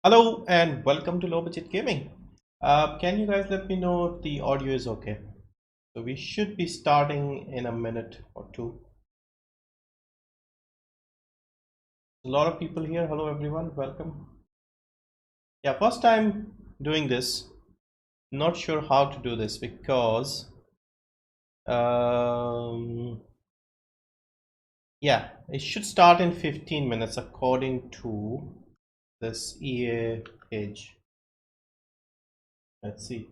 Hello and welcome to Low Budget Gaming. Can you guys let me know if the audio is okay? So we should be starting in a minute or two. A lot of people here. Hello everyone, welcome. Yeah, first time doing this. Not sure how to do this because yeah, it should start in 15 minutes according to this EA page. Let's see.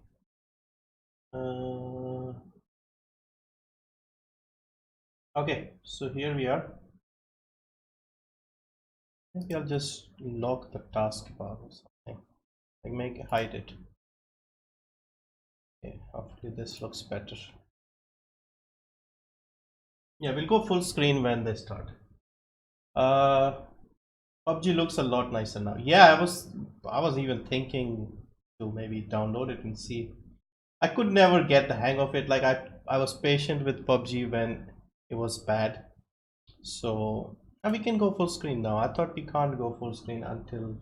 Okay, so here we are. Maybe I'll just lock the taskbar or something. Like hide it. Okay, hopefully this looks better. Yeah, we'll go full screen when they start. PUBG looks a lot nicer now. Yeah, I was even thinking to maybe download it and see. I could never get the hang of it. Like I was patient with PUBG when it was bad. So we can go full screen now. I thought we can't go full screen until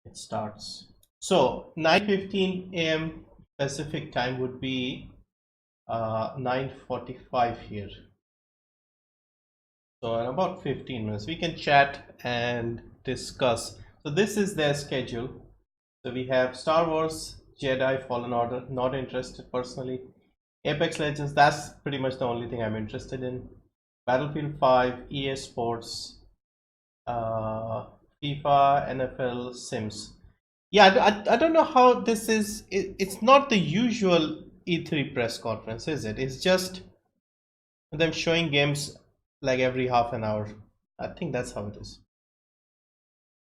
it starts. So 9:15 a.m. Pacific time would be 9:45 here. So in about 15 minutes we can chat and discuss. So this is their schedule. So we have Star Wars, Jedi Fallen Order, not interested personally. Apex Legends, that's pretty much the only thing I'm interested in. Battlefield 5, EA Sports, FIFA, NFL, Sims. Yeah, I don't know how this is. It's not the usual E3 press conference, is it? It's just them showing games like every half an hour. I think that's how it is.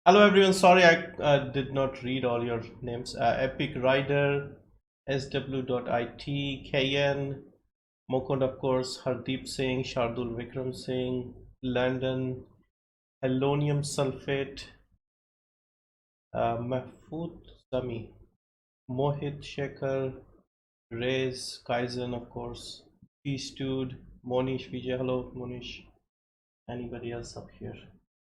Hello everyone, sorry I did not read all your names. Epic Rider, SW.IT, KN, Mokund of course, Hardeep Singh, Shardul Vikram Singh, London, Hellonium Sulfate, Mahfood Zami, Mohit Shekhar, Rez, Kaizen of course, P-Stud, Monish Vijay, hello Monish. Anybody else up here?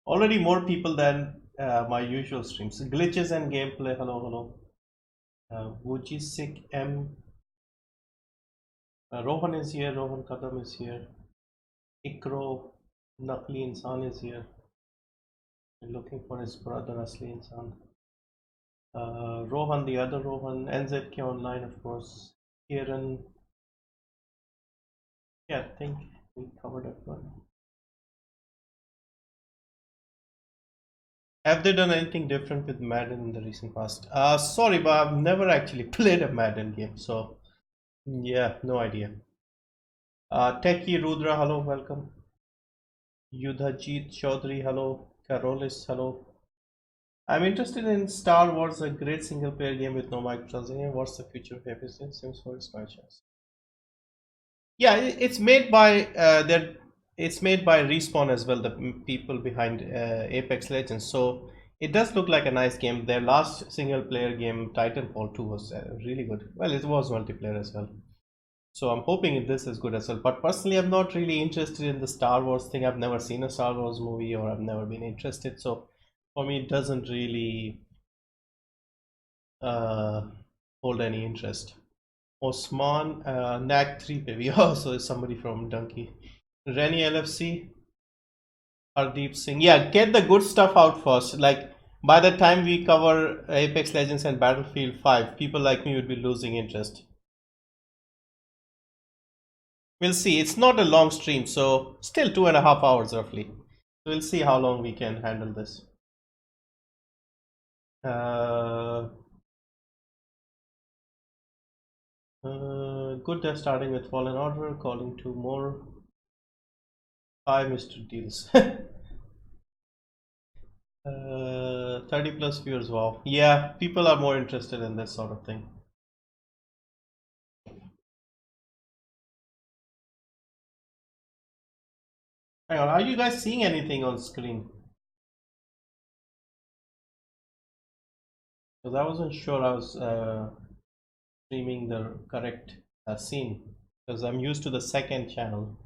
Already more people than my usual streams. Glitches and gameplay, hello, hello. 𝐁𝐻𝐶 Rohan is here, Rohan Kadam is here. Ikro, Nakli Insan is here. Looking for his brother Asli Insan. Rohan, the other Rohan, NZK online of course. Kiran. Yeah, I think we covered everyone. Have they done anything different with Madden in the recent past? Sorry, but I've never actually played a Madden game, so yeah, no idea. Techie Rudra, hello, welcome. Yudhajit Chaudhary, hello. Carolis, hello. I'm interested in Star Wars, a great single player game with no microtransactions. What's the future of Apex? Seems for its chance. Yeah, it's made by it's made by Respawn as well, the people behind Apex Legends. So it does look like a nice game. Their last single player game, Titanfall 2, was really good. Well, it was multiplayer as well. So I'm hoping this is good as well. But personally, I'm not really interested in the Star Wars thing. I've never seen a Star Wars movie, or I've never been interested. So for me, it doesn't really uh, hold any interest. Osman Nag 3 baby. Also is somebody from Donkey. Rennie LFC, Hardeep Singh. Yeah, get the good stuff out first. Like by the time we cover Apex Legends and Battlefield 5, people like me would be losing interest. We'll see. It's not a long stream, so still 2.5 hours roughly. We'll see how long we can handle this. Good, they're starting with Fallen Order, calling 2 more. 5 Mr. Deals. 30 plus viewers, wow. Yeah, people are more interested in this sort of thing. Hang on, are you guys seeing anything on screen? Because I wasn't sure I was streaming the correct scene. Because I'm used to the second channel.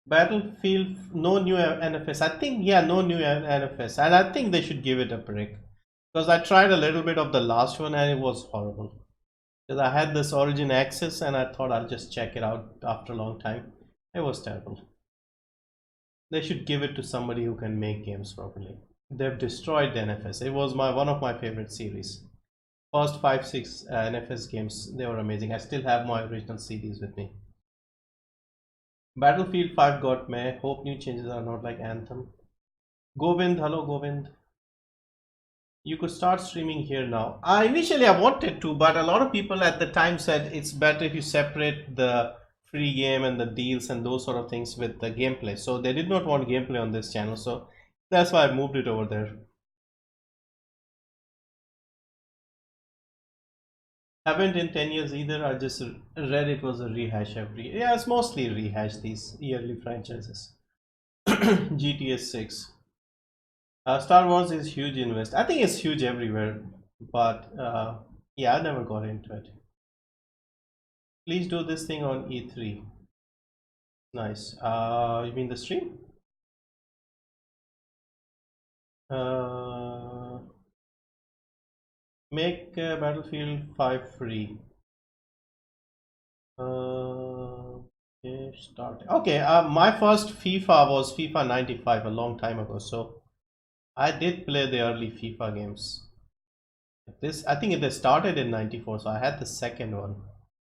Battlefield, no new NFS. I think, yeah, no new NFS. And I think they should give it a break. Because I tried a little bit of the last one and it was horrible. Because I had this Origin access and I thought I'll just check it out after a long time. It was terrible. They should give it to somebody who can make games properly. They've destroyed the NFS. It was one of my favorite series. First 5-6 NFS games, they were amazing. I still have my original CDs with me. Battlefield 5 got meh. Hope new changes are not like Anthem. Govind, hello Govind. You could start streaming here now. Initially I wanted to, but a lot of people at the time said it's better if you separate the free game and the deals and those sort of things with the gameplay. So they did not want gameplay on this channel, so that's why I moved it over there. Haven't in 10 years either. I just read it was a rehash every. Yeah, it's mostly rehash, these yearly franchises. GTA 6. Star Wars is huge invest. I think it's huge everywhere, but yeah, I never got into it. Please do this thing on E3. Nice. You mean the stream? Make Battlefield 5 free. Okay, start. Okay, my first FIFA was FIFA 95 a long time ago, so I did play the early FIFA games. This, I think they started in 94, so I had the second one.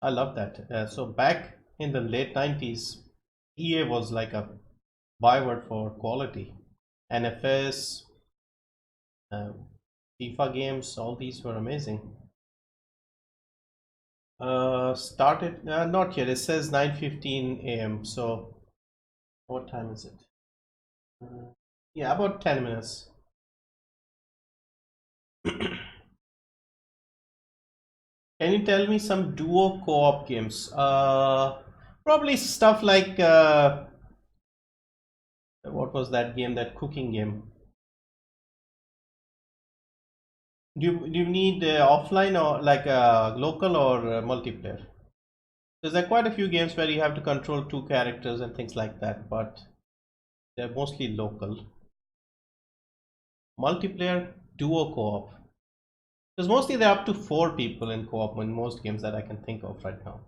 I love that. So back in the late 90s, EA was like a byword for quality. NFS, FIFA games, all these were amazing. Started, not yet. It says 9:15 a.m. So what time is it? Yeah, about 10 minutes. Can you tell me some duo co-op games? Probably stuff like what was that game? That cooking game. Do you need offline or like local or multiplayer? There's like quite a few games where you have to control two characters and things like that, but they're mostly local. Multiplayer duo co-op. Because mostly they're up to 4 people in co-op in most games that I can think of right now.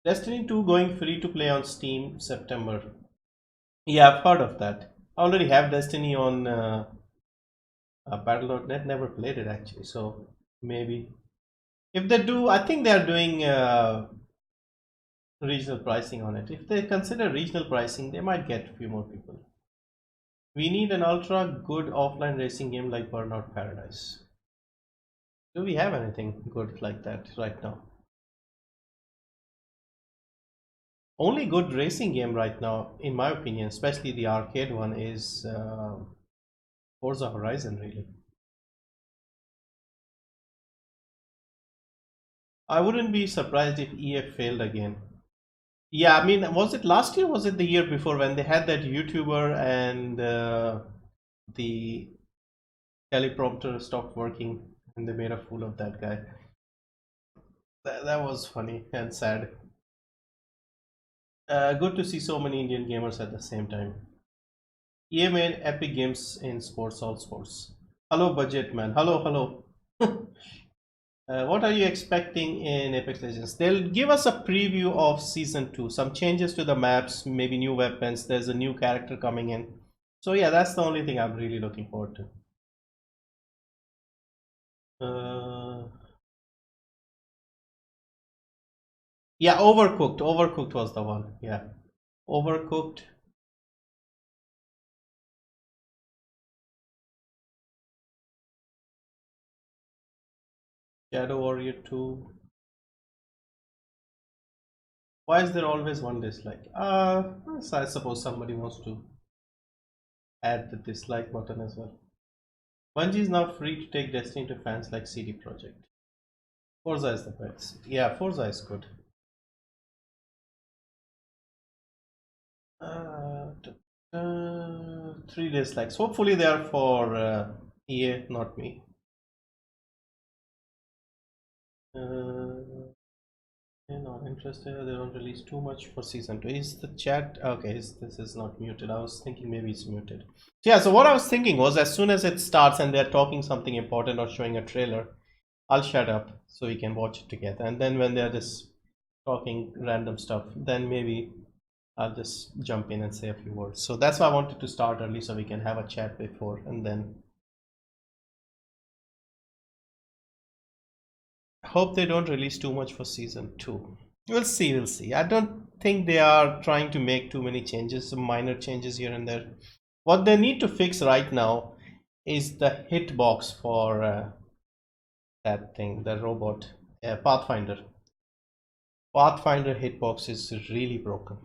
Destiny 2 going free to play on Steam September. Yeah, I've heard of that. I already have Destiny on Battle.net. Never played it actually, so maybe if they do, I think they are doing regional pricing on it. If they consider regional pricing, they might get a few more people. We need an ultra good offline racing game like Burnout Paradise. Do we have anything good like that right now? Only good racing game right now, in my opinion, especially the arcade one, is Forza Horizon, really. I wouldn't be surprised if EA failed again. Yeah, I mean, was it last year? Was it the year before when they had that YouTuber and the teleprompter stopped working and they made a fool of that guy? That was funny and sad. Good to see so many Indian gamers at the same time. EA made epic games in sports, all sports. Hello, budget man. Hello, hello. What are you expecting in Apex Legends? They'll give us a preview of Season 2. Some changes to the maps, maybe new weapons. There's a new character coming in. So yeah, that's the only thing I'm really looking forward to. Yeah, Overcooked. Overcooked was the one. Yeah. Overcooked. Shadow Warrior 2. Why is there always one dislike? So I suppose somebody wants to add the dislike button as well. Bungie is now free to take Destiny to fans like CD Projekt. Forza is the best. Yeah, Forza is good. 3 dislikes. Hopefully they are for EA, not me. They're not interested. They don't release too much for season 2. Is the chat okay? This is not muted? I was thinking maybe it's muted. So yeah, so what I was thinking was, as soon as it starts and they're talking something important or showing a trailer, I'll shut up so we can watch it together. And then when they're just talking random stuff, then maybe I'll just jump in and say a few words. So that's why I wanted to start early so we can have a chat before, and then hope they don't release too much for season 2. We'll see, we'll see. I don't think they are trying to make too many changes, some minor changes here and there. What they need to fix right now is the hitbox for that thing, the robot, Pathfinder. Pathfinder hitbox is really broken.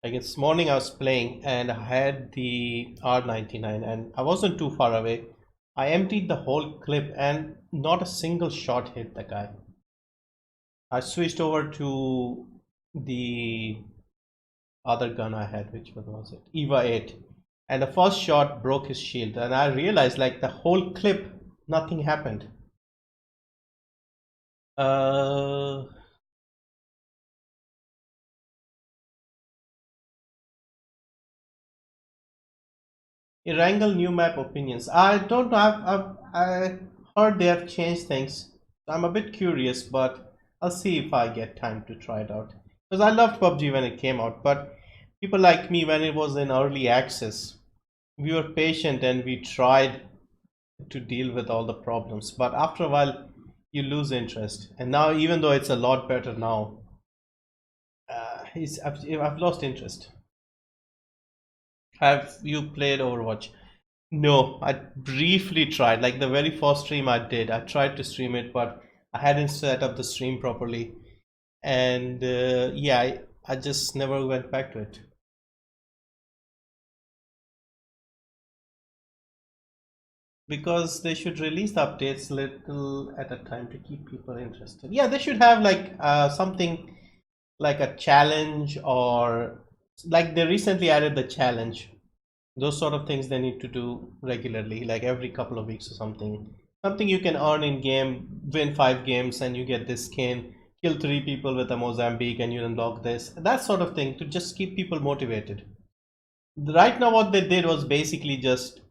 Like this morning I was playing and I had the R99 and I wasn't too far away. I emptied the whole clip and not a single shot hit the guy. I switched over to the other gun I had, which one was it? EVA 8, and the first shot broke his shield, and I realized like the whole clip nothing happened. Erangel new map opinions. I don't know. I heard they have changed things. I'm a bit curious, but I'll see if I get time to try it out. Because I loved PUBG when it came out, but people like me, when it was in early access, we were patient and we tried to deal with all the problems. But after a while, you lose interest. And now, even though it's a lot better now, I've lost interest. Have you played Overwatch? No, I briefly tried. Like the very first stream I did, I tried to stream it, but I hadn't set up the stream properly. And yeah, I just never went back to it. Because they should release the updates little at a time to keep people interested. Yeah, they should have like something like a challenge, or like they recently added the challenge. Those sort of things they need to do regularly, like every couple of weeks or something you can earn in game, win 5 games and you get this skin, kill 3 people with a Mozambique and you unlock this, that sort of thing, to just keep people motivated. Right now what they did was basically just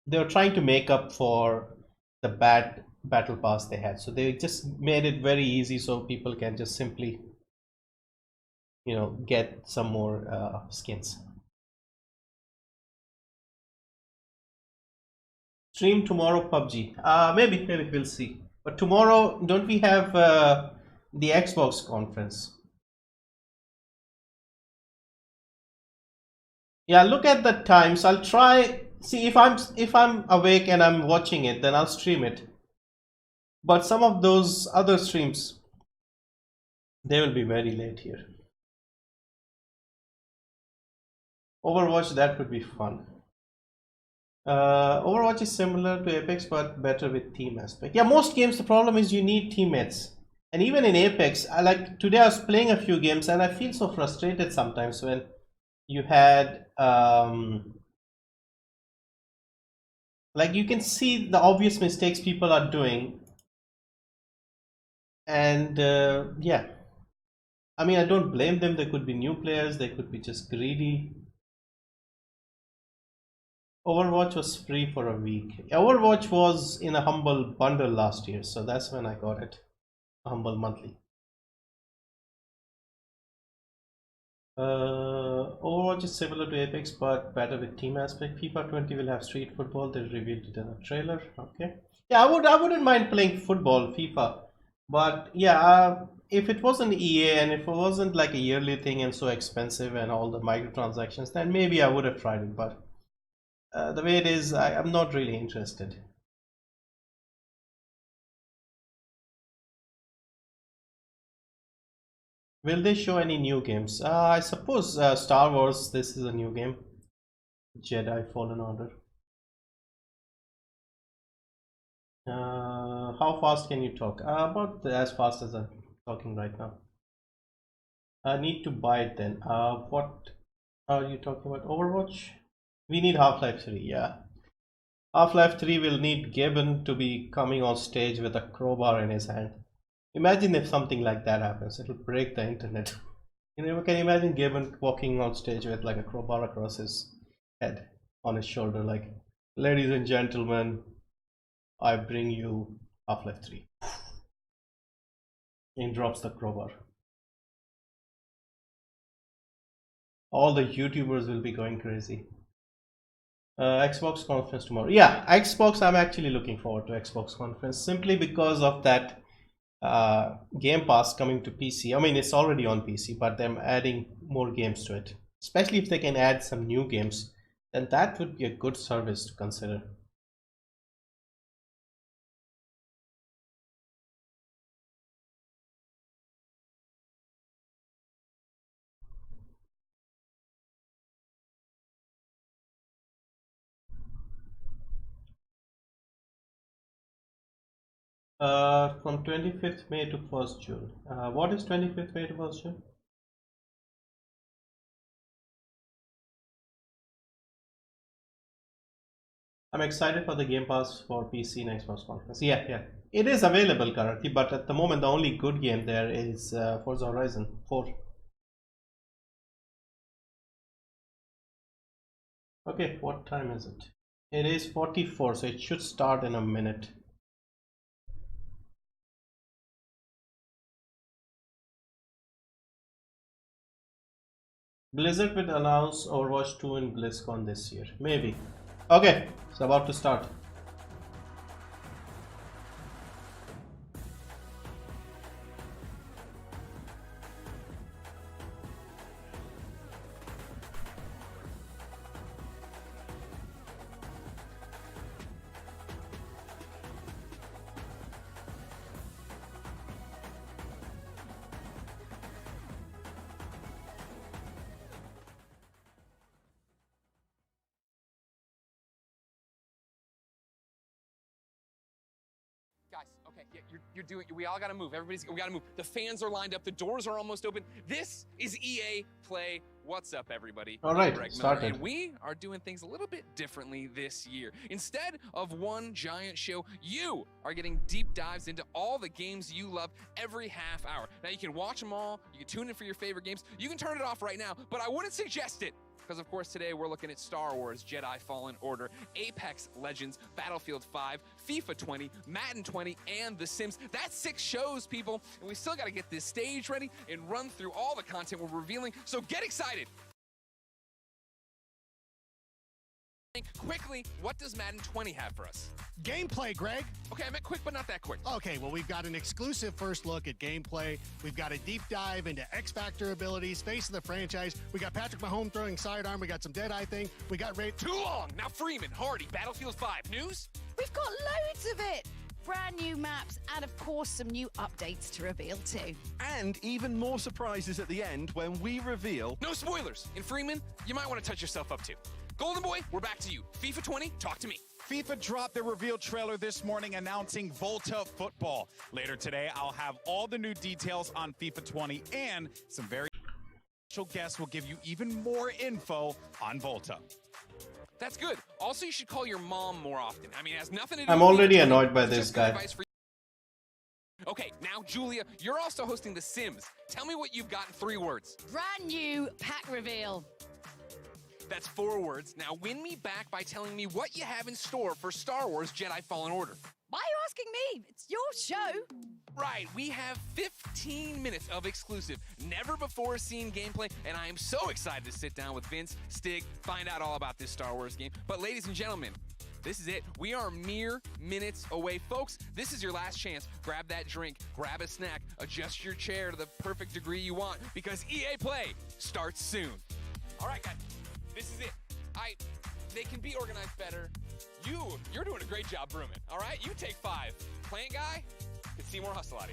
they were trying to make up for the bad battle pass they had, so they just made it very easy so people can just simply, you know, get some more skins. Stream tomorrow PUBG. Maybe we'll see. But tomorrow, don't we have the Xbox conference? Yeah, look at the times. I'll try see if I'm awake and I'm watching it, then I'll stream it. But some of those other streams, they will be very late here. Overwatch, that would be fun. Overwatch is similar to Apex but better with team aspect. Yeah, most games the problem is you need teammates. And even in Apex, today I was playing a few games and I feel so frustrated sometimes when you had like you can see the obvious mistakes people are doing, and yeah, I mean I don't blame them. They could be new players, they could be just greedy. Overwatch was free for a week. Overwatch was in a humble bundle last year, so that's when I got it. A humble monthly. Overwatch is similar to Apex but better with team aspect. FIFA 20 will have street football. They revealed it in a trailer. Okay. Yeah, I wouldn't mind playing football, FIFA. But yeah, if it wasn't EA and if it wasn't like a yearly thing and so expensive and all the microtransactions, then maybe I would have tried it. But the way it is, I'm not really interested. Will they show any new games? I suppose Star Wars, this is a new game. Jedi Fallen Order. How fast can you talk? About as fast as I'm talking right now. I need to buy it then. What are you talking about? Overwatch? We need Half-Life 3, yeah. Half-Life 3 will need Gaben to be coming on stage with a crowbar in his hand. Imagine if something like that happens. It'll break the internet. You know, can you imagine Gaben walking on stage with like a crowbar across his head, on his shoulder, like, ladies and gentlemen, I bring you Half-Life 3. And drops the crowbar. All the YouTubers will be going crazy. Xbox conference tomorrow. Yeah, Xbox, I'm actually looking forward to Xbox conference simply because of that Game Pass coming to PC. I mean, it's already on PC, but them adding more games to it. Especially if they can add some new games, then that would be a good service to consider. From 25th May to 1st June. What is 25th May to 1st June? I'm excited for the Game Pass for PC and Xbox conference. Yeah. It is available currently, but at the moment the only good game there is Forza Horizon 4. Okay, what time is it? It is 44, so it should start in a minute. Blizzard will announce Overwatch 2 in BlizzCon this year. Maybe. Okay, it's about to start. Guys, okay, yeah, you're doing. We all gotta move. We gotta move. The fans are lined up. The doors are almost open. This is EA Play. What's up, everybody? All right, started. And we are doing things a little bit differently this year. Instead of one giant show, you are getting deep dives into all the games you love every half hour. Now, you can watch them all. You can tune in for your favorite games. You can turn it off right now, but I wouldn't suggest it. Because, of course, today we're looking at Star Wars Jedi Fallen Order, Apex Legends, Battlefield 5, FIFA 20, Madden 20, and The Sims. That's 6 shows, people, and we still got to get this stage ready and run through all the content we're revealing, so get excited! Quickly, what does Madden 20 have for us? Gameplay, Greg. Okay, I meant quick, but not that quick. Okay, well, we've got an exclusive first look at gameplay. We've got a deep dive into X Factor abilities, face of the franchise. We got Patrick Mahomes throwing sidearm. We got some Deadeye thing. We got Ray. Too long! Now Freeman, Hardy, Battlefield 5. News? We've got loads of it. Brand new maps and, of course, some new updates to reveal too. And even more surprises at the end when we reveal... No spoilers! In Freeman, you might want to touch yourself up too. Golden Boy, we're back to you. FIFA 20, talk to me. FIFA dropped their reveal trailer this morning announcing Volta football. Later today, I'll have all the new details on FIFA 20 and some very special guests will give you even more info on Volta. That's good. Also, you should call your mom more often. I mean, it has nothing to do I'm with already FIFA 20. annoyed by It's this just good guy. advice for you. Okay, now, Julia, you're also hosting The Sims. Tell me what you've got in 3 words. Brand new pack reveal. That's 4 words. Now win me back by telling me what you have in store for Star Wars Jedi Fallen Order. Why are you asking me? It's your show. Right, we have 15 minutes of exclusive, never before seen gameplay, and I am so excited to sit down with Vince, Stig, find out all about this Star Wars game. But ladies and gentlemen, this is it. We are mere minutes away. Folks, this is your last chance. Grab that drink, grab a snack, adjust your chair to the perfect degree you want, because EA Play starts soon. All right, guys. This is it. They can be organized better. You're doing a great job brooming, all right? You take 5. Plant guy can see more hustle out of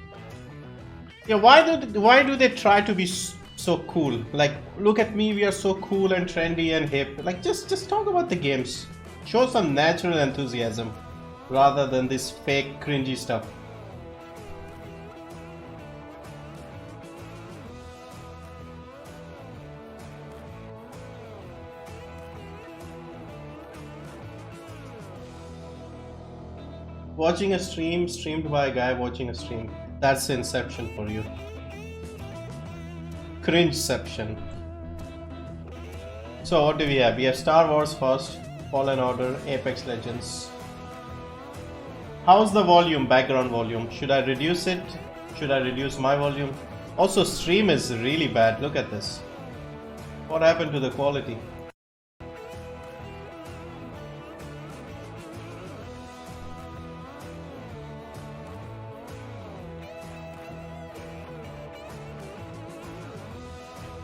you. Yeah, why do they try to be so cool? Like, look at me, we are so cool and trendy and hip. Like, just talk about the games. Show some natural enthusiasm rather than this fake cringy stuff. Watching a stream streamed by a guy watching a stream. That's Inception for you. Cringeception. So what do we have? We have Star Wars first, Fallen Order, Apex Legends. How's the volume, background volume? Should I reduce it? Should I reduce my volume? Also, stream is really bad. Look at this. What happened to the quality?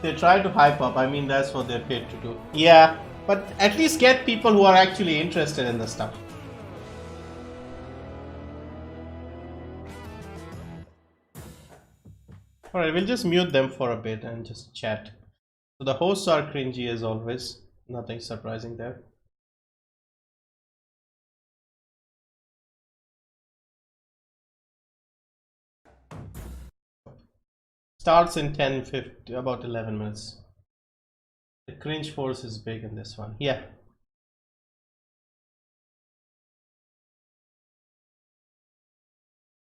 They try to hype up. I mean, that's what they're paid to do. Yeah, but at least get people who are actually interested in the stuff. Alright, we'll just mute them for a bit and just chat. So the hosts are cringy as always. Nothing surprising there. Starts in 10, 50, about 11 minutes. The cringe force is big in this one. Yeah.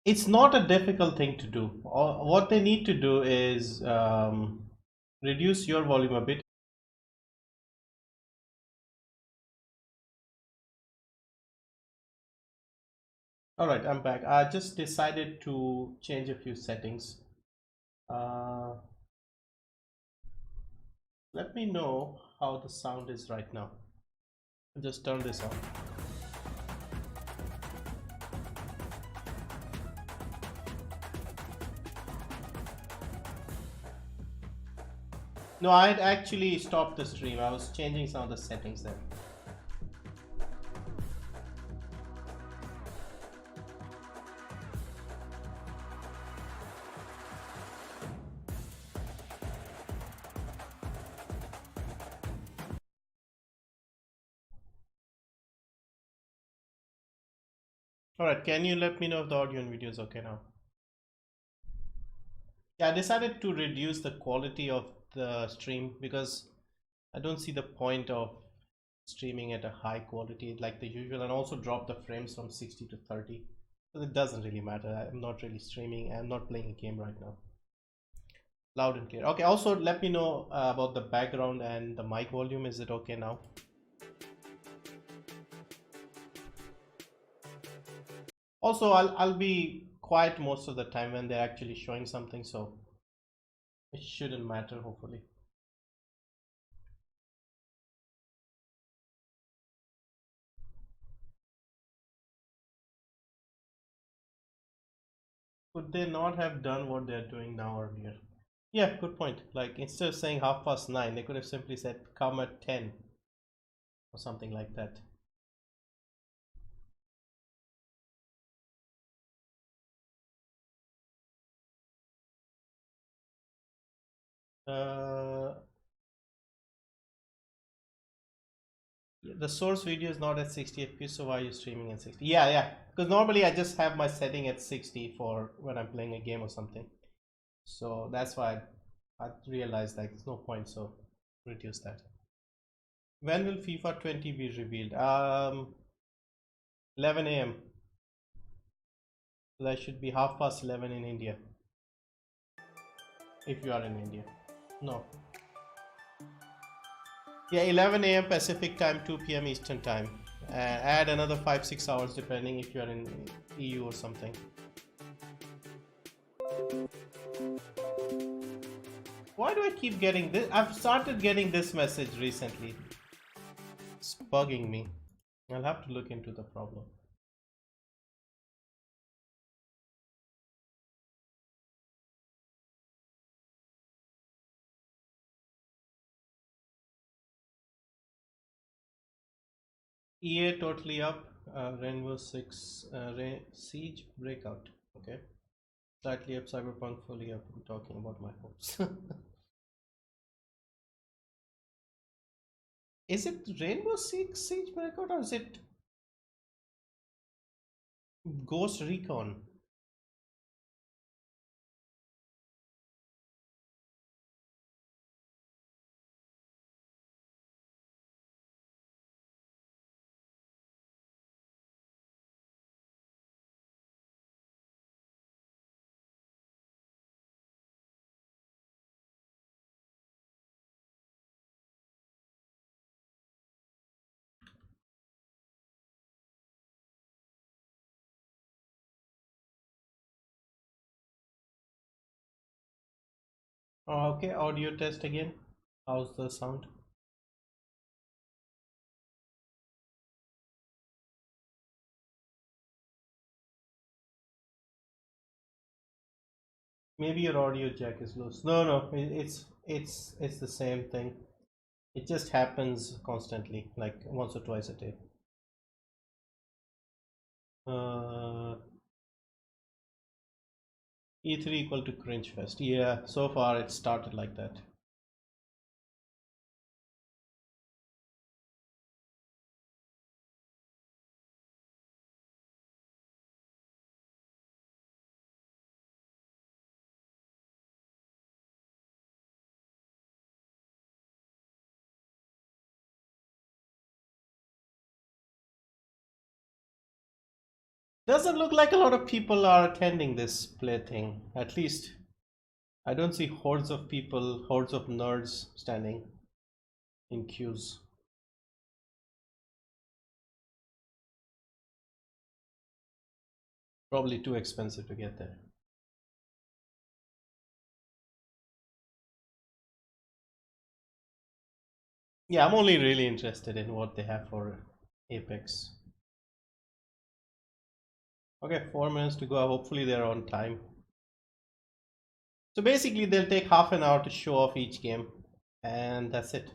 It's not a difficult thing to do. What they need to do is reduce your volume a bit. Alright, I'm back. I just decided to change a few settings. Let me know how the sound is right now. Just turn this on. No, I had actually stopped the stream. I was changing some of the settings there. Alright, can you let me know if the audio and video is okay now? Yeah, I decided to reduce the quality of the stream because I don't see the point of streaming at a high quality like the usual, and also drop the frames from 60 to 30. So it doesn't really matter. I'm not really streaming. I'm not playing a game right now. Loud and clear. Okay, also let me know about the background and the mic volume. Is it okay now? Also, I'll be quiet most of the time when they're actually showing something, so it shouldn't matter, hopefully. Could they not have done what they're doing now earlier? Yeah, good point. Like, instead of saying 9:30, they could have simply said come at 10 or something like that. The source video is not at 60 fps, so why are you streaming at 60? Yeah, because normally I just have my setting at 60 for when I'm playing a game or something, so that's why I realized like there's no point, so reduce that. When will FIFA 20 be revealed? 11 a.m. So that should be 11:30 in India, if you are in India. No. Yeah, 11 a.m. Pacific time, 2 p.m. Eastern time. Add another 5-6 hours depending if you are in EU or something. Why do I keep getting this? I've started getting this message recently. It's bugging me. I'll have to look into the problem. EA totally up. Rainbow Six Siege Breakout. Okay. Slightly up. Cyberpunk fully up. I'm talking about my hopes. Is it Rainbow Six Siege Breakout or is it Ghost Recon? Okay, audio test again. How's the sound? Maybe your audio jack is loose. No, it's the same thing. It just happens constantly, like once or twice a day. E3 equal to cringe fest. Yeah, so far it started like that. Doesn't look like a lot of people are attending this play thing. At least I don't see hordes of people, hordes of nerds standing in queues. Probably too expensive to get there. Yeah, I'm only really interested in what they have for Apex. Okay, 4 minutes to go. Hopefully they're on time. So basically they'll take half an hour to show off each game, and that's it.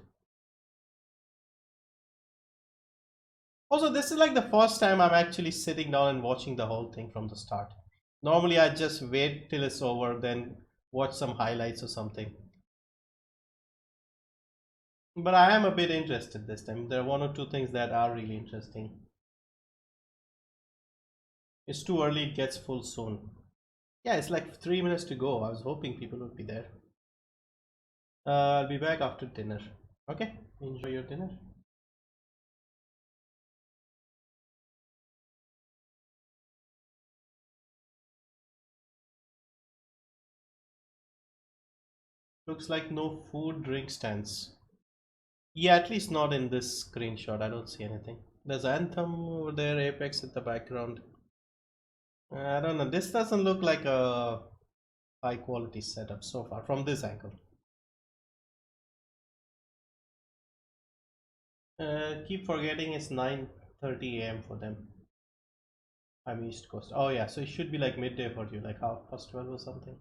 Also, this is like the first time I'm actually sitting down and watching the whole thing from the start. Normally I just wait till it's over, then watch some highlights or something. But I am a bit interested this time. There are one or two things that are really interesting. It's too early, it gets full soon. Yeah, it's like 3 minutes to go. I was hoping people would be there. I'll be back after dinner. Okay, enjoy your dinner. Looks like no food drink stands. Yeah, at least not in this screenshot. I don't see anything. There's Anthem over there, Apex in the background. I don't know. This doesn't look like a high quality setup so far from this angle. Keep forgetting it's 9:30 a.m. for them. I'm East Coast. Oh yeah, so it should be like midday for you, like 12:30 or something.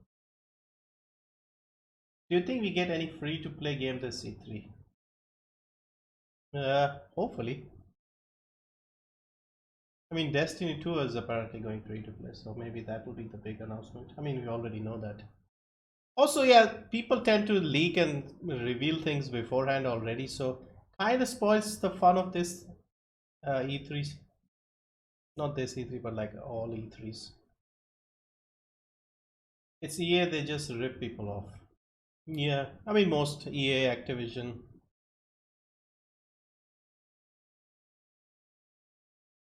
Do you think we get any free to play game this E3? Hopefully. I mean, Destiny 2 is apparently going free to play, so maybe that will be the big announcement. I mean, we already know that. Also, yeah, people tend to leak and reveal things beforehand already, so kind of spoils the fun of this E3s. Not this E3, but like all E3s. It's EA, they just rip people off. Yeah, I mean, most EA, Activision.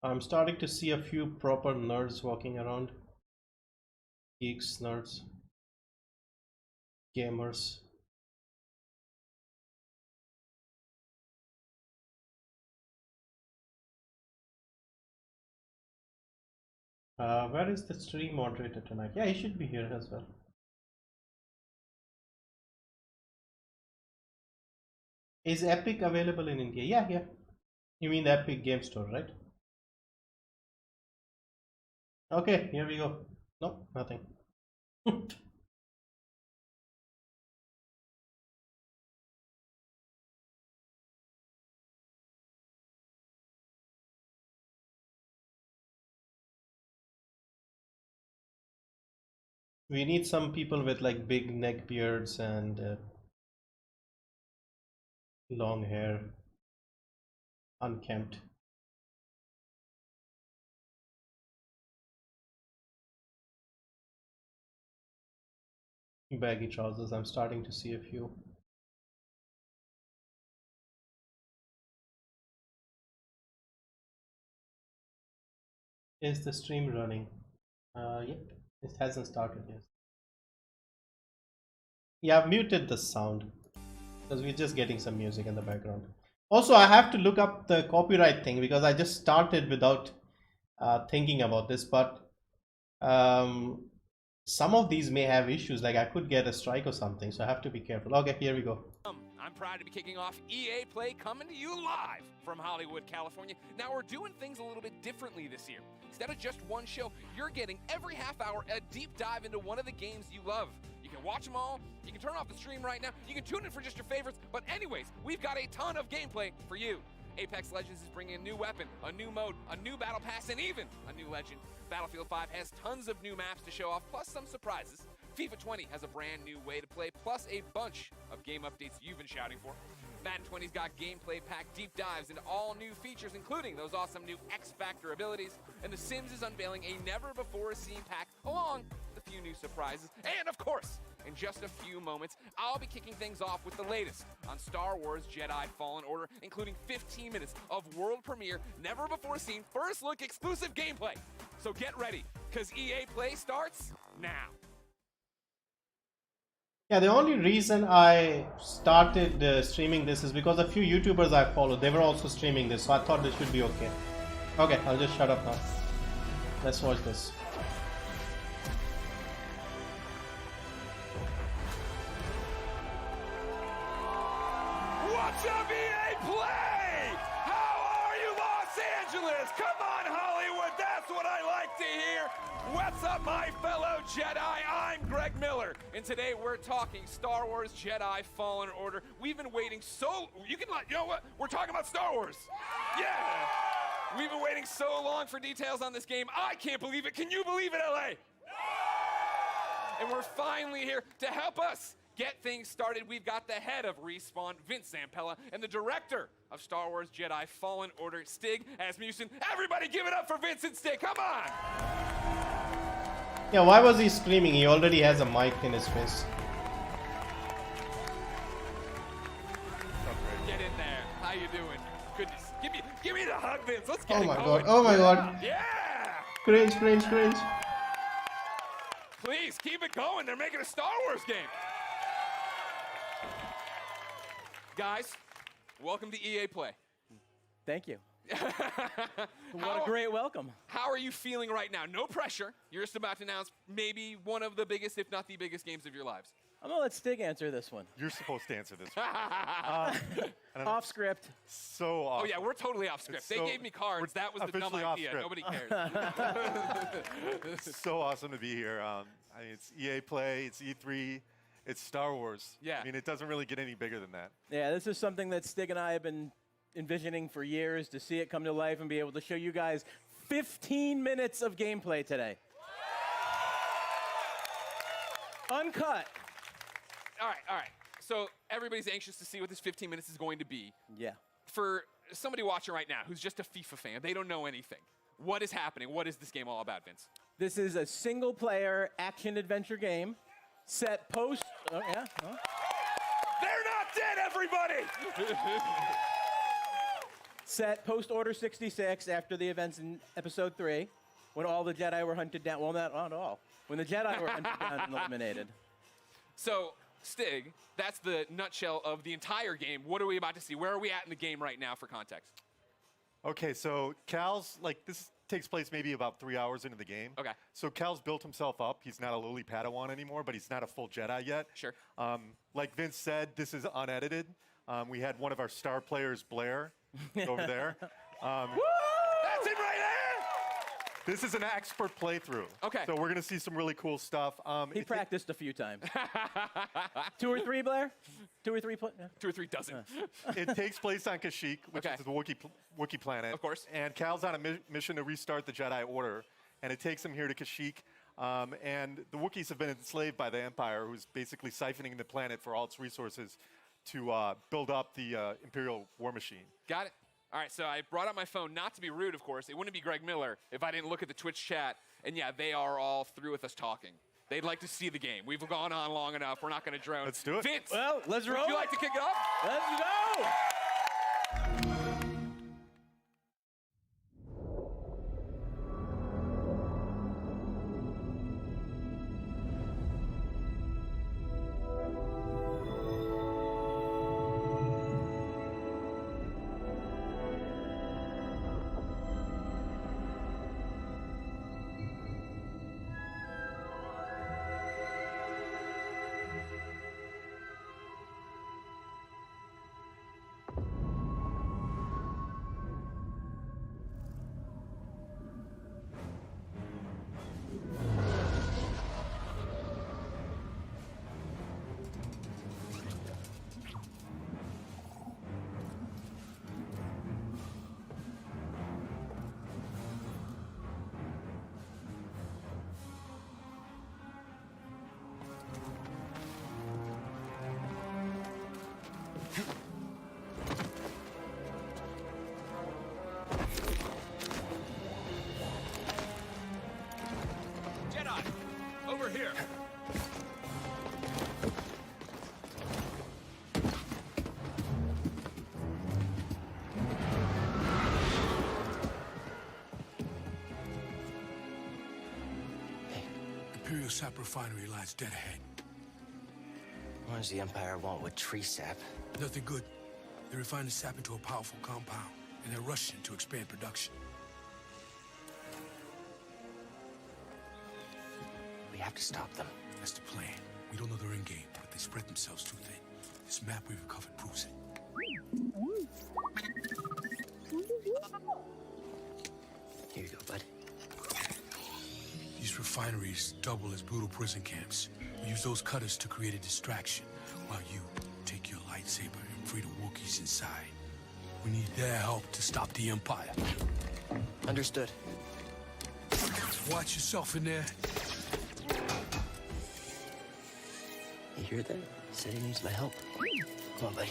I'm starting to see a few proper nerds walking around. Geeks, nerds, gamers. Where is the stream moderator tonight? Yeah, he should be here as well. Is Epic available in India? Yeah. You mean the Epic Game Store, right? Okay, here we go. No, nothing. We need some people with like big neck beards and long hair, unkempt. Baggy trousers. I'm starting to see a few. Is the stream running? Yep, it hasn't started yet. Yeah, I've muted the sound because we're just getting some music in the background. Also, I have to look up the copyright thing because I just started without thinking about this, but some of these may have issues, like I could get a strike or something, so I have to be careful. Okay, here we go. I'm proud to be kicking off EA Play, coming to you live from Hollywood, California. Now, we're doing things a little bit differently this year. Instead of just one show, you're getting every half hour a deep dive into one of the games you love. You can watch them all, you can turn off the stream right now, you can tune in for just your favorites, but anyways, we've got a ton of gameplay for you. Apex Legends is bringing a new weapon, a new mode, a new battle pass, and even a new legend. Battlefield 5 has tons of new maps to show off, plus some surprises. FIFA 20 has a brand new way to play, plus a bunch of game updates you've been shouting for. Madden 20's got gameplay packed deep dives into all new features, including those awesome new X Factor abilities. And The Sims is unveiling a never-before-seen pack, along with a few new surprises. And of course, in just a few moments, I'll be kicking things off with the latest on Star Wars Jedi Fallen Order, including 15 minutes of world premiere, never-before-seen, first-look exclusive gameplay. So get ready, because EA Play starts now. Yeah, the only reason I started streaming this is because a few YouTubers I follow, they were also streaming this, so I thought this should be okay. Okay, I'll just shut up now. Let's watch this. What's up, EA Play? How are you, Los Angeles? Come on, Hollywood, that's what I like to hear. What's up, my fellow Jedi? I'm Greg Miller, and today we're talking Star Wars Jedi Fallen Order. We've been waiting you know what? We're talking about Star Wars. Yeah. We've been waiting so long for details on this game. I can't believe it. Can you believe it, LA? And we're finally here to help us get things started. We've got the head of Respawn, Vince Zampella, and the director of Star Wars Jedi Fallen Order, Stig Asmussen. Everybody give it up for Vince and Stig. Come on. Yeah, why was he screaming? He already has a mic in his face. Get in there. How you doing? Goodness. Give me the hug, Vince. Let's get Oh it my going. god, oh my god. Yeah. Cringe, cringe, cringe. Please keep it going. They're making a Star Wars game. Guys, welcome to EA Play. Thank you. What a great welcome. How are you feeling right now? No pressure. You're just about to announce maybe one of the biggest, if not the biggest, games of your lives. I'm going to let Stig answer this one. You're supposed to answer this. Off script. So awesome. Oh, yeah, we're totally off script. They gave me cards. That was the dumb officially off idea. script. Nobody cares. It's so awesome to be here. I mean, it's EA Play, it's E3, it's Star Wars. Yeah. I mean, it doesn't really get any bigger than that. Yeah, this is something that Stig and I have been envisioning for years, to see it come to life and be able to show you guys 15 minutes of gameplay today. Uncut. All right. So everybody's anxious to see what this 15 minutes is going to be. Yeah. For somebody watching right now who's just a FIFA fan, they don't know anything. What is happening? What is this game all about, Vince? This is a single-player action-adventure game set post... Oh, yeah. Oh. They're not dead, everybody! Set post-Order 66 after the events in Episode 3, when all the Jedi were hunted down. Well, not all. When the Jedi were hunted down and eliminated. So, Stig, that's the nutshell of the entire game. What are we about to see? Where are we at in the game right now for context? Okay, so Cal's, this takes place maybe about 3 hours into the game. Okay. So Cal's built himself up. He's not a lowly Padawan anymore, but he's not a full Jedi yet. Sure. Like Vince said, this is unedited. We had one of our star players, Blair, over there. That's it right there! This is an expert playthrough. Okay. So we're going to see some really cool stuff. He practiced a few times. 2 or 3, Blair? 2 or 3? Yeah. 2 or 3 dozen. It takes place on Kashyyyk, which Okay. is the Wookiee planet. Of course. And Cal's on a mission to restart the Jedi Order, and it takes him here to Kashyyyk. And the Wookiees have been enslaved by the Empire, who's basically siphoning the planet for all its resources to build up the Imperial war machine. Got it. All right, so I brought out my phone, not to be rude, of course. It wouldn't be Greg Miller if I didn't look at the Twitch chat. And yeah, they are all through with us talking. They'd like to see the game. We've gone on long enough. We're not going to drone. Let's do it. Vince, Well, let's roll. would you like to kick it off? Let's go! sap refinery lies dead ahead. What does the Empire want with tree sap? Nothing good. They refine the sap into a powerful compound, and they're rushing to expand production. We have to stop them. That's the plan. We don't know their end game, but they spread themselves too thin. This map we've recovered proves it. Here you go, bud. These refineries double as brutal prison camps. We use those cutters to create a distraction, while you take your lightsaber and free the Wookiees inside. We need their help to stop the Empire. Understood. Watch yourself in there. You hear that? He said he needs my help. Come on, buddy.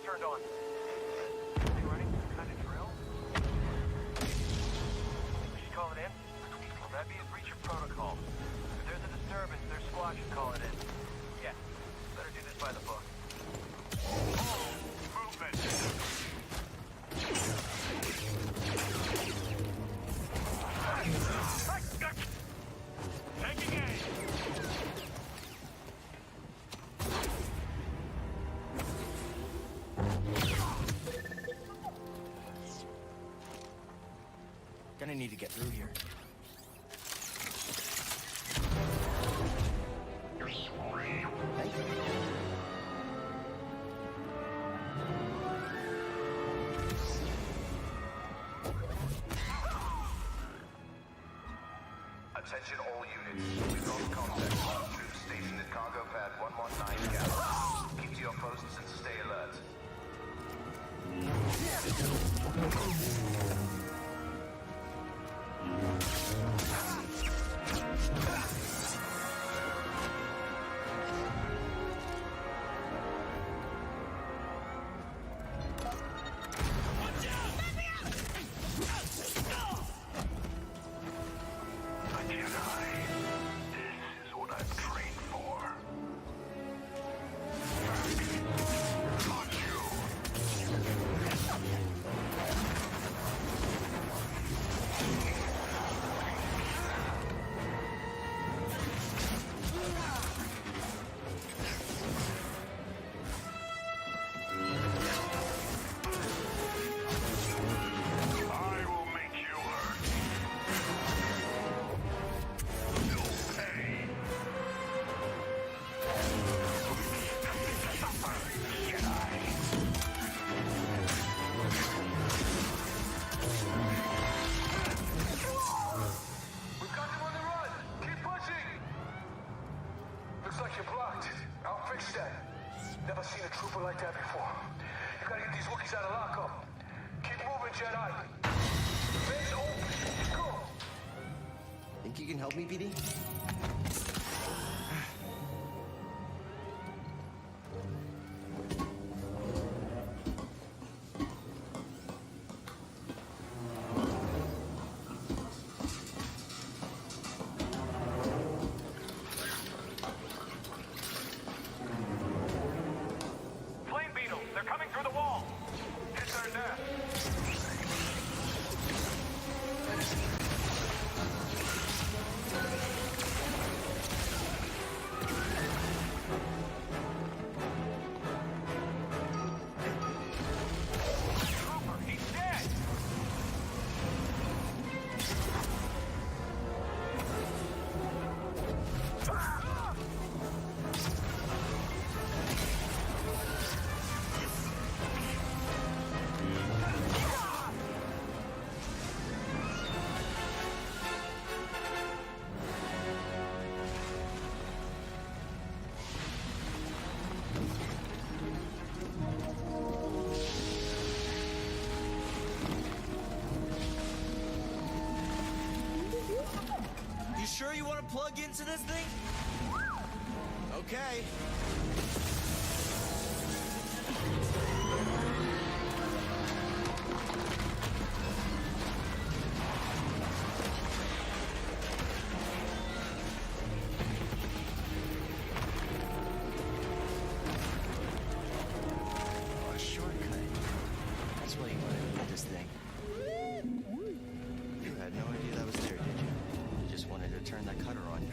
Turned on. You ready? Kind of drill? We should call it in? Well, that'd be a breach of protocol. If there's a disturbance, their squad should call it in. Yeah, better do this by the book. Movement! Taking aim! Gonna need to get through here. Attention all units. We've lost contact with our troops stationed at cargo pad 119 Gap. Keep to your posts and stay alert. Never seen a trooper like that before. You gotta get these Wookiees out of lockup. Keep moving, Jedi. Vents open. Go. Think you can help me, BD? plug into this thing? Okay. A shortcut. That's why you wanted to get this thing. You had no idea that was there, did you? You just wanted to turn that cutter on.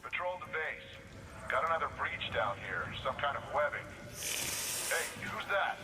Patrol the base. Got another breach down here. Some kind of webbing. Hey, who's that?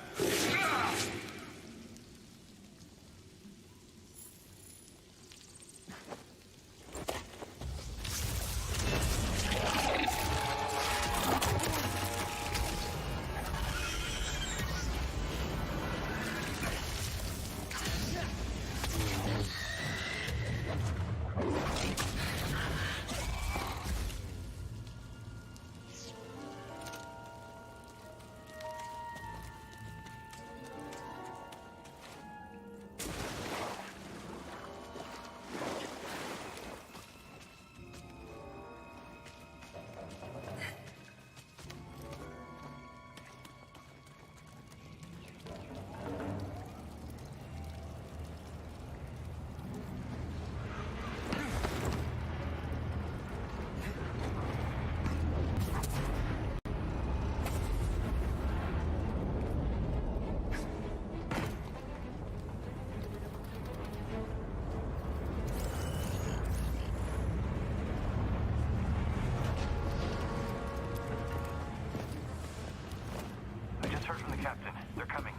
Heard from the captain. They're coming.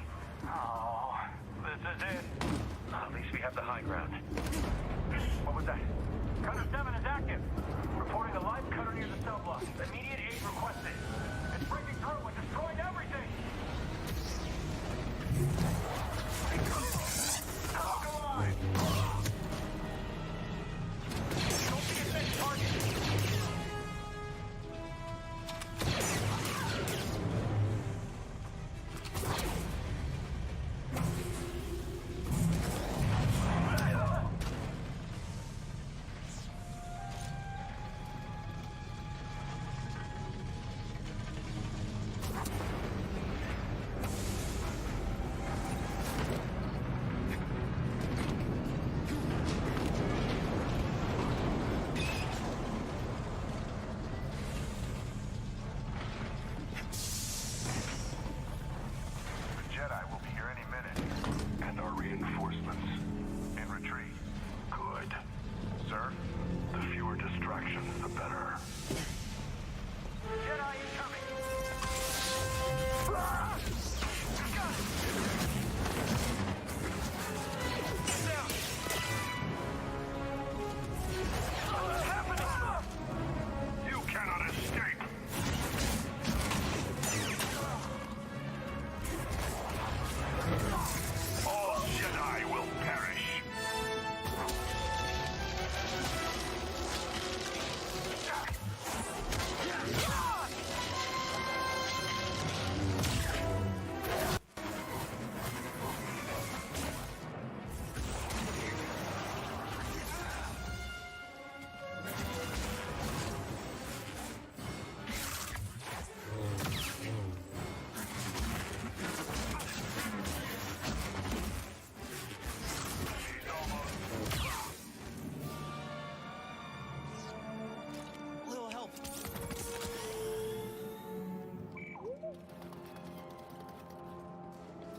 Oh, this is it. At least we have the high ground. What was that? Cutter 7 is active. Reporting a live cutter near the cell block. Immediate aid requested. It's breaking through and destroying everything. Oh, come on. Don't be a fish target.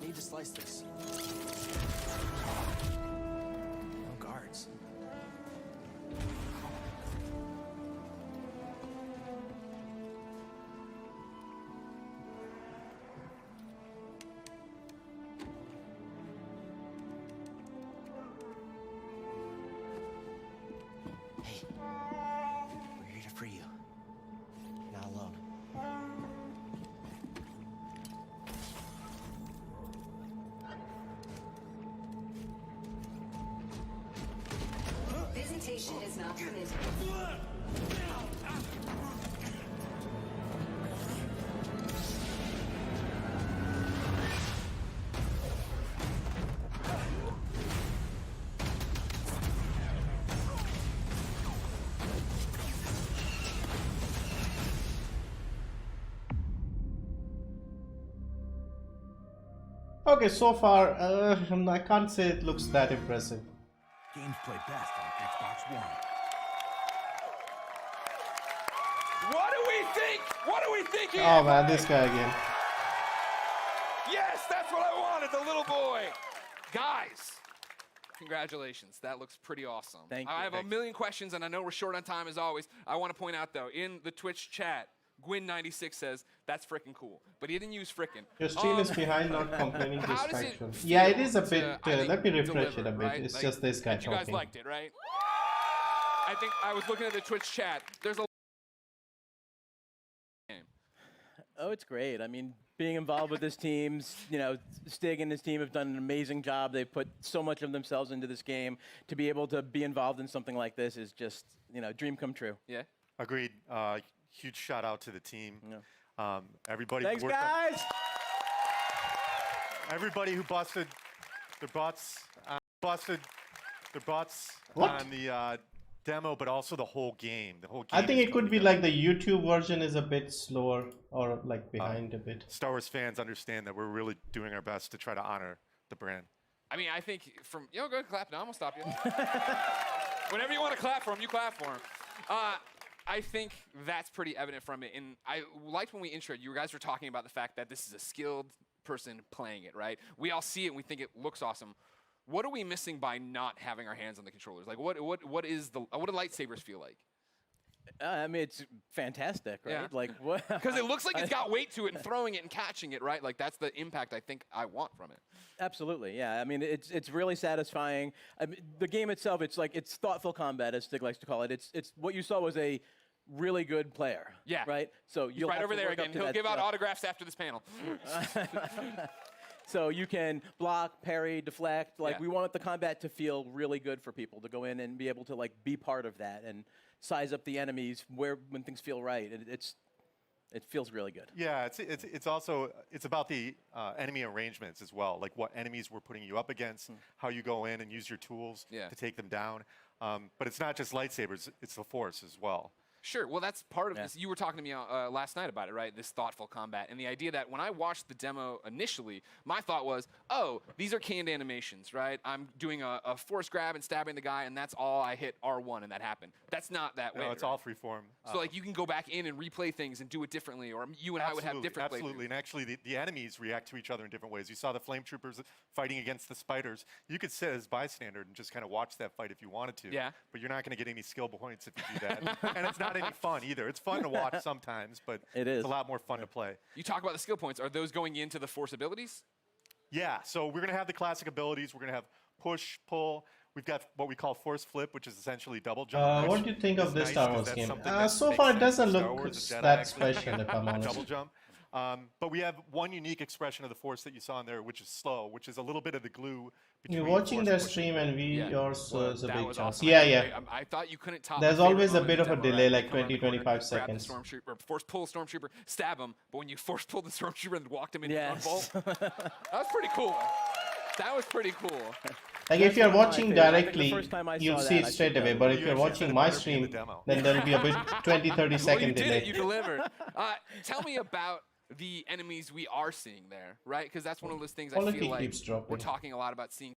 need to slice this. No guards. Hey, we're here to free you. You're not alone. Visitation is not permitted. Okay, so far, I can't say it looks that impressive. Games play best on Xbox One. What do we think? What do we think? Oh man, this guy again. Yes, that's what I wanted, the little boy. Guys, congratulations. That looks pretty awesome. Thank you. I have a million questions, and I know we're short on time as always. I want to point out, though, in the Twitch chat, Gwyn96 says, that's frickin' cool. But he didn't use frickin'. Your stream is behind, not complaining how does it distraction. feel Yeah, it is a to, bit. Let me refresh it a bit. right? It's Like, just this guy you guys talking. liked it, right? I think I was looking at the Twitch chat. There's a Oh, it's great. I mean, being involved with this team, you know, Stig and his team have done an amazing job. They've put so much of themselves into this game. To be able to be involved in something like this is just, you know, dream come true. Yeah. Agreed. Huge shout out to the team. Yeah. Everybody. Thanks, worked on- guys. Everybody who busted their butts, What? on the demo, but also the whole game. The whole game. I think is it could be together. like the YouTube version is a bit slower or like behind a bit. Star Wars fans understand that we're really doing our best to try to honor the brand. I mean, I think from, go ahead, clap now. I'm going to stop you. Whenever you want to clap for him, you clap for him. I think that's pretty evident from it. And I liked when we introed, you guys were talking about the fact that this is a skilled person playing it, right? We all see it and we think it looks awesome. What are we missing by not having our hands on the controllers? Like, what do lightsabers feel like? I mean, it's fantastic, right? Yeah. Like what? Because it looks like it's got weight to it and throwing it and catching it, right? Like that's the impact I think I want from it. Absolutely, yeah. I mean, it's really satisfying. I mean, the game itself, it's thoughtful combat, as Stig likes to call it. It's what you saw was a really good player. Yeah. Right. So He's you'll right have over to there work up again. to He'll that give out stuff. autographs after this panel. So you can block, parry, deflect. Like Yeah. we want the combat to feel really good for people to go in and be able to like be part of that and size up the enemies when things feel right. It feels really good. Yeah, it's also about the enemy arrangements as well, like what enemies we're putting you up against, how you go in and use your tools to take them down. But it's not just lightsabers; it's the Force as well. Sure. Well, that's part of this. You were talking to me last night about it, right? This thoughtful combat. And the idea that when I watched the demo initially, my thought was, oh, these are canned animations, right? I'm doing a force grab and stabbing the guy, and that's all I hit R1 and that happened. That's not that way. No, it's right? all freeform. So like you can go back in and replay things and do it differently, or you and I would have different Absolutely. And actually, the enemies react to each other in different ways. You saw the flame troopers fighting against the spiders. You could sit as bystander and just kind of watch that fight if you wanted to. Yeah. But you're not going to get any skill points if you do that. And it's not any fun either. It's fun to watch sometimes, but it's a lot more fun to play. You talk about the skill points. Are those going into the force abilities? Yeah, so we're going to have the classic abilities. We're going to have push, pull. We've got what we call force flip, which is essentially double jump. What do you think of this nice Star Wars 'cause game? that's something that So makes far, it sense doesn't in Star look Wars, the Jedi that actually special, if I'm a honest. double jump. But we have one unique expression of the Force that you saw in there, which is slow, which is a little bit of the glue between You're watching force their pushing. stream and yours is a that big was chance. awesome. Yeah. I thought you couldn't top. There's my favorite always a moment bit in of the a demo, delay, right? like You come around the 20-25 corner, seconds. Grab the stormtrooper, or force pull the stormtrooper, stab him. But when you force pull the stormtrooper and walked him into Yes. one bolt, that was pretty cool. That was pretty cool. Like if you're watching directly, first time I you'll saw see that, it I straight think away. that But was- if You you're actually watching said my it better be in the stream, demo. then there'll be a bit 20-30 Well, you second did delay. it. You delivered. Tell me about the enemies we are seeing there, right? Because that's one of those things I Quality feel like keeps dropping. we're talking a lot about seeing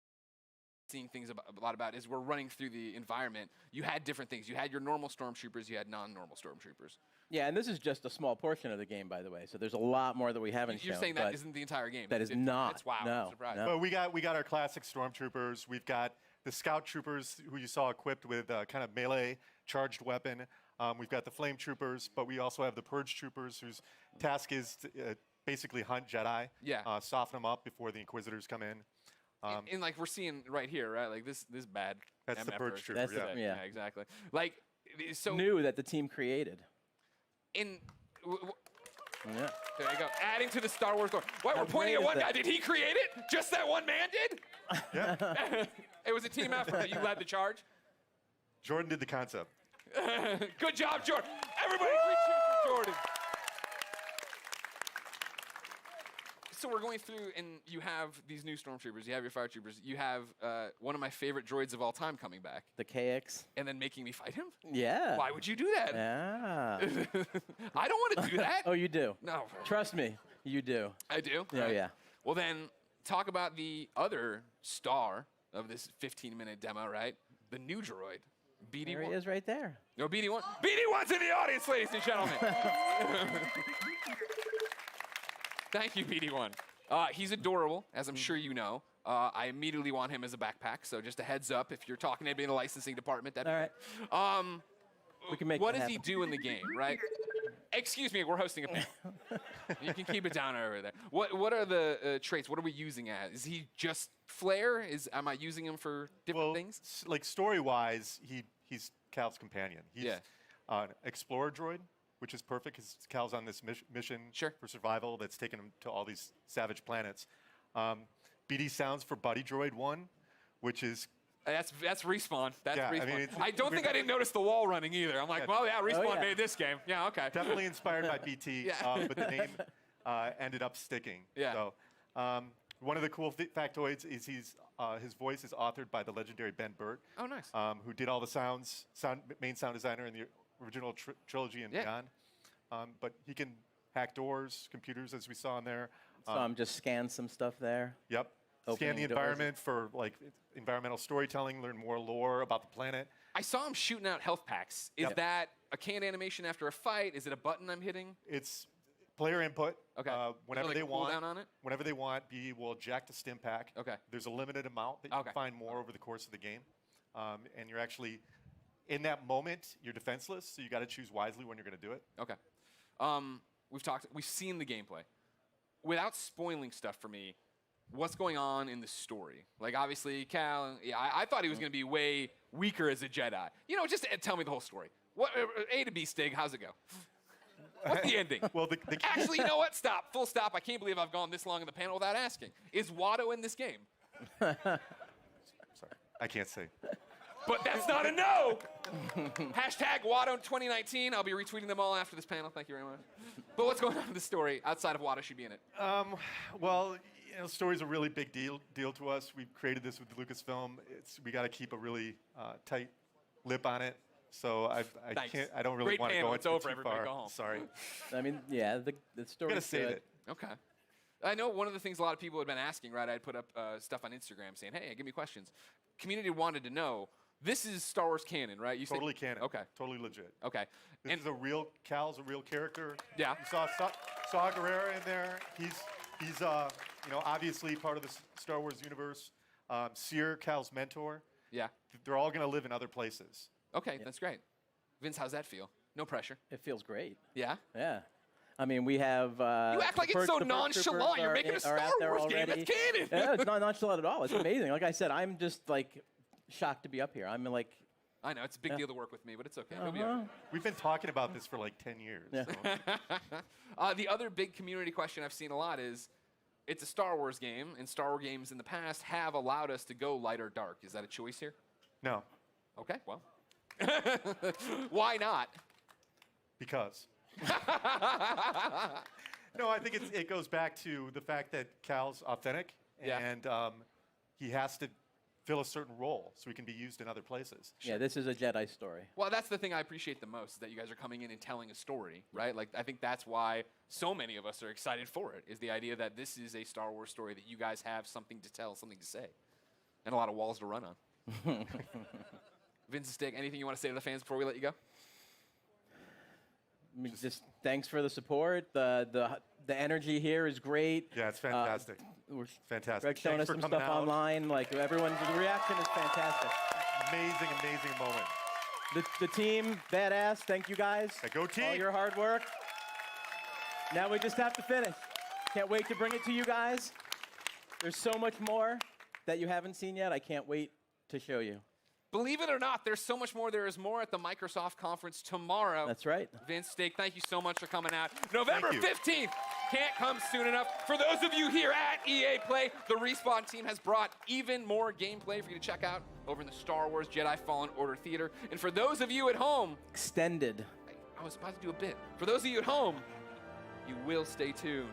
seeing things a lot about is we're running through the environment. You had different things. You had your normal stormtroopers. You had non-normal stormtroopers. Yeah, and this is just a small portion of the game, by the way. So there's a lot more that we haven't You're shown. saying that isn't the entire game. That is not. That's wow. No, I'm surprised. no. But we got our classic stormtroopers. We've got the scout troopers who you saw equipped with kind of melee charged weapon. We've got the flame troopers, but we also have the purge troopers whose task is to basically hunt Jedi. Yeah. Soften them up before the Inquisitors come in. And like we're seeing right here, right? Like this bad. That's the MF purge version. trooper. That's Yeah. Yeah, exactly. Like so new that the team created. in. Yeah. There you go. Adding to the Star Wars lore. Wait, How we're pointing great at is one that? guy. Did he create it? Just that one man did? Yeah. It was a team effort that you led the charge. Jordan did the concept. Good job, Jordan. Everybody, three cheers for Jordan. So we're going through, and you have these new stormtroopers. You have your fire troopers. You have one of my favorite droids of all time coming back. The KX. And then making me fight him? Yeah. Why would you do that? Yeah. I don't want to do that. Oh, you do? No. Trust me, you do. I do? Yeah, Right. yeah. Well, then, talk about the other star of this 15-minute demo, right? The new droid, BD1. There he is right there. No, BD1. BD1's in the audience, ladies and gentlemen. Thank you, BD1. He's adorable, as I'm sure you know. I immediately want him as a backpack, so just a heads up if you're talking to anybody in the licensing department. All right. We can make what that does he happen. do in the game, right? Excuse me, we're hosting a panel. You can keep it down over there. What are the traits? What are we using as? Is he just flair? Am I using him for different things? Like story-wise, he's Cal's companion. He's Yeah. an explorer droid, which is perfect because Cal's on this mission for survival that's taken him to all these savage planets. BD sounds for Buddy Droid 1, which is... That's Respawn. That's Yeah, I Respawn. mean, I don't think I didn't notice the wall running either. I'm like, well, yeah, Respawn made this game. Yeah, okay. Definitely inspired by BT, Yeah. but the name ended up sticking. Yeah. So, one of the cool factoids is his voice is authored by the legendary Ben Burt. Oh, nice. Who did all the main sound designer in the original trilogy and beyond. But he can hack doors, computers, as we saw in there. Just scan some stuff there. Yep. Scan the environment for like environmental storytelling, learn more lore about the planet. I saw him shooting out health packs. Is that a canned animation after a fight? Is it a button I'm hitting? It's player input. Okay. Whenever like they a want. cooldown on it? Whenever they want, BD will eject a stim pack. Okay. There's a limited amount that you can find more over the course of the game, and you're actually in that moment. You're defenseless, so you got to choose wisely when you're going to do it. Okay. We've seen the gameplay. Without spoiling stuff for me, what's going on in the story? Like, obviously, Cal, I thought he was going to be way weaker as a Jedi. You know, just tell me the whole story. What A to B, Stig, how's it go? What's the ending? Well, Actually, you know what? Stop. Full stop. I can't believe I've gone this long in the panel without asking. Is Watto in this game? Sorry, I can't say. But that's not a no! Hashtag Watto 2019. I'll be retweeting them all after this panel. Thank you very much. But what's going on in the story outside of Watto should be in it? Well, you know, story's a really big deal to us. We've created this with Lucasfilm. We got to keep a really tight lip on it. So I don't really want to go into it too far. Go home. Sorry. I mean, yeah, the story. Gotta save it. Okay. I know one of the things a lot of people had been asking, right? I'd put up stuff on Instagram saying, hey, give me questions. Community wanted to know, this is Star Wars canon, right? You Totally canon. Okay. Totally legit. Okay. This is Cal's a real character. Yeah. You saw Gerrera in there. He's you know, obviously part of the Star Wars universe. Seer, Cal's mentor. Yeah. They're all going to live in other places. Okay, that's great. Vince, how's that feel? No pressure. It feels great. Yeah? Yeah. I mean, we have. You act like it's so nonchalant. You're making a Star Wars game. It's canon. Yeah, it's not nonchalant at all. It's amazing. Like I said, I'm just like shocked to be up here. I'm like. I know it's a big deal to work with me, but it's okay. We'll be all right. We've been talking about this for like 10 years. Yeah. So. The other big community question I've seen a lot is, it's a Star Wars game, and Star Wars games in the past have allowed us to go light or dark. Is that a choice here? No. Okay, well. Why not? Because. No, I think it goes back to the fact that Cal's authentic, and he has to fill a certain role so he can be used in other places. Yeah, this is a Jedi story. Well, that's the thing I appreciate the most, is that you guys are coming in and telling a story, right? Like, I think that's why so many of us are excited for it, is the idea that this is a Star Wars story, that you guys have something to tell, something to say. And a lot of walls to run on. Vince and Stig, anything you want to say to the fans before we let you go? I mean, just thanks for the support. The energy here is great. Yeah, it's fantastic. We're fantastic. Greg's showing us some stuff online. Like everyone's reaction is fantastic. Amazing, amazing moment. The team, badass. Thank you guys. Go team. All your hard work. Now we just have to finish. Can't wait to bring it to you guys. There's so much more that you haven't seen yet. I can't wait to show you. Believe it or not, there's so much more. There is more at the Microsoft conference tomorrow. That's right. Vince, Stig, thank you so much for coming out. November 15th can't come soon enough. For those of you here at EA Play, the Respawn team has brought even more gameplay for you to check out over in the Star Wars Jedi Fallen Order Theater. And for those of you at home, extended. I was about to do a bit. For those of you at home, you will stay tuned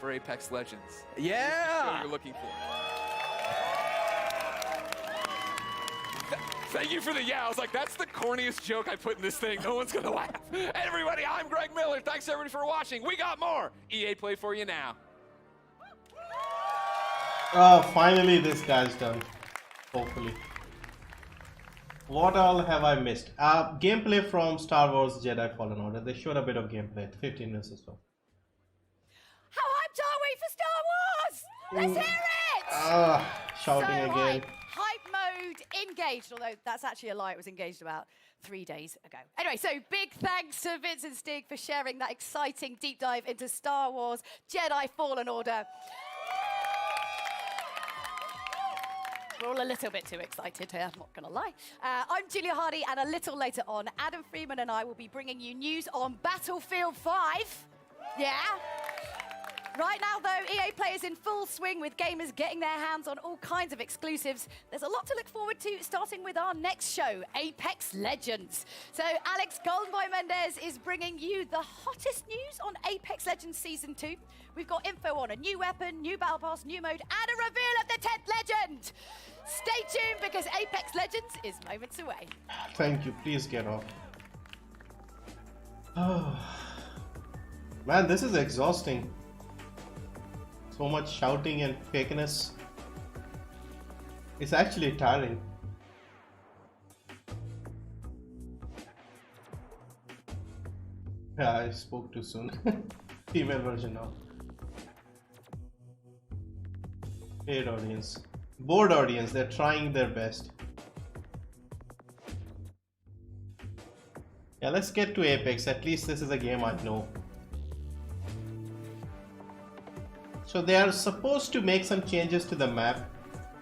for Apex Legends. Yeah! This is the show you're looking for. Thank you for the yeah. I was like, that's the corniest joke I put in this thing. No one's going to laugh. Everybody, I'm Greg Miller. Thanks, everybody, for watching. We got more EA Play for you now. Oh, finally this guy's done. Hopefully. What all have I missed? Gameplay from Star Wars Jedi Fallen Order. They showed a bit of gameplay, 15 minutes or so. How hyped are we for Star Wars? Let's hear it! Shouting so again. Hype mode engaged, although that's actually a lie. It was engaged about 3 days ago. Anyway, so big thanks to Vince and Stig for sharing that exciting deep dive into Star Wars Jedi Fallen Order. We're all a little bit too excited here, I'm not going to lie. I'm Julia Hardy, and a little later on, Adam Freeman and I will be bringing you news on Battlefield 5. Yeah? Right now, though, EA Play is in full swing with gamers getting their hands on all kinds of exclusives. There's a lot to look forward to, starting with our next show, Apex Legends. So Alex Goldenboy Mendez is bringing you the hottest news on Apex Legends Season 2. We've got info on a new weapon, new battle pass, new mode, and a reveal of the 10th legend. Stay tuned, because Apex Legends is moments away. Thank you. Please get off. Oh. Man, this is exhausting. So much shouting and fakeness. It's actually tiring. Yeah, I spoke too soon. Female version now. Paid audience. Bored audience, they're trying their best. Yeah, let's get to Apex. At least this is a game I know. So they are supposed to make some changes to the map.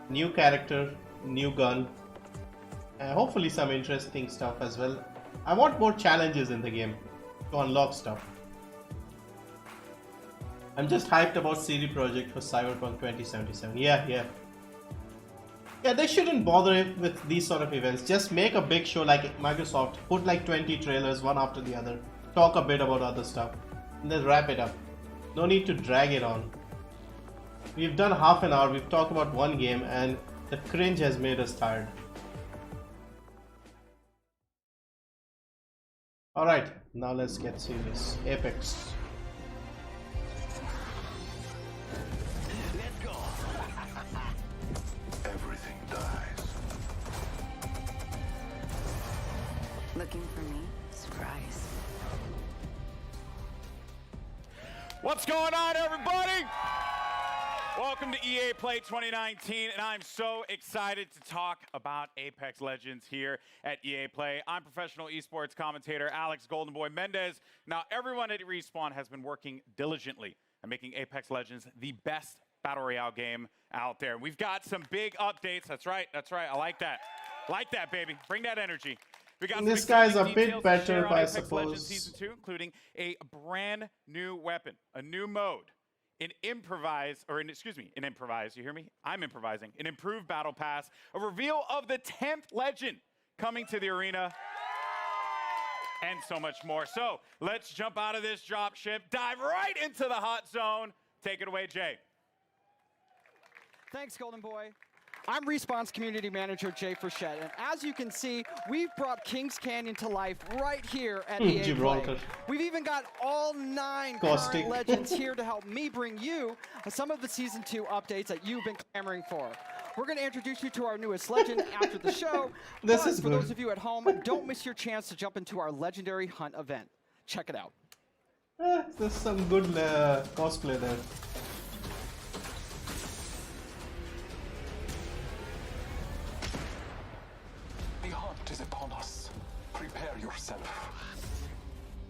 New character, new gun, and hopefully some interesting stuff as well. I want more challenges in the game to unlock stuff. I'm just hyped about CD Projekt for Cyberpunk 2077. Yeah, they shouldn't bother with these sort of events. Just make a big show like Microsoft. Put like 20 trailers, one after the other. Talk a bit about other stuff. And then wrap it up. No need to drag it on. We've done half an hour, we've talked about one game, and the cringe has made us tired. Alright, now let's get serious. Apex. Let's go. Everything dies. Looking for me? Surprise. What's going on, everybody? Welcome to EA Play 2019, and I'm so excited to talk about Apex Legends here at EA Play. I'm professional esports commentator Alex Goldenboy Mendez. Now, everyone at Respawn has been working diligently at making Apex Legends the best Battle Royale game out there. We've got some big updates. That's right. I like that. Like that, baby. Bring that energy. We got This guy's a bit details to better, share on I Apex Legends suppose. Season 2, including a brand new weapon, a new mode, an improvise, you hear me? I'm improvising. An improved battle pass, a reveal of the 10th legend coming to the arena, and so much more. So let's jump out of this drop ship, dive right into the hot zone. Take it away, Jay. Thanks, Golden Boy. I'm Respawn's community manager, Jay Frechette, and as you can see, we've brought Kings Canyon to life right here at EA Play. We've even got all 9 current legends here to help me bring you some of the Season 2 updates that you've been clamoring for. We're going to introduce you to our newest legend after the show. This But is for good. those of you at home, don't miss your chance to jump into our legendary hunt event. Check it out. There's some good cosplay there. The hunt is upon us. Prepare yourself.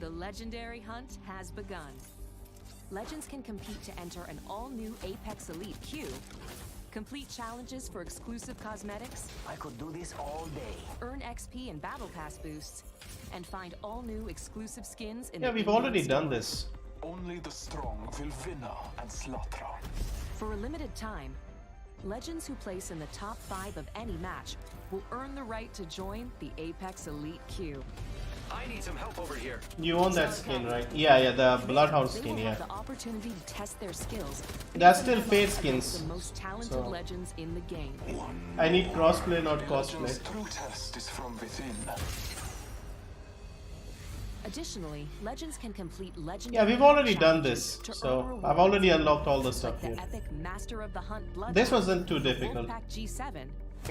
The legendary hunt has begun. Legends can compete to enter an all-new Apex Elite Q, complete challenges for exclusive cosmetics, I could do this all day. earn XP and Battle Pass boosts, and find all-new exclusive skins in Yeah, the we've in-game already store. done this. Only the strong will win and slaughter. For a limited time, legends who place in the top 5 of any match will earn the right to join the Apex Elite Q. I need some help over here. You own that skin, right? Yeah, the Bloodhound They skin, will yeah. have the opportunity to test their skills. That's still against paid skins. the most talented So legends in the game. I need crossplay, not The cosplay. legend's true test is from within. Additionally, legends can complete legendary Yeah, we've already done challenges this, to so earn I've rewards, already unlocked all the stuff like the here. epic Master of the Hunt blood. This wasn't too difficult. 𝑉𝒂𝒏𝒏𝒆.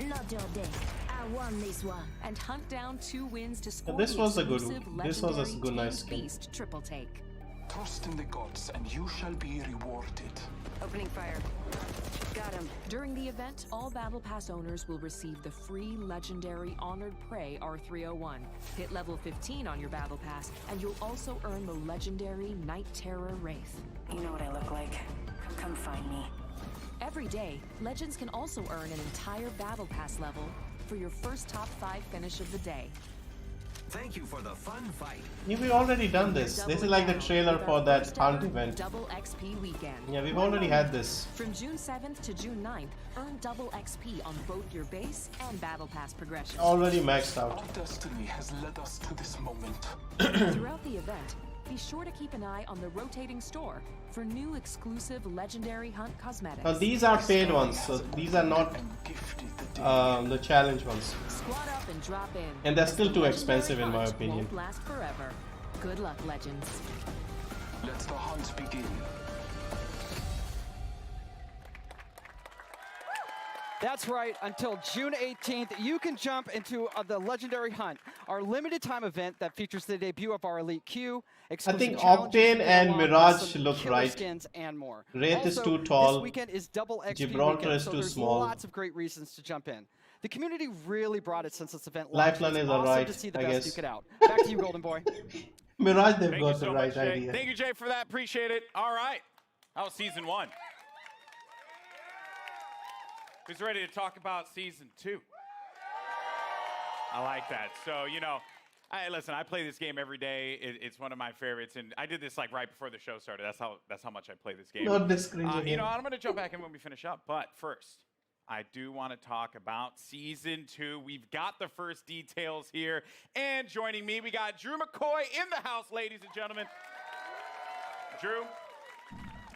Not your day. I won this one. And hunt down 2 wins to score this the was a good exclusive one. This was a legendary good, nice Team skin. Beast triple take. Trust in the gods and you shall be rewarded. Opening fire. Got him. During the event, all Battle Pass owners will receive the free legendary Honored Prey R301. Hit level 15 on your Battle Pass, and you'll also earn the legendary Night Terror Wraith. You know what I look like. Come find me. Every day, legends can also earn an entire Battle Pass level for your first top 5 finish of the day. Thank you for the fun fight. Yeah, we've already done this. This is like the trailer for that hunt event. Double XP weekend. Yeah, we've already had this. From June 7th to June 9th, earn double XP on both your base and Battle Pass progression. Already maxed out. Our destiny has led us to this moment. Throughout the event, be sure to keep an eye on the rotating store for new exclusive legendary hunt cosmetics. Now these are paid ones, so these are not the challenge ones. Squat up and drop in. And they're still too Legendary expensive in my hunt opinion. Won't last forever. Good luck, legends. Let the hunt begin. That's right. Until June 18th, you can jump into the Legendary Hunt, our limited time event that features the debut of our Elite Q, I think challenges, Octane and along with Mirage some look killer right. skins and more. Wraith is Also, too tall. This weekend is double XP Gibraltar weekend, is so too there's small. lots of great reasons to jump in. The community really brought it since this event Lifeline launched. It's is awesome alright, to see the I best guess. duke it out. Back to you, Golden Boy. Mirage, they've Thank got you the so right much, Jay. idea. Thank you, Jay, for that. Appreciate it. All right. That was season 1. Who's ready to talk about season 2? I like that. So, you know, listen, I play this game every day. It's one of my favorites, and I did this like right before the show started. That's how much I play this game. Not discriminating. You know, I'm going to jump back in when we finish up, but first, I do want to talk about season 2. We've got the first details here, and joining me, we got Drew McCoy in the house, ladies and gentlemen. Drew,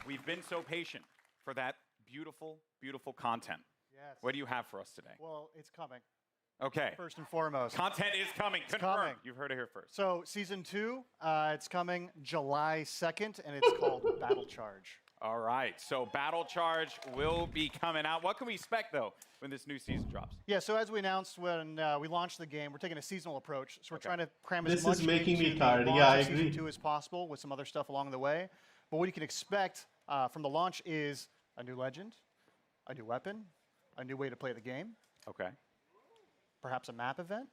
we've been so patient for that beautiful, beautiful content. Yes. What do you have for us today? Well, it's coming. Okay. First and foremost. Content is coming. It's Confirmed. coming. You've heard it here first. So, season 2, it's coming July 2nd, and it's called Battle Charge. All right. So, Battle Charge will be coming out. What can we expect, though, when this new season drops? Yeah, so as we announced when we launched the game, we're taking a seasonal approach. So, we're trying to cram This as much is making me into the tired. launch Yeah, I of season agree. 2 as possible with some other stuff along the way. But what you can expect from the launch is a new legend, a new weapon, a new way to play the game. Okay. Perhaps a map event.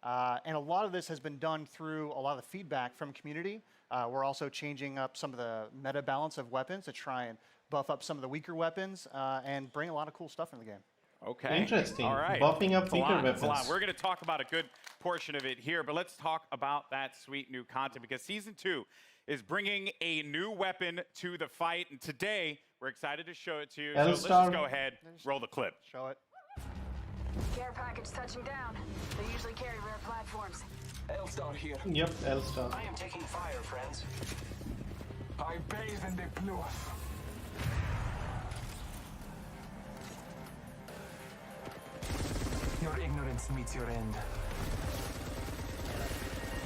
And a lot of this has been done through a lot of the feedback from community. We're also changing up some of the meta balance of weapons to try and buff up some of the weaker weapons and bring a lot of cool stuff in the game. Okay. Interesting. All right. Buffing up It's a weaker lot, it's a lot. weapons. We're going to talk about a good portion of it here, but let's talk about that sweet new content because season 2 is bringing a new weapon to the fight, and today we're excited to show it to you. So let's L-Star. just go ahead, roll the clip. Show it. Care package touching down. They usually carry rare platforms. L-Star here. Yep, L-Star. I am taking fire, friends. I bathe in the blue. Your ignorance meets your end.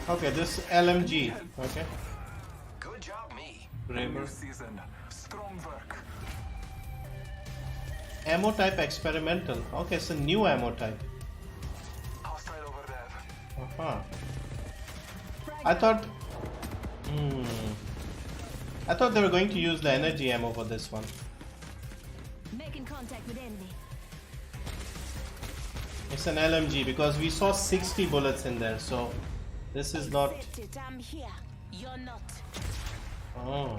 Okay, this LMG. Okay. Good job, me. Braver. New season. Strong work. Ammo type experimental. Okay, it's a new ammo type. I thought they were going to use the energy ammo for this one. Making contact with enemy. It's an LMG because we saw 60 bullets in there, so this is not. I'm here. You're not. Oh.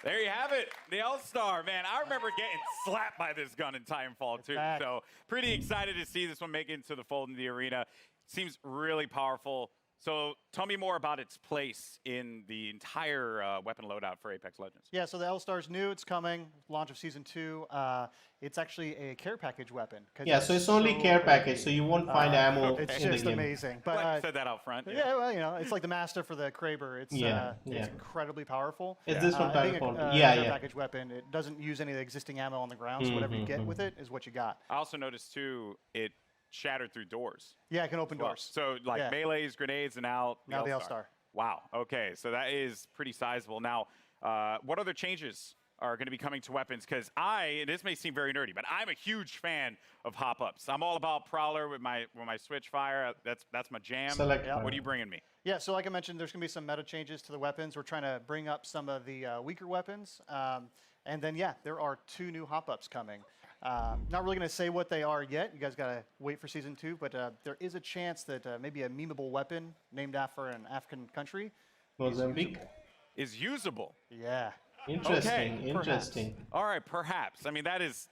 There you have it, the All-Star, man. I remember getting slapped by this gun in Titanfall 2. So pretty excited to see this one make it into the fold in the arena. Seems really powerful. So tell me more about its place in the entire weapon loadout for Apex Legends. Yeah, so the All-Star's new, it's coming, launch of Season 2. It's actually a care package weapon. Yeah, so it's only care package, so you won't find ammo it's in the game. It's just amazing. But I said that out front. Yeah, well, you know, it's like the master for the Kraber. It's it's incredibly powerful. Is this from Titanfall? Yeah, care package weapon. It doesn't use any of the existing ammo on the ground, so whatever you get with it is what you got. I also noticed too, it shattered through doors. Yeah, it can open doors. So like melees, grenades, and now the All-Star. Wow. Okay, so that is pretty sizable. Now, what other changes are going to be coming to weapons? Because this may seem very nerdy, but I'm a huge fan of hop-ups. I'm all about Prowler with my switch fire. That's my jam. What are you bringing me? Yeah, so like I mentioned, there's going to be some meta changes to the weapons. We're trying to bring up some of the weaker weapons. And then, there are 2 new hop-ups coming. Not really going to say what they are yet. You guys got to wait for Season 2, but there is a chance that maybe a memeable weapon named after an African country is usable. Yeah. Interesting. Okay, Interesting. All right, perhaps. I mean, that is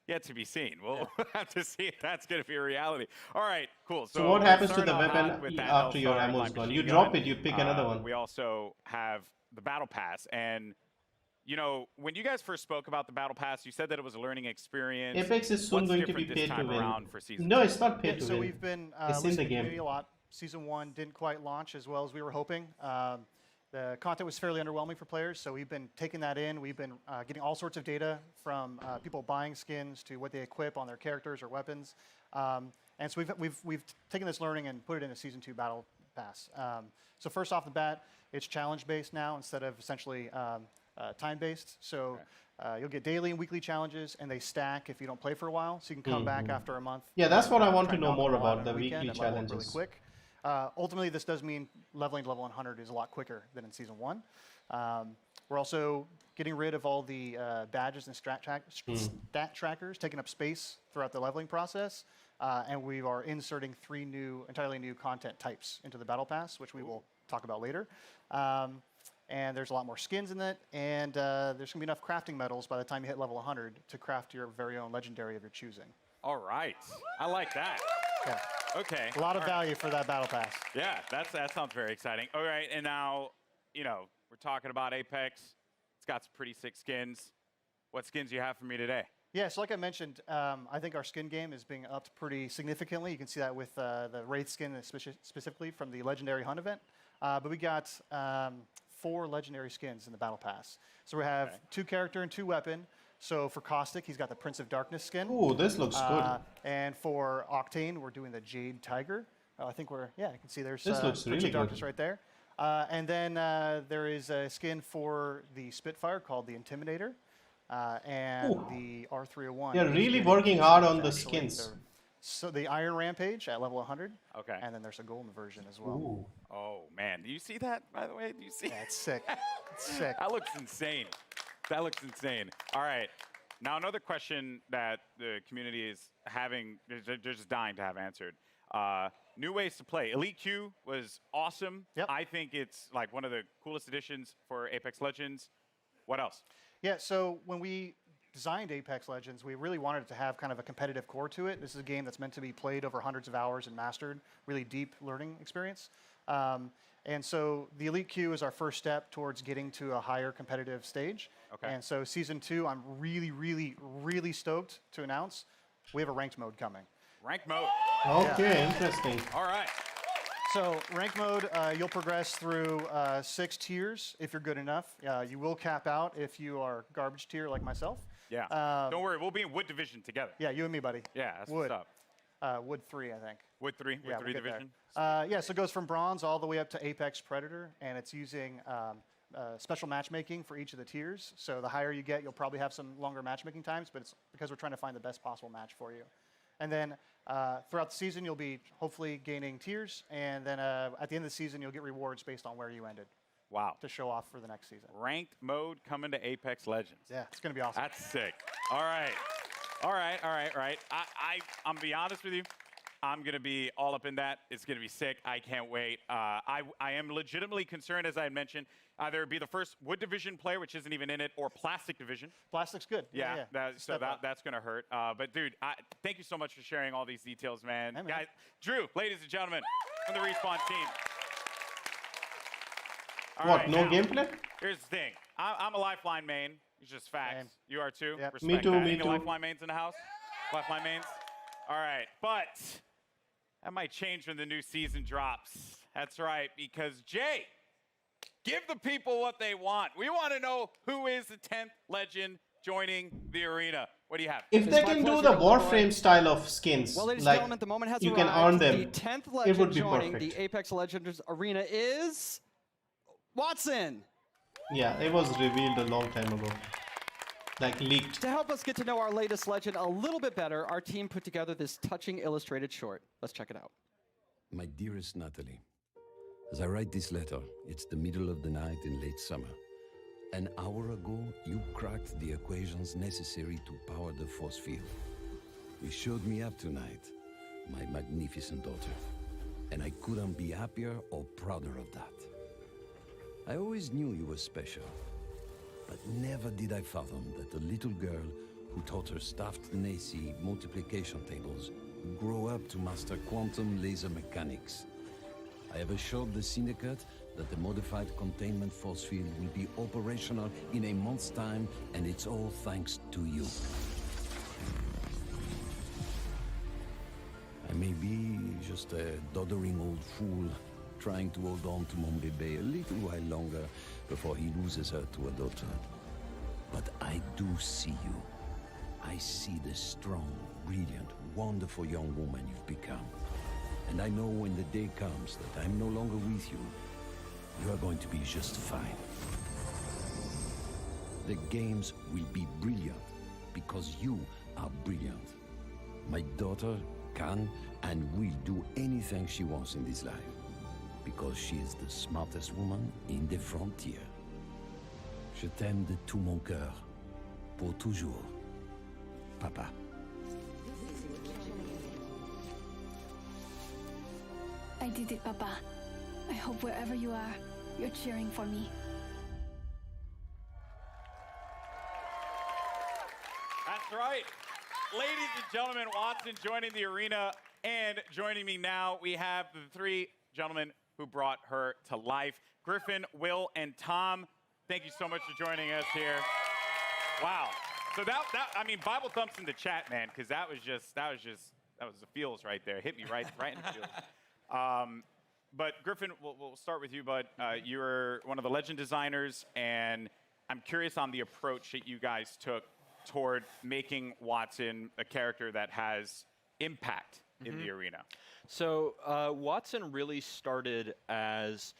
yet to be seen. We'll have to see if that's going to be a reality. All right, cool. So what happens to the weapon after your ammo is gone? You drop it, you pick another one. We also have the Battle Pass, and you know, when you guys first spoke about the Battle Pass, you said that it was a learning experience. Apex is soon going to be paid to win. No, it's not paid to win. So we've been it's in the game a lot. Season 1 didn't quite launch as well as we were hoping. The content was fairly underwhelming for players, so we've been taking that in. We've been getting all sorts of data from people buying skins to what they equip on their characters or weapons. And so we've taken this learning and put it in a Season 2 Battle Pass. So first off the bat, it's challenge-based now instead of essentially time-based. So you'll get daily and weekly challenges, and they stack if you don't play for a while. So you can come back after a month. Yeah, that's what I want to know more about, the weekly challenges. Really quick. Ultimately, this does mean leveling to level 100 is a lot quicker than in Season 1. We're also getting rid of all the badges and stat trackers, taking up space throughout the leveling process. And we are inserting 3 entirely new content types into the Battle Pass, which we will talk about later. And there's a lot more skins in it, and there's going to be enough crafting metals by the time you hit level 100 to craft your very own legendary of your choosing. All right. I like that. Yeah. Okay. A lot of value for that Battle Pass. Yeah, that sounds very exciting. All right, and now, you know, we're talking about Apex. It's got some pretty sick skins. What skins do you have for me today? Yeah, so like I mentioned, I think our skin game is being upped pretty significantly. You can see that with the Wraith skin specifically from the Legendary Hunt event. But we got 4 legendary skins in the Battle Pass. So we have 2 character and 2 weapon. So for Caustic, he's got the Prince of Darkness skin. Ooh, this looks good. And for Octane, we're doing the Jade Tiger. I think you can see there's this looks Prince really of Darkness good. right there. And then there is a skin for the Spitfire called the Intimidator. And the R301. They're really working hard on the skins. So the Iron Rampage at level 100. Okay. And then there's a golden version as well. Ooh. Oh, man. Do you see that, by the way? Do you see? Yeah, it's sick. It's sick. That looks insane. That looks insane. All right. Now, another question that the community is having, they're just dying to have answered. New ways to play. Elite Q was awesome. Yep. I think it's like one of the coolest additions for Apex Legends. What else? Yeah, so when we designed Apex Legends, we really wanted it to have kind of a competitive core to it. This is a game that's meant to be played over hundreds of hours and mastered, really deep learning experience. And so the Elite Q is our first step towards getting to a higher competitive stage. Okay. And so Season 2, I'm really, really, really stoked to announce we have a ranked mode coming. Ranked mode. Okay, interesting. All right. So ranked mode, you'll progress through 6 tiers if you're good enough. You will cap out if you are garbage tier like myself. Yeah. Don't worry, we'll be in Wood Division together. Yeah, you and me, buddy. Yeah, that's Wood. what's up. Wood 3, I think. Wood 3? Wood 3 we'll get Division? there. Yeah, so it goes from Bronze all the way up to Apex Predator, and it's using special matchmaking for each of the tiers. So the higher you get, you'll probably have some longer matchmaking times, but it's because we're trying to find the best possible match for you. And then throughout the season, you'll be hopefully gaining tiers, and then at the end of the season, you'll get rewards based on where you ended. Wow. To show off for the next season. Ranked mode coming to Apex Legends. Yeah, it's going to be awesome. That's sick. All right. All right. I'm going to be honest with you. I'm going to be all up in that. It's going to be sick. I can't wait. I am legitimately concerned, as I had mentioned, either be the first Wood Division player, which isn't even in it, or Plastic Division. Plastic's good. Yeah. That's going to hurt. But, dude, thank you so much for sharing all these details, man. Hey, man. Guys, Drew, ladies and gentlemen, from the Respawn team. All what, right, no now, gameplay? Here's the thing. I'm a Lifeline main. It's just facts. Same. You are too? Yep. Respect Me too, that. me Any too. Lifeline mains in the house? Lifeline mains? All right, but that might change when the new season drops. That's right, because Jay, give the people what they want. We want to know who is the 10th legend joining the arena. What do you have? If they can do the Warframe style of skins, Well, ladies and like gentlemen, the moment has you arrived. can earn them, The 10th it legend would be joining perfect. the Apex Legends arena is Watson. Yeah, it was revealed a long time ago. Like leaked. To help us get to know our latest legend a little bit better, our team put together this touching illustrated short. Let's check it out. My dearest Natalie, as I write this letter, it's the middle of the night in late summer. An hour ago, you cracked the equations necessary to power the force field. You showed me up tonight, my magnificent daughter, and I couldn't be happier or prouder of that. I always knew you were special, but never did I fathom that a little girl who taught her staffed Nazi multiplication tables would grow up to master quantum laser mechanics. I have assured the Syndicate that the modified containment force field will be operational in a month's time, and it's all thanks to you. I may be just a doddering old fool trying to hold on to mon bébé a little while longer before he loses her to a daughter. But I do see you. I see the strong, brilliant, wonderful young woman you've become. And I know when the day comes that I'm no longer with you, you are going to be just fine. The games will be brilliant because you are brilliant. My daughter can and will do anything she wants in this life because she is the smartest woman in the frontier. Je t'aime de tout mon cœur, pour toujours, Papa. I did it, Papa. I hope wherever you are, you're cheering for me. That's right. Ladies and gentlemen, Watson joining the arena, and joining me now, we have the three gentlemen who brought her to life. Griffin, Will, and Tom, thank you so much for joining us here. Wow. So I mean, Bible thumps in the chat, man, because that was the feels right there. Hit me right in the feels. But Griffin, we'll start with you, bud. You're one of the legend designers, and I'm curious on the approach that you guys took toward making Watson a character that has impact in the arena. So Watson really started as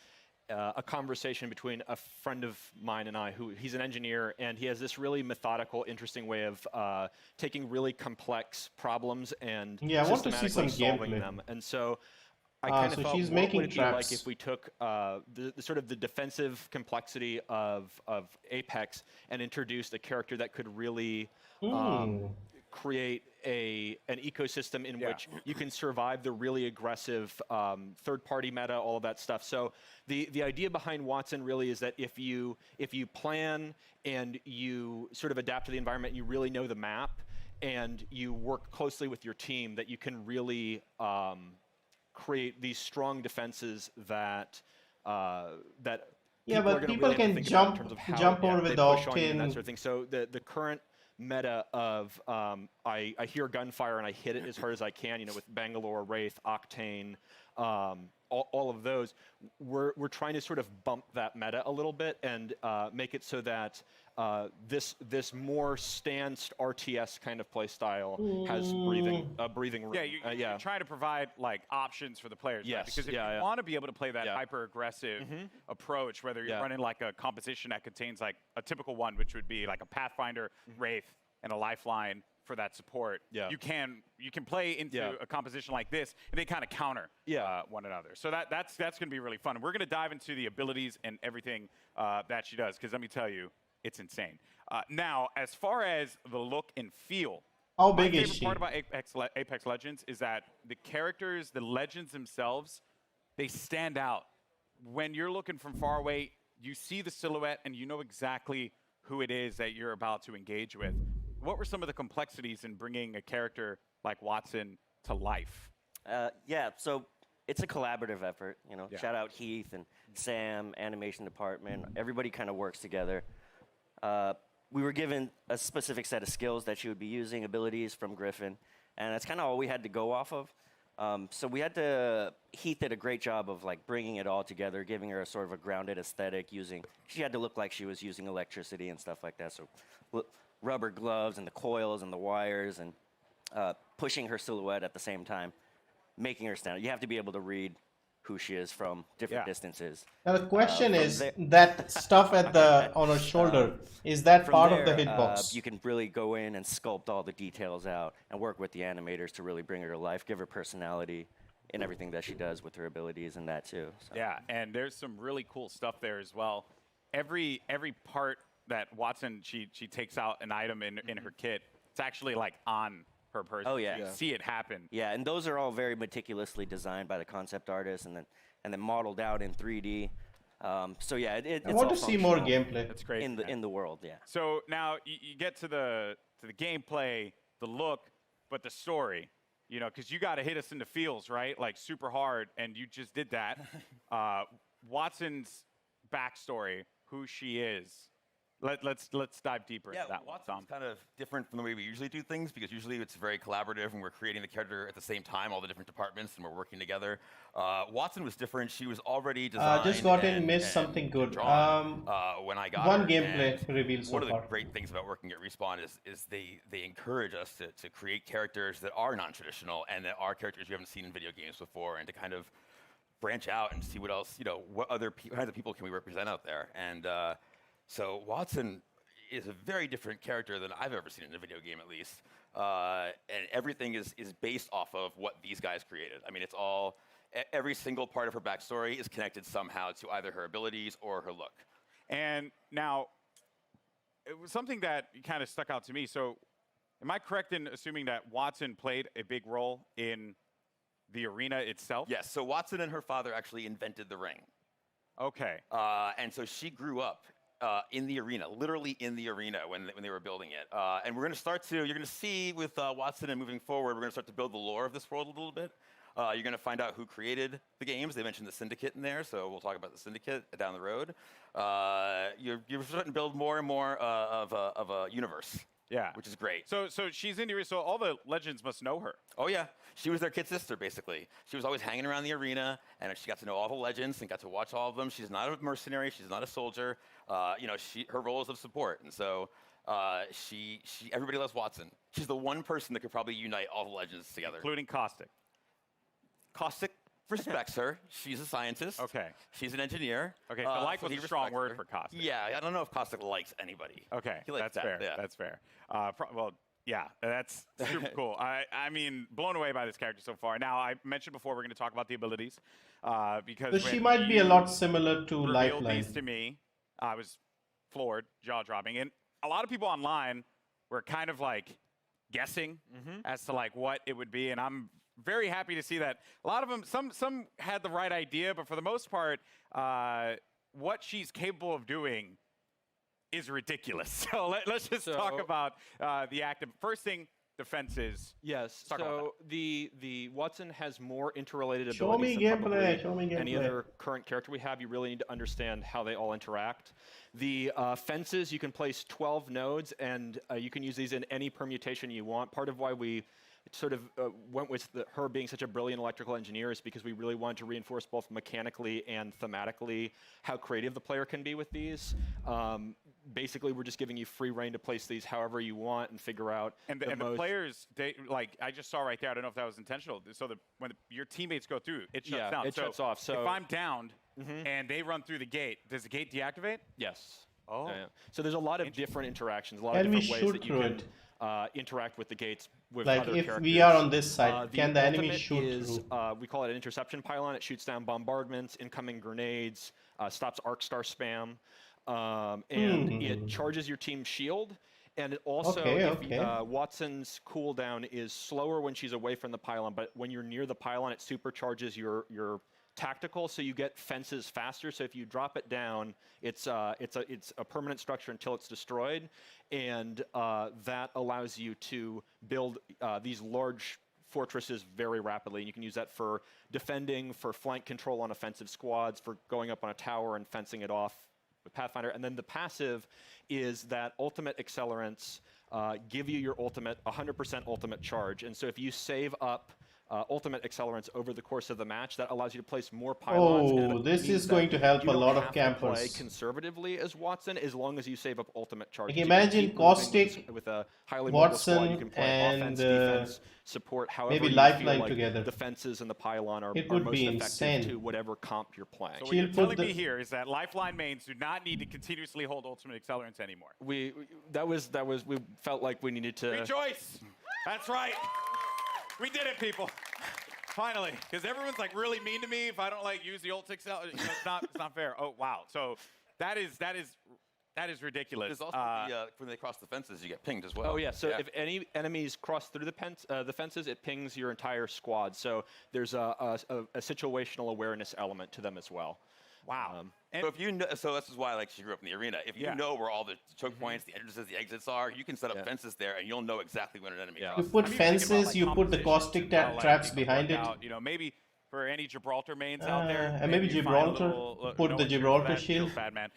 a conversation between a friend of mine and I, he's an engineer, and he has this really methodical, interesting way of taking really complex problems and systematically solving them. And so I kind of thought, what would it be like if we took the sort of the defensive complexity of Apex and introduced a character that could really create an ecosystem in which you can survive the really aggressive third-party meta, all of that stuff. So the idea behind Watson really is that if you plan and you sort of adapt to the environment, you really know the map, and you work closely with your team, that you can really create these strong defenses that people can jump over with the octane octane and that sort of thing. So the current meta of I hear gunfire and I hit it as hard as I can. You know, with Bangalore, Wraith, Octane, all of those. We're trying to sort of bump that meta a little bit and make it so that this more stanced RTS kind of play style has breathing room. Yeah, you're trying to provide like options for the players. Yes, right? Because if you want to be able to play that hyper aggressive approach, whether you're running like a composition that contains like a typical one, which would be like a Pathfinder, Wraith, and a Lifeline for that support. You can play into a composition like this, and they kind of counter one another. So that's going to be really fun. We're going to dive into the abilities and everything that she does, because let me tell you, it's insane. Now, as far as the look and feel, how big is she? My favorite part about Apex Legends is that the characters, the legends themselves, they stand out. When you're looking from far away, you see the silhouette, and you know exactly who it is that you're about to engage with. What were some of the complexities in bringing a character like Wattson to life? Yeah, so it's a collaborative effort. You know, shout out Heath and Sam, animation department. Everybody kind of works together. We were given a specific set of skills that she would be using, abilities from Griffin, and that's kind of all we had to go off of. So we had to, Heath did a great job of like bringing it all together, giving her a sort of a grounded aesthetic, she had to look like she was using electricity and stuff like that. So rubber gloves and the coils and the wires and pushing her silhouette at the same time, making her stand out. You have to be able to read who she is from different distances. Now the question is, that stuff at on her shoulder, is that part of the hitbox? You can really go in and sculpt all the details out and work with the animators to really bring her to life, give her personality in everything that she does with her abilities and that too. So. Yeah, and there's some really cool stuff there as well. Every part that Wattson, she takes out an item in her kit, it's actually like on her person. Oh yeah, you see it happen. Yeah, and those are all very meticulously designed by the concept artist, and then modeled out in 3D. So yeah, it's I want all to see more gameplay. That's great in the world. Yeah. So now you get to the gameplay, the look, but the story. You know, because you got to hit us in the feels, right? Like super hard, and you just did that. Wattson's backstory, who she is. Let's dive deeper into that one, Tom. Watson's kind of different from the way we usually do things, because usually it's very collaborative and we're creating the character at the same time, all the different departments, and we're working together. Wattson was different. She was already designed. Just got in, missed something good. When I got one her, gameplay reveal so one of the far. great things about working at Respawn is they encourage us to create characters that are non-traditional and that are characters you haven't seen in video games before, and to kind of branch out and see what else, what other kinds of people can we represent out there. And so Wattson is a very different character than I've ever seen in a video game, at least. And everything is based off of what these guys created. I mean, it's all, every single part of her backstory is connected somehow to either her abilities or her look. And now, it was something that kind of stuck out to me. So am I correct in assuming that Wattson played a big role in the arena itself? Yes, so Wattson and her father actually invented the ring. Okay. And so she grew up in the arena, literally in the arena when they were building it. And we're going to start to, you're going to see with Wattson and moving forward, we're going to start to build the lore of this world a little bit. You're going to find out who created the games. They mentioned the Syndicate in there, so we'll talk about the Syndicate down the road. You're starting to build more and more of a universe. Yeah. Which is great. So she's in the arena, so all the legends must know her. Oh, yeah. She was their kid sister, basically. She was always hanging around the arena, and she got to know all the legends and got to watch all of them. She's not a mercenary. She's not a soldier. Her role is of support. And so everybody loves Wattson. She's the one person that could probably unite all the legends together. Including Caustic. Caustic respects her. She's a scientist. Okay. She's an engineer. Okay, so like was a strong word for Caustic. Yeah, I don't know if Caustic likes anybody. Okay, that's fair. Yeah. That's fair. Well, yeah, that's super cool. I mean, blown away by this character so far. Now, I mentioned before we're going to talk about the abilities because So she might be a lot similar to Lifeline. These to me, I was floored, jaw-dropping, and a lot of people online were kind of like guessing as to like what it would be, and I'm very happy to see that a lot of them, some had the right idea, but for the most part, what she's capable of doing is ridiculous. So let's just talk about the active. First thing, the fences. Yes. Talk about So the 𝐁𝐿 has more interrelated Show me abilities than gameplay. probably Show me any gameplay. other current character we have. You really need to understand how they all interact. The fences, you can place 12 nodes, and you can use these in any permutation you want. Part of why we sort of went with her being such a brilliant electrical engineer is because we really wanted to reinforce both mechanically and thematically how creative the player can be with these. Basically, we're just giving you free reign to place these however you want and figure out. And the players, they, like I just saw right there, I don't know if that was intentional. So when your teammates go through, it shuts down. It shuts off. So if I'm downed and they run through the gate, does the gate deactivate? Yes. Oh. Yeah. So there's a lot of different interactions, a lot Can of we different ways shoot that you through can interact with the gates with Like other if characters. we are on this side, The can the enemy ultimate shoot is, through? we call it an interception pylon. It shoots down bombardments, incoming grenades, stops arc star spam, and it charges your team's shield. And it also, 𝐁𝐿's cooldown is slower when she's away from the pylon, but when you're near the pylon, it supercharges your tactical, so you get fences faster. So if you drop it down, it's a permanent structure until it's destroyed, and that allows you to build these large fortresses very rapidly. And you can use that for defending, for flank control on offensive squads, for going up on a tower and fencing it off with Pathfinder. And then the passive is that ultimate accelerants give you your ultimate, 100% ultimate charge. And so if you save up ultimate accelerants over the course of the match, that allows you to place more pylons. Oh, this is going to help a lot of campers. Play conservatively as 𝐁𝐿 as long as you save up ultimate charge. Like imagine 𝐁𝐿, with a highly mobile squad, you can 𝐁𝐿, play and offense, defense, support, however maybe you Lifeline feel like together. the fences and the pylon are It most would be effective insane. to whatever comp you're playing. So what you're telling me here is that Lifeline mains do not need to continuously hold ultimate accelerants anymore. We felt like we needed to rejoice. That's right. We did it, people. Finally, because everyone's like really mean to me if I don't like use the ult accelerant. You know, it's not fair. Oh wow. So that is ridiculous. There's also when they cross the fences, you get pinged as well. Oh yeah. So if any enemies cross through the fences, it pings your entire squad. So there's a situational awareness element to them as well. Wow. So if you know, so this is why like she grew up in the arena. If you know where all the choke points, the entrances, the exits are, you can set up fences there, and you'll know exactly when an enemy is. You put fences, you put the caustic traps behind it. You know, maybe for any Gibraltar mains out there, and maybe Gibraltar, put the Gibraltar shield bad man.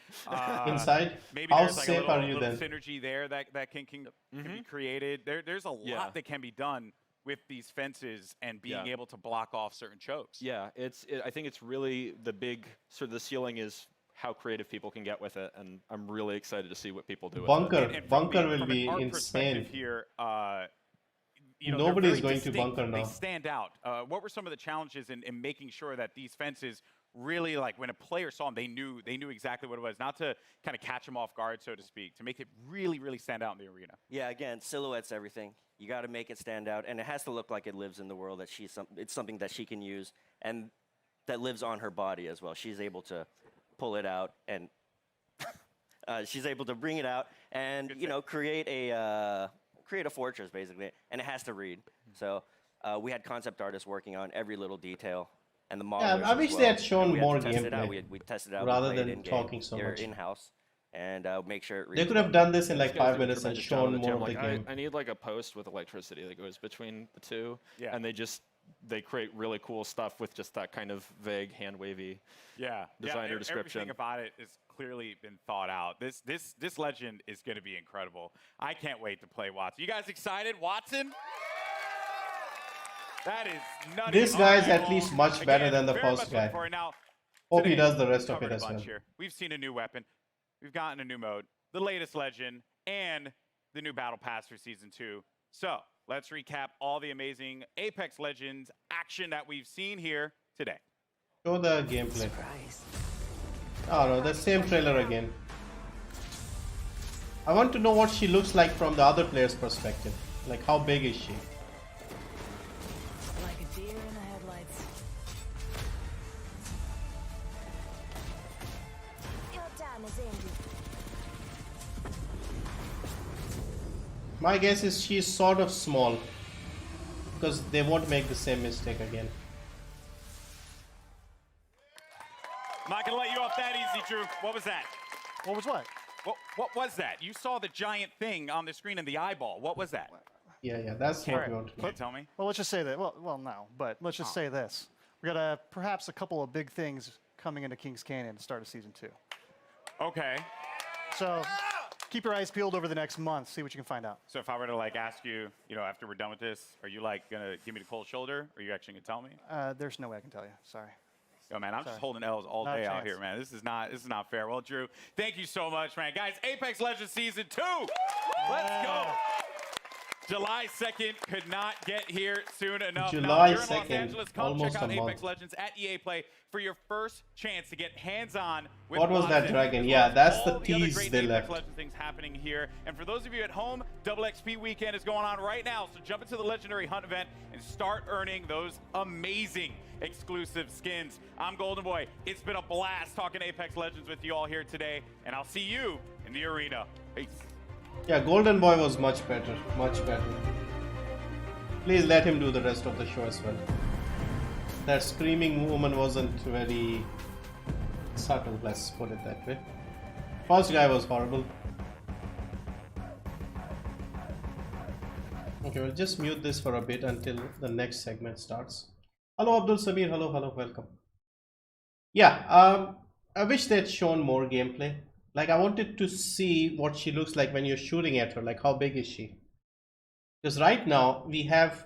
inside. Maybe How there's like safe a are you little then? synergy there that can be created. There's a lot that can be done with these fences and being able to block off certain chokes. Yeah, I think it's really the big sort of the ceiling is how creative people can get with it, and I'm really excited to see what people do with it. Bunker will be insane. Here, you know, nobody is very going to distinct. bunker now. They stand out. What were some of the challenges in making sure that these fences really, like when a player saw them, they knew exactly what it was, not to kind of catch them off guard, so to speak, to make it really, really stand out in the arena? Yeah, again, silhouette's everything. You got to make it stand out, and it has to look like it lives in the world, that it's something that she can use, and that lives on her body as well. She's able to pull it out, and she's able to bring it out, and create a fortress basically, and it has to read. So we had concept artists working on every little detail, and the modelers. I wish they had shown more gameplay. gameplay. We tested it out rather than talking so much. in-house, and make sure it reads. They could have done this in like 5 minutes and shown more of the like, game. I need like a post with electricity that goes between the two, and they create really cool stuff with just that kind of vague hand wavy designer description. Everything about it has clearly been thought out. This legend is going to be incredible. I can't wait to play 𝐁𝐿. You guys excited, 𝐁𝐿? That is nutty. This guy is at least much better than the first guy. Now, hope he does the rest of it as well. We've seen a new weapon. We've gotten a new mode, the latest legend, and the new Battle Pass for Season 2. So let's recap all the amazing Apex Legends action that we've seen here today. Show the gameplay. Oh no, the same trailer again. I want to know what she looks like from the other player's perspective. Like, how big is she? Like a deer in the headlights. Your time is ended. My guess is she's sort of small, because they won't make the same mistake again. I'm not going to let you off that easy, Drew. What was that? What was what? What was that? You saw the giant thing on the screen in the eyeball. What was that? Yeah, that's what we want to Can you tell me? Well, let's just say that. Well, no, but let's just say this: we got perhaps a couple of big things coming into Kings Canyon to start of season 2. Okay. So keep your eyes peeled over the next month. See what you can find out. So if I were to like ask you, after we're done with this, are you like gonna give me the cold shoulder? Or are you actually gonna tell me? There's no way I can tell you. Sorry. Yo, man, I'm just holding L's all day out here, man. This is not fair. Well, Drew, thank you so much, man. Guys, Apex Legends Season 2. Let's go. July 2nd could not get here soon enough. July Now, if you're in 2nd, Los Angeles, come almost check out a month. Apex Legends at EA Play for your first chance to get hands-on with What was mods that and dragon? as Yeah, well as that's all the other tease great they Apex left. Legends things happening here. And for those of you at home, Double XP Weekend is going on right now, so jump into the Legendary Hunt event and start earning those amazing exclusive skins. I'm Golden Boy. It's been a blast talking Apex Legends with you all here today, and I'll see you in the arena. Peace. Yeah, Golden Boy was much better, much better. Please let him do the rest of the show as well. That screaming woman wasn't very subtle, let's put it that way. First guy was horrible. Okay, we'll just mute this for a bit until the next segment starts. Hello Abdul Samir, hello, welcome. Yeah, I wish they'd shown more gameplay. Like, I wanted to see what she looks like when you're shooting at her, like how big is she? Because right now we have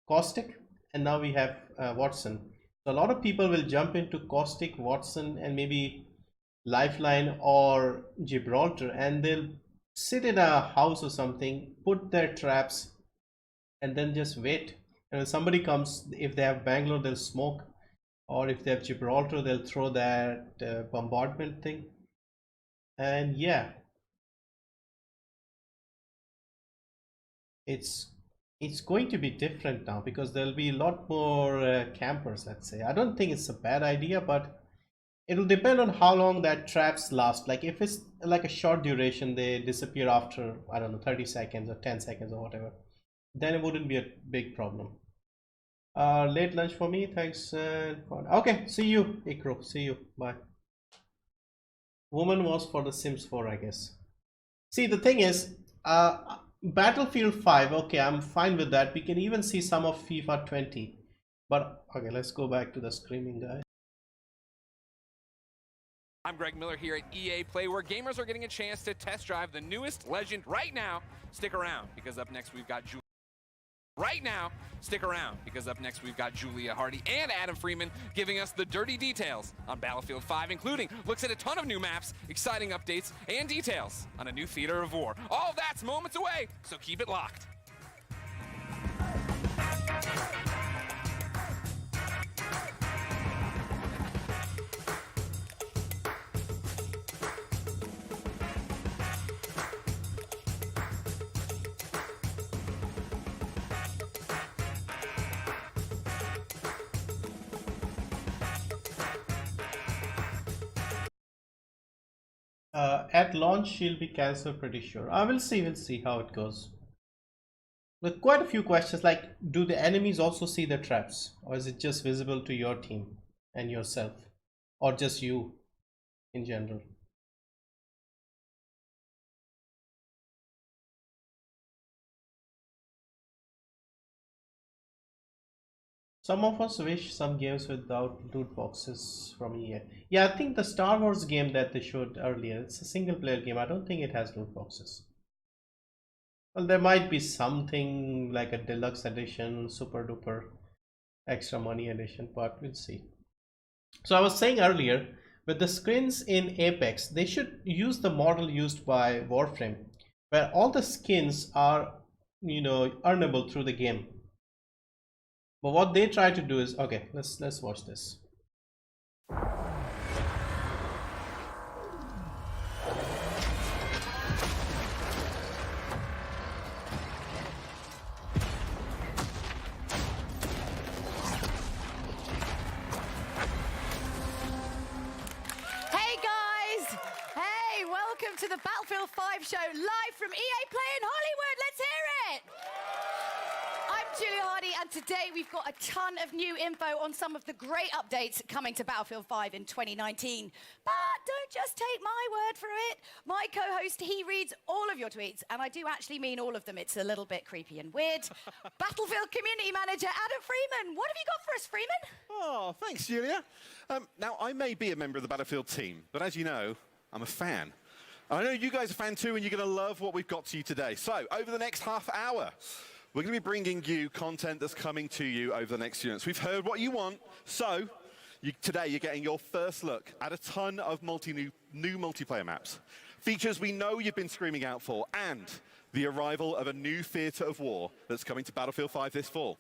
Caustic and now we have Watson. So a lot of people will jump into Caustic, Watson, and maybe Lifeline or Gibraltar, and they'll sit in a house or something, put their traps, and then just wait. And when somebody comes, if they have Bangalore, they'll smoke, or if they have Gibraltar, they'll throw that bombardment thing. And yeah, it's going to be different now because there'll be a lot more campers, let's say. I don't think it's a bad idea, but it'll depend on how long that traps last. Like if it's like a short duration, they disappear after, I don't know, 30 seconds or 10 seconds or whatever, then it wouldn't be a big problem. Late lunch for me, thanks. Okay, see you, Ikro, see you, bye. Woman was for the Sims 4, I guess. See, the thing is, Battlefield 5, okay, I'm fine with that. We can even see some of FIFA 20. But, okay, let's go back to the screaming guy. I'm Greg Miller here at EA Play, where gamers are getting a chance to test drive the newest Legend right now. Stick around, because up next we've got Julia Hardy and Adam Freeman giving us the dirty details on Battlefield 5, including looks at a ton of new maps, exciting updates, and details on a new theater of war. All that's moments away, so keep it locked. At launch, she'll be cancelled, pretty sure. We'll see how it goes. With quite a few questions like, do the enemies also see the traps, or is it just visible to your team and yourself, or just you in general? Some of us wish some games without loot boxes from EA. Yeah, I think the Star Wars game that they showed earlier, it's a single player game. I don't think it has loot boxes. Well, there might be something like a deluxe edition, super duper extra money edition, but we'll see. So I was saying earlier, with the skins in Apex, they should use the model used by Warframe, where all the skins are, earnable through the game. But what they try to do is, okay, let's watch this. Hey guys! Hey, welcome to the Battlefield 5 show live from EA Play in Hollywood. Let's hear it! I'm Julia Hardy, and today we've got a ton of new info on some of the great updates coming to Battlefield 5 in 2019. But don't just take my word for it. My co-host, he reads all of your tweets, and I do actually mean all of them. It's a little bit creepy and weird. Battlefield Community Manager Adam Freeman, what have you got for us, Freeman? Oh, thanks, Julia. Now, I may be a member of the Battlefield team, but as you know, I'm a fan. And I know you guys are a fan too, and you're going to love what we've got to you today. So, over the next half hour, we're going to be bringing you content that's coming to you over the next few months. We've heard what you want, so today you're getting your first look at a ton of new multiplayer maps, features we know you've been screaming out for, and the arrival of a new theatre of war that's coming to Battlefield 5 this fall.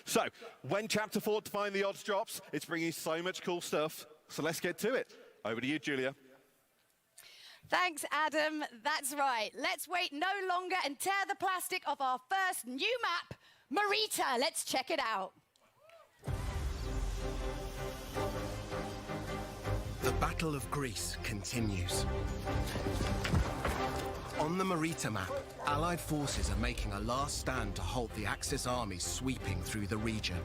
So, when Chapter 4 Define the Odds drops, it's bringing so much cool stuff, so let's get to it. Over to you, Julia. Thanks, Adam. That's right. Let's wait no longer and tear the plastic off our first new map, 𝒚. Let's check it out. The Battle of Greece continues. On the 𝒚 map, Allied forces are making a last stand to halt the Axis armies sweeping through the region.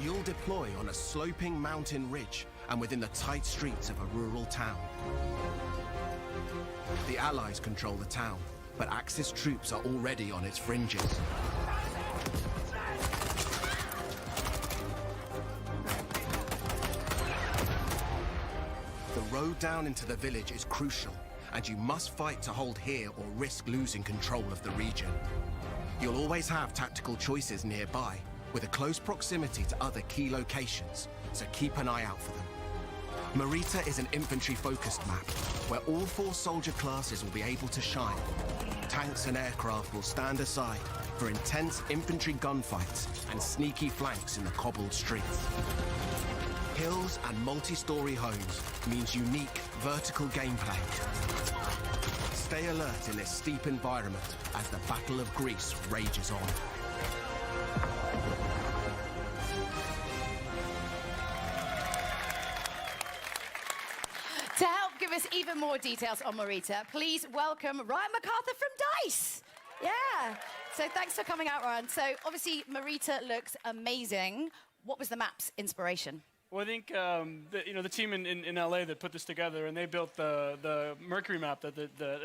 You'll deploy on a sloping mountain ridge and within the tight streets of a rural town. The Allies control the town, but Axis troops are already on its fringes. The road down into the village is crucial, and you must fight to hold here or risk losing control of the region. You'll always have tactical choices nearby, with a close proximity to other key locations, so keep an eye out for them. 𝒚 is an infantry-focused map, where all 4 soldier classes will be able to shine. Tanks and aircraft will stand aside for intense infantry gunfights and sneaky flanks in the cobbled streets. Hills and multi-story homes means unique vertical gameplay. Stay alert in this steep environment as the Battle of Greece rages on. To help give us even more details on 𝒚, please welcome Ryan MacArthur from DICE. Yeah. So thanks for coming out, Ryan. So obviously, 𝒚 looks amazing. What was the map's inspiration? Well, I think the team in LA that put this together, and they built the Mercury map that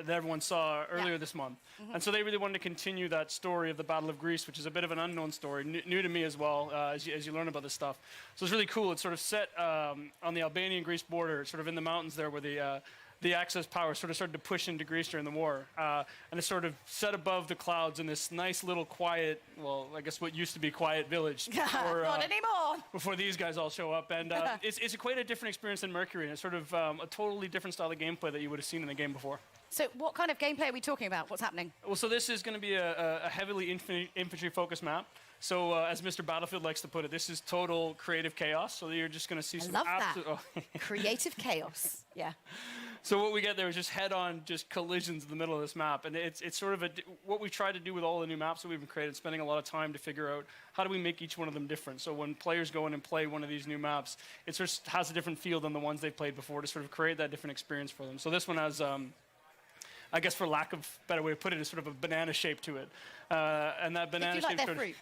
everyone saw earlier this month. And so they really wanted to continue that story of the Battle of Greece, which is a bit of an unknown story, new to me as well, as you learn about this stuff. So it's really cool. It's sort of set on the Albanian-Greece border, sort of in the mountains there, where the Axis power sort of started to push into Greece during the war. And it's sort of set above the clouds in this nice little quiet, well, I guess what used to be quiet village. Before, Not anymore. Before these guys all show up. And it's quite a different experience than Mercury. And it's sort of a totally different style of gameplay that you would have seen in the game before. So what kind of gameplay are we talking about? What's happening? Well, so this is going to be a heavily infantry-focused map. So as Mr. Battlefield likes to put it, this is total creative chaos. So you're just going to see some absolute... Creative chaos, yeah. So what we get there is just head-on collisions in the middle of this map. And it's sort of what we've tried to do with all the new maps that we've created, spending a lot of time to figure out how do we make each one of them different. So when players go in and play one of these new maps, it sort of has a different feel than the ones they've played before to sort of create that different experience for them. So this one has... I guess for lack of a better way to put it, is sort of a banana shape to it. And that banana shape... Do you like that fruit?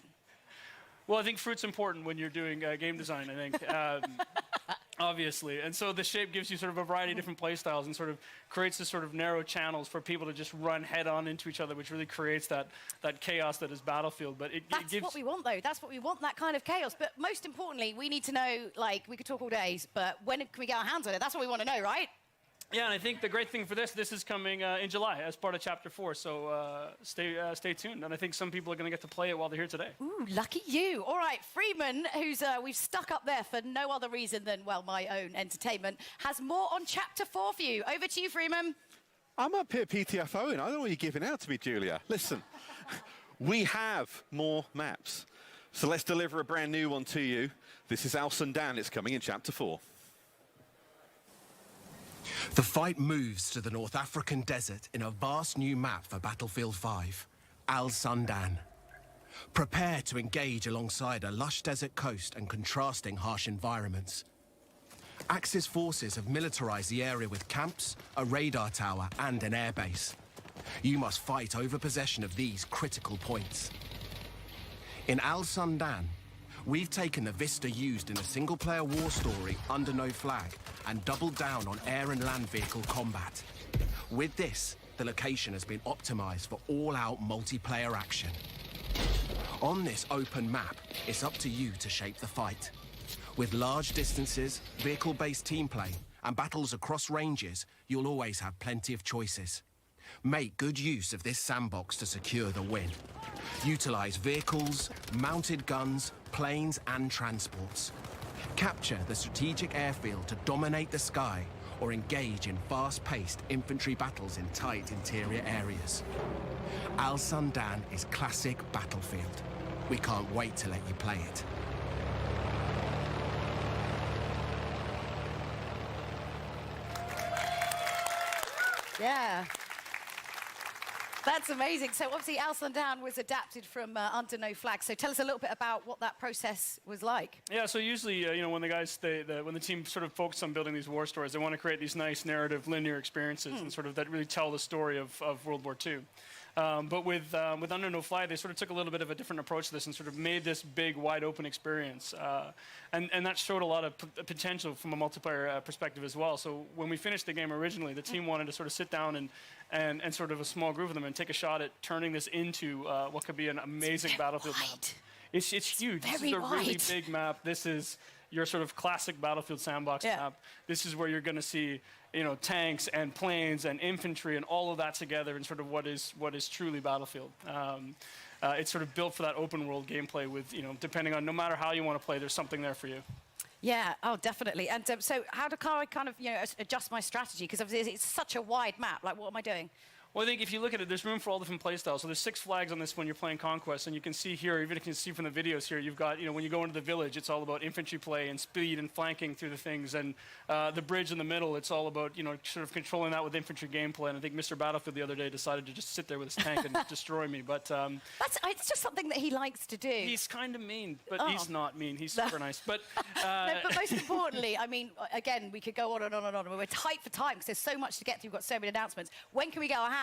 Well, I think fruit's important when you're doing game design, I think, obviously. And so the shape gives you sort of a variety of different play styles and sort of creates this sort of narrow channels for people to just run head-on into each other, which really creates that chaos that is Battlefield. But That's what we want, though. That's what we want, that kind of chaos. But most importantly, we need to know, like, we could talk all day, but when can we get our hands on it? That's what we want to know, right? Yeah, and I think the great thing for this is coming in July as part of Chapter 4, so stay tuned. And I think some people are going to get to play it while they're here today. Ooh, lucky you. All right, Freeman, who's we've stuck up there for no other reason than, well, my own entertainment, has more on Chapter 4 for you. Over to you, Freeman. I'm up here PTFOing. I don't know what you're giving out to me, Julia. Listen, we have more maps. So let's deliver a brand new one to you. This is Al Sundan. It's coming in Chapter 4. The fight moves to the North African desert in a vast new map for Battlefield 5, Al Sundan. Prepare to engage alongside a lush desert coast and contrasting harsh environments. Axis forces have militarized the area with camps, a radar tower, and an airbase. You must fight over possession of these critical points. In Al Sundan, we've taken the vista used in a single-player war story Under No Flag and doubled down on air and land vehicle combat. With this, the location has been optimized for all-out multiplayer action. On this open map, it's up to you to shape the fight. With large distances, vehicle-based team play, and battles across ranges, you'll always have plenty of choices. Make good use of this sandbox to secure the win. Utilize vehicles, mounted guns, planes, and transports. Capture the strategic airfield to dominate the sky, or engage in fast-paced infantry battles in tight interior areas. Al Sundan is classic Battlefield. We can't wait to let you play it. Yeah. That's amazing. So obviously Al Sundan was adapted from Under No Flag. So tell us a little bit about what that process was like. Yeah, so usually, when the guys, when the team sort of focus on building these war stories, they want to create these nice narrative, linear experiences and sort of that really tell the story of World War II. But with Under No Flag, they sort of took a little bit of a different approach to this and sort of made this big, wide-open experience. And that showed a lot of potential from a multiplayer perspective as well. So when we finished the game originally, the team wanted to sort of sit down and sort of a small group of them and take a shot at turning this into what could be an amazing Battlefield map. It's huge. This is a really big map. This is your sort of classic Battlefield sandbox map. This is where you're going to see, tanks and planes and infantry and all of that together in sort of what is truly Battlefield. It's sort of built for that open world gameplay with, depending on no matter how you want to play, there's something there for you. Yeah, oh, definitely. And so how do I kind of, adjust my strategy? Because obviously it's such a wide map. Like, what am I doing? Well, I think if you look at it, there's room for all different playstyles. So there's 6 flags on this when you're playing Conquest, and you can see here, even if you can see from the videos here, you've got, when you go into the village, it's all about infantry play and speed and flanking through the things, and the bridge in the middle, it's all about, sort of controlling that with infantry gameplay. And I think Mr. Battlefield the other day decided to just sit there with his tank and destroy me. But it's just something that he likes to do. He's kind of mean, but he's not mean. He's super nice. But no, but most importantly, I mean, again, we could go on and on and on. We're tight for time because there's so much to get through. We've got so many announcements. When can we get our hands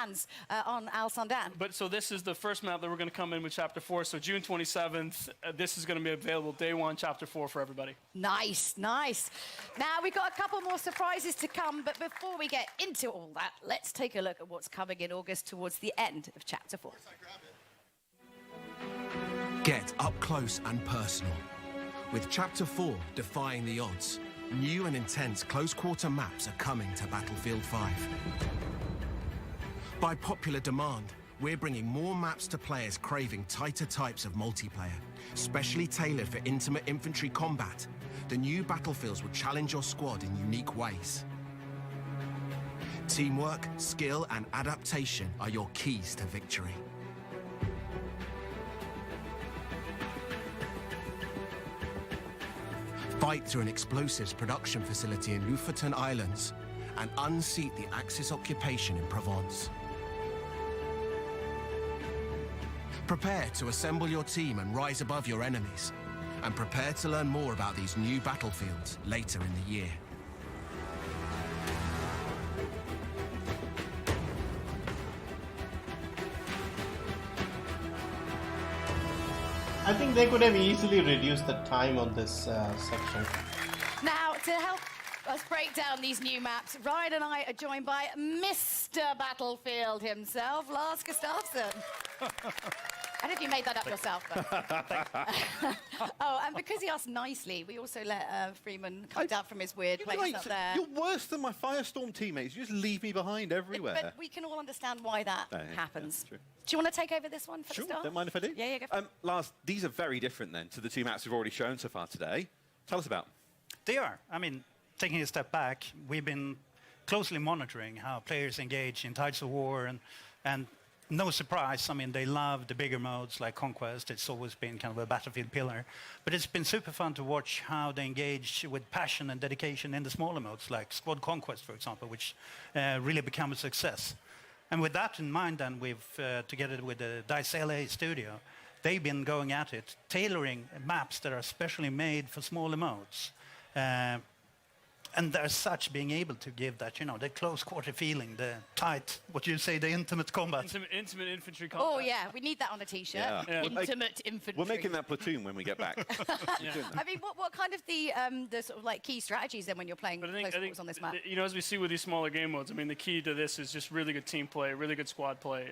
on Al Sundan? But so this is the first map that we're going to come in with Chapter 4. So June 27th, this is going to be available day 1, Chapter 4 for everybody. Nice, nice. Now, we've got a couple more surprises to come, but before we get into all that, let's take a look at what's coming in August towards the end of Chapter 4. Get up close and personal. With Chapter 4 defying the odds, new and intense close-quarter maps are coming to Battlefield 5. By popular demand, we're bringing more maps to players craving tighter types of multiplayer. Specially tailored for intimate infantry combat, the new Battlefields will challenge your squad in unique ways. Teamwork, skill, and adaptation are your keys to victory. Fight through an explosives production facility in Lofoten Islands and unseat the Axis occupation in Provence. Prepare to assemble your team and rise above your enemies. And prepare to learn more about these new battlefields later in the year. I think they could have easily reduced the time on this section. Now, to help us break down these new maps, Ryan and I are joined by Mr. Battlefield himself, Lars Gustafsson. I don't know if you made that up yourself, but... Oh, and because he asked nicely, we also let Freeman come down from his weird place up there. You're worse than my Firestorm teammates. You just leave me behind everywhere. But we can all understand why that happens. Yeah, do you want to take over this one for the start? Don't mind if I do. Yeah, go for it. Lars, these are very different then to the 2 maps we've already shown so far today. Tell us about them. They are. I mean, taking a step back, we've been closely monitoring how players engage in Tides of War, and no surprise, I mean, they love the bigger modes like Conquest. It's always been kind of a Battlefield pillar. But it's been super fun to watch how they engage with passion and dedication in the smaller modes, like Squad Conquest, for example, which really become a success. And with that in mind, then, we've, together with the DICE LA studio, they've been going at it, tailoring maps that are specially made for smaller modes. And as such, being able to give that, the close quarter feeling, the tight, what you say, the intimate combat. Intimate infantry combat. Oh, yeah, we need that on a T-shirt. Yeah. Intimate infantry. We're making that platoon when we get back. I mean, what kind of the sort of like key strategies then when you're playing close quarters on this map? As we see with these smaller game modes, I mean, the key to this is just really good team play, really good squad play.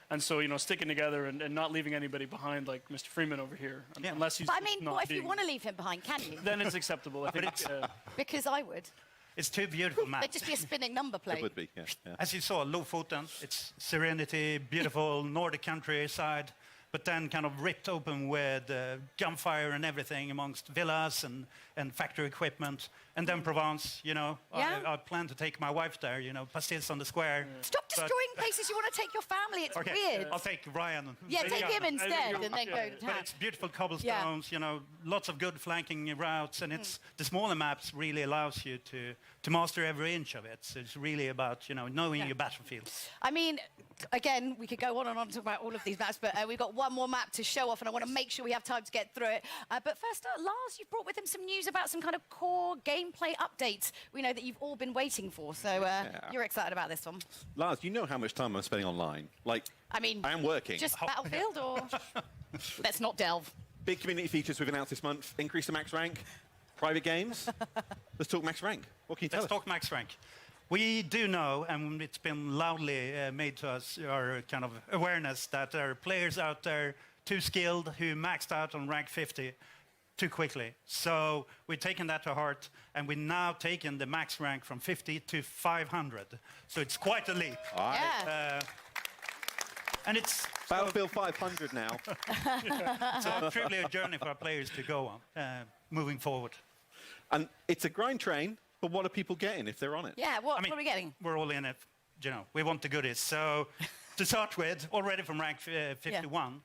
And so, sticking together and not leaving anybody behind like Mr. Freeman over here. Yeah. Unless he's But I mean, not what if you want to leave him behind, can you? Then it's acceptable. I think Because I would. It's two beautiful maps. It'd just be a spinning number plate. It would be, yeah. As you saw, Lofoten, it's serenity, beautiful Nordic countryside, but then kind of ripped open with gunfire and everything amongst villas and factory equipment. And then Provence, I plan to take my wife there, pastilles on the square. Stop destroying places you want to take your family. It's weird. I'll take Ryan. Yeah, take him instead and then go to town. But it's beautiful cobblestones, lots of good flanking routes, and it's the smaller maps really allows you to master every inch of it. So it's really about, knowing your battlefield. I mean, again, we could go on and on to talk about all of these maps, but we've got one more map to show off, and I want to make sure we have time to get through it. But first, Lars, you've brought with him some news about some kind of core gameplay updates we know that you've all been waiting for. So you're excited about this one. Lars, you know how much time I'm spending online. I am working. Just Battlefield, or let's not delve. Big community features we've announced this month. Increase the max rank, private games. Let's talk max rank. What can you tell us? Let's talk max rank. We do know, and it's been loudly made to us, our kind of awareness, that there are players out there too skilled who maxed out on rank 50 too quickly. So we've taken that to heart, and we've now taken the max rank from 50 to 500. So it's quite a leap. Yeah. And it's Battlefield 500 now. So truly a journey for our players to go on, moving forward. And it's a grind train, but what are people getting if they're on it? Yeah, what are we getting? We're all in it. We want the goodies. So to start with, already from rank 51,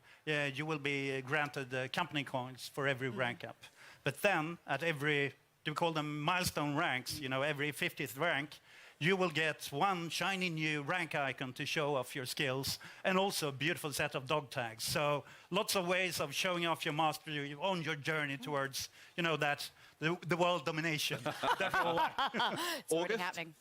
you will be granted company coins for every rank up. But then at every, do we call them milestone ranks, every 50th rank, you will get one shiny new rank icon to show off your skills, and also a beautiful set of dog tags. So lots of ways of showing off your mastery on your journey towards, the world domination. It's already happening.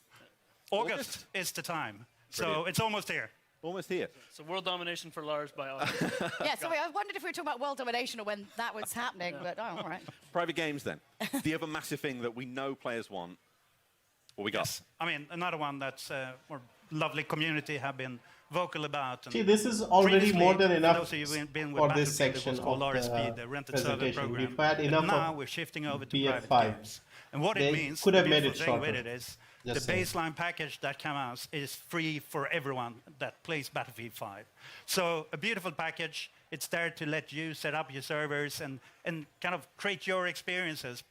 August is the time. So it's almost here. Almost here. So world domination for Lars by August. Yeah, sorry, I wondered if we were talking about world domination or when that was happening, but all right. Private games, then. The other massive thing that we know players want. What we got? Yes. I mean, another one that's our lovely community have been vocal about. And see, this is already more than enough for this section of RSP, the rented server presentation. program. We've had enough now of we're shifting over to BF5. private games. And what it means, could have the made beautiful it thing shorter. with it is Just the saying. baseline package that comes out is free for everyone that plays Battlefield 5. So a beautiful package. It's there to let you set up your servers and kind of create your experiences,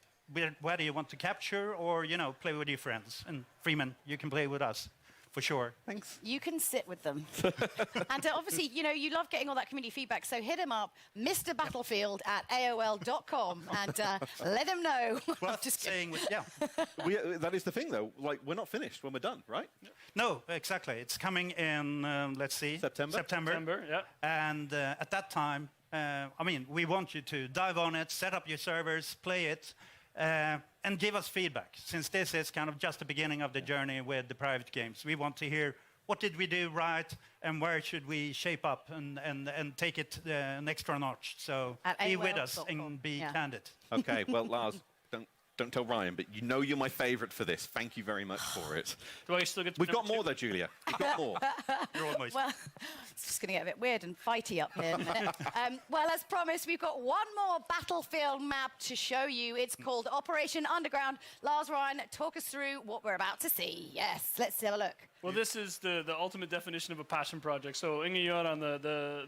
whether you want to capture or, play with your friends. And Freeman, you can play with us, for sure. Thanks. You can sit with them. And obviously, you love getting all that community feedback, so hit him up, Mr. Battlefield at AOL.com, and let him know. Well, just saying, that is the thing, though. We're not finished when we're done, right? No, exactly. It's coming in, let's see. September, yeah. And at that time, we want you to dive on it, set up your servers, play it, and give us feedback. Since this is kind of just the beginning of the journey with the private games, we want to hear what did we do right and where should we shape up and take it an extra notch. So be with us and be candid. Okay, well, Lars, don't tell Ryan, but you're my favourite for this. Thank you very much for it. Do I still get to We've got more, though, Julia. We've got more. You're almost. Well, it's just going to get a bit weird and fighty up here in a minute. Well, as promised, we've got one more Battlefield map to show you. It's called Operation Underground. Lars, Ryan, talk us through what we're about to see. Yes, let's have a look. Well, this is the ultimate definition of a passion project. So 𝐒𝐚𝐲𝑚,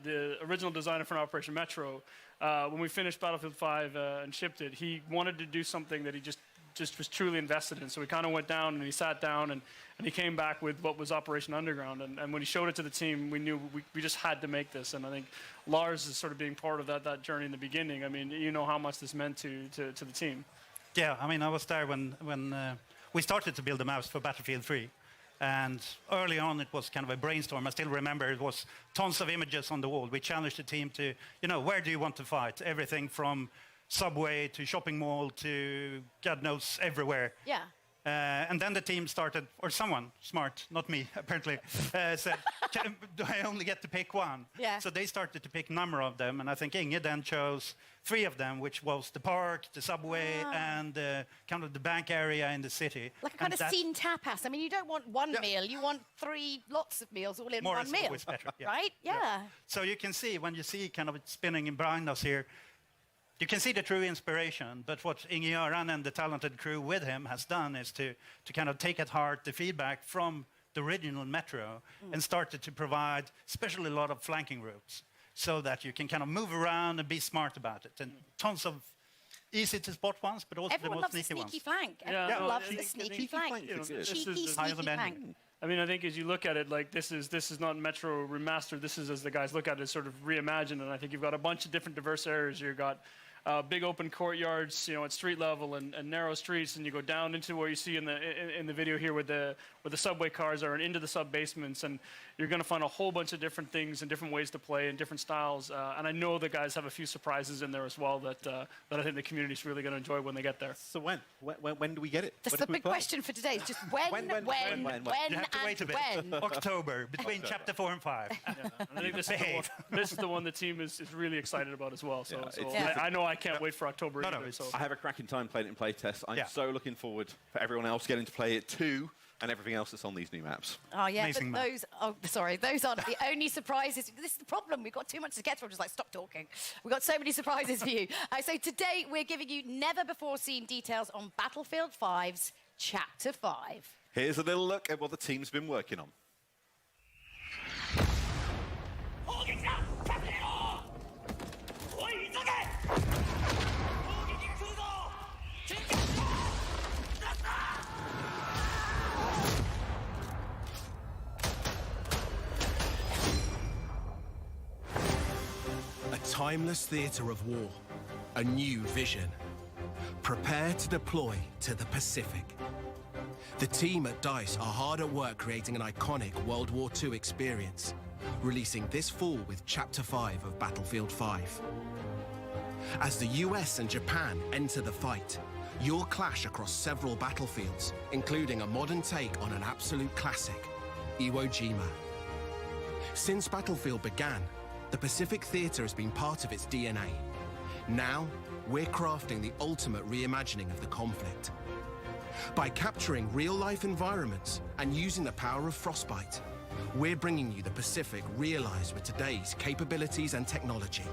the original designer for Operation Metro, when we finished Battlefield 5 and shipped it, he wanted to do something that he just was truly invested in. So he kind of went down and he sat down and he came back with what was Operation Underground. And when he showed it to the team, we knew we just had to make this. And I think Lars is sort of being part of that journey in the beginning. I mean, you know how much this meant to the team. Yeah, I was there when we started to build the maps for Battlefield 3. And early on, it was kind of a brainstorm. I still remember it was tons of images on the wall. We challenged the team to, where do you want to fight? Everything from subway to shopping mall to God knows everywhere. Yeah. And then the team started, or someone smart, not me, apparently, said, do I only get to pick one? Yeah. So they started to pick a number of them, and I think Inge then chose 3 of them, which was the park, the subway, and kind of the bank area in the city. Like a kind of scene tapas. I mean, you don't want one meal, you want 3 lots of meals all in one meal. More is better, yeah. Right? Yeah. So you can see, when you see kind of it spinning in behind us here, you can see the true inspiration, but what Ing-Göran and the talented crew with him has done is to kind of take at heart the feedback from the original Metro and started to provide especially a lot of flanking routes so that you can kind of move around and be smart about it. And tons of easy to spot ones, but also Everyone the most loves sneaky a sneaky ones. flank. Everyone loves the sneaky flank. Cheeky, sneaky flank. I mean, I think as you look at it, like this is not Metro remastered. This is, as the guys look at it, sort of reimagined. And I think you've got a bunch of different diverse areas. You've got big open courtyards, at street level and narrow streets, and you go down into where you see in the video here where the subway cars are and into the sub basements, and you're going to find a whole bunch of different things and different ways to play and different styles. And I know the guys have a few surprises in there as well that I think the community's really going to enjoy when they get there. So when do we get it? That's the big question for today. It's just when, You have to wait a bit. October, between chapter 4 and 5. Yeah. And I think this is the one the team is really excited about as well. So, Yeah, I know I can't wait for October either. So. I have a cracking time playing it in play test. I'm so looking forward for everyone else getting to play it too, and everything else that's on these new maps. Oh, yeah, but those aren't the only surprises. This is the problem. We've got too much to get through. I'm just like, stop talking. We've got so many surprises for you. So today, we're giving you never-before-seen details on Battlefield 5's Chapter 5. Here's a little look at what the team's been working on. A timeless theatre of war, a new vision. Prepare to deploy to the Pacific. The team at DICE are hard at work creating an iconic World War II experience, releasing this fall with Chapter 5 of Battlefield 5. As the US and Japan enter the fight, you'll clash across several battlefields, including a modern take on an absolute classic, Iwo Jima. Since Battlefield began, the Pacific Theatre has been part of its DNA. Now, we're crafting the ultimate reimagining of the conflict. By capturing real-life environments and using the power of Frostbite, we're bringing you the Pacific realized with today's capabilities and technology.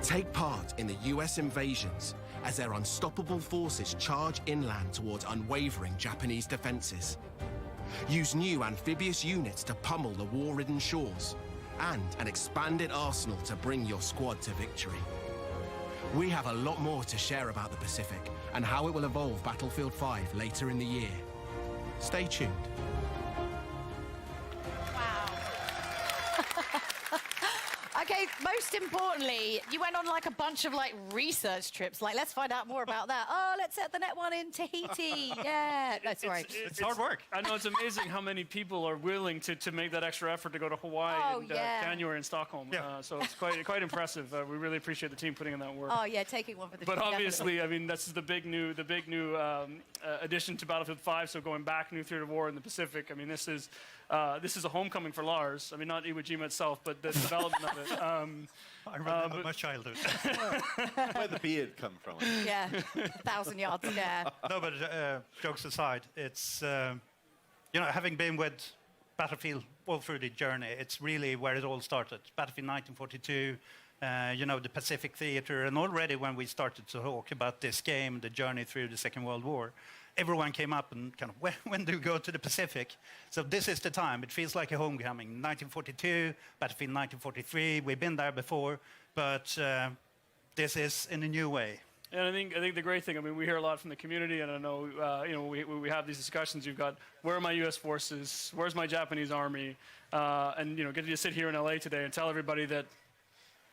Take part in the US invasions as their unstoppable forces charge inland towards unwavering Japanese defenses. Use new amphibious units to pummel the war-ridden shores, and an expanded arsenal to bring your squad to victory. We have a lot more to share about the Pacific and how it will evolve Battlefield 5 later in the year. Stay tuned. Okay, most importantly, you went on like a bunch of like research trips. Like, let's find out more about that. Oh, let's set the net one in Tahiti. Yeah. No, sorry. It's hard work. I know it's amazing how many people are willing to make that extra effort to go to Hawaii in January in Stockholm. So it's quite impressive. We really appreciate the team putting in that work. Oh yeah, taking one for the team. But obviously, definitely. I mean, that's the big new addition to Battlefield 5. So going back, new theater of war in the Pacific. I mean, this is a homecoming for Lars. I mean, not Iwo Jima itself, but the development of it. I remember my childhood. Where the beard come from? Yeah, 1,000 yards there. No, but jokes aside, it's having been with Battlefield all through the journey, it's really where it all started. Battlefield 1942. The Pacific Theatre, and already when we started to talk about this game, the journey through the Second World War, everyone came up and kind of, when do we go to the Pacific? So this is the time. It feels like a homecoming. 1942, Battlefield 1943, we've been there before, but this is in a new way. And I think the great thing, I mean, we hear a lot from the community, and I know, we have these discussions. You've got, where are my U.S. forces? Where's my Japanese army? And, get to sit here in L.A. today and tell everybody that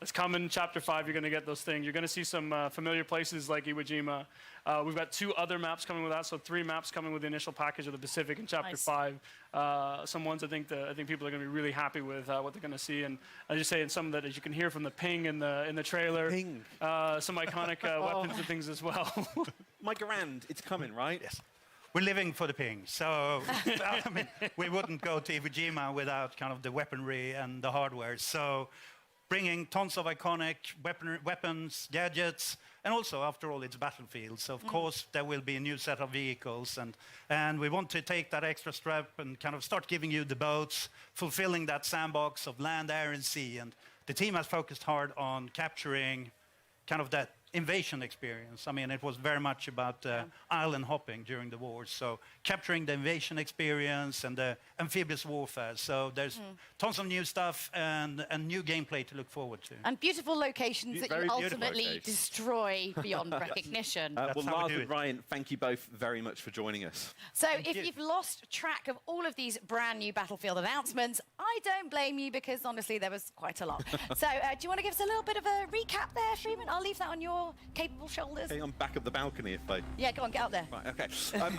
It's coming, Chapter 5, you're going to get those things. You're going to see some familiar places like Iwo Jima. We've got 2 other maps coming with that, so 3 maps coming with the initial package of the Pacific in Chapter 5. Some ones I think people are going to be really happy with what they're going to see. And I just say in some of that, as you can hear from the ping in the trailer, some iconic weapons and things as well. My grand, it's coming, right? Yes. We're living for the ping, so I mean, we wouldn't go to Iwo Jima without kind of the weaponry and the hardware. So bringing tons of iconic weapons, gadgets, and also, after all, it's Battlefield. So, of course, there will be a new set of vehicles. And we want to take that extra step and kind of start giving you the boats, fulfilling that sandbox of land, air, and sea. And the team has focused hard on capturing kind of that invasion experience. I mean, it was very much about island hopping during the war. So capturing the invasion experience and the amphibious warfare. So there's tons of new stuff and new gameplay to look forward to. And beautiful locations that you ultimately destroy beyond recognition. Well, Lars and Ryan, thank you both very much for joining us. So if you've lost track of all of these brand new Battlefield announcements, I don't blame you because honestly there was quite a lot. So do you want to give us a little bit of a recap there, Freeman? I'll leave that on your capable shoulders. Okay, I'm back at the balcony if they... Yeah, go on, get up there. Right, okay.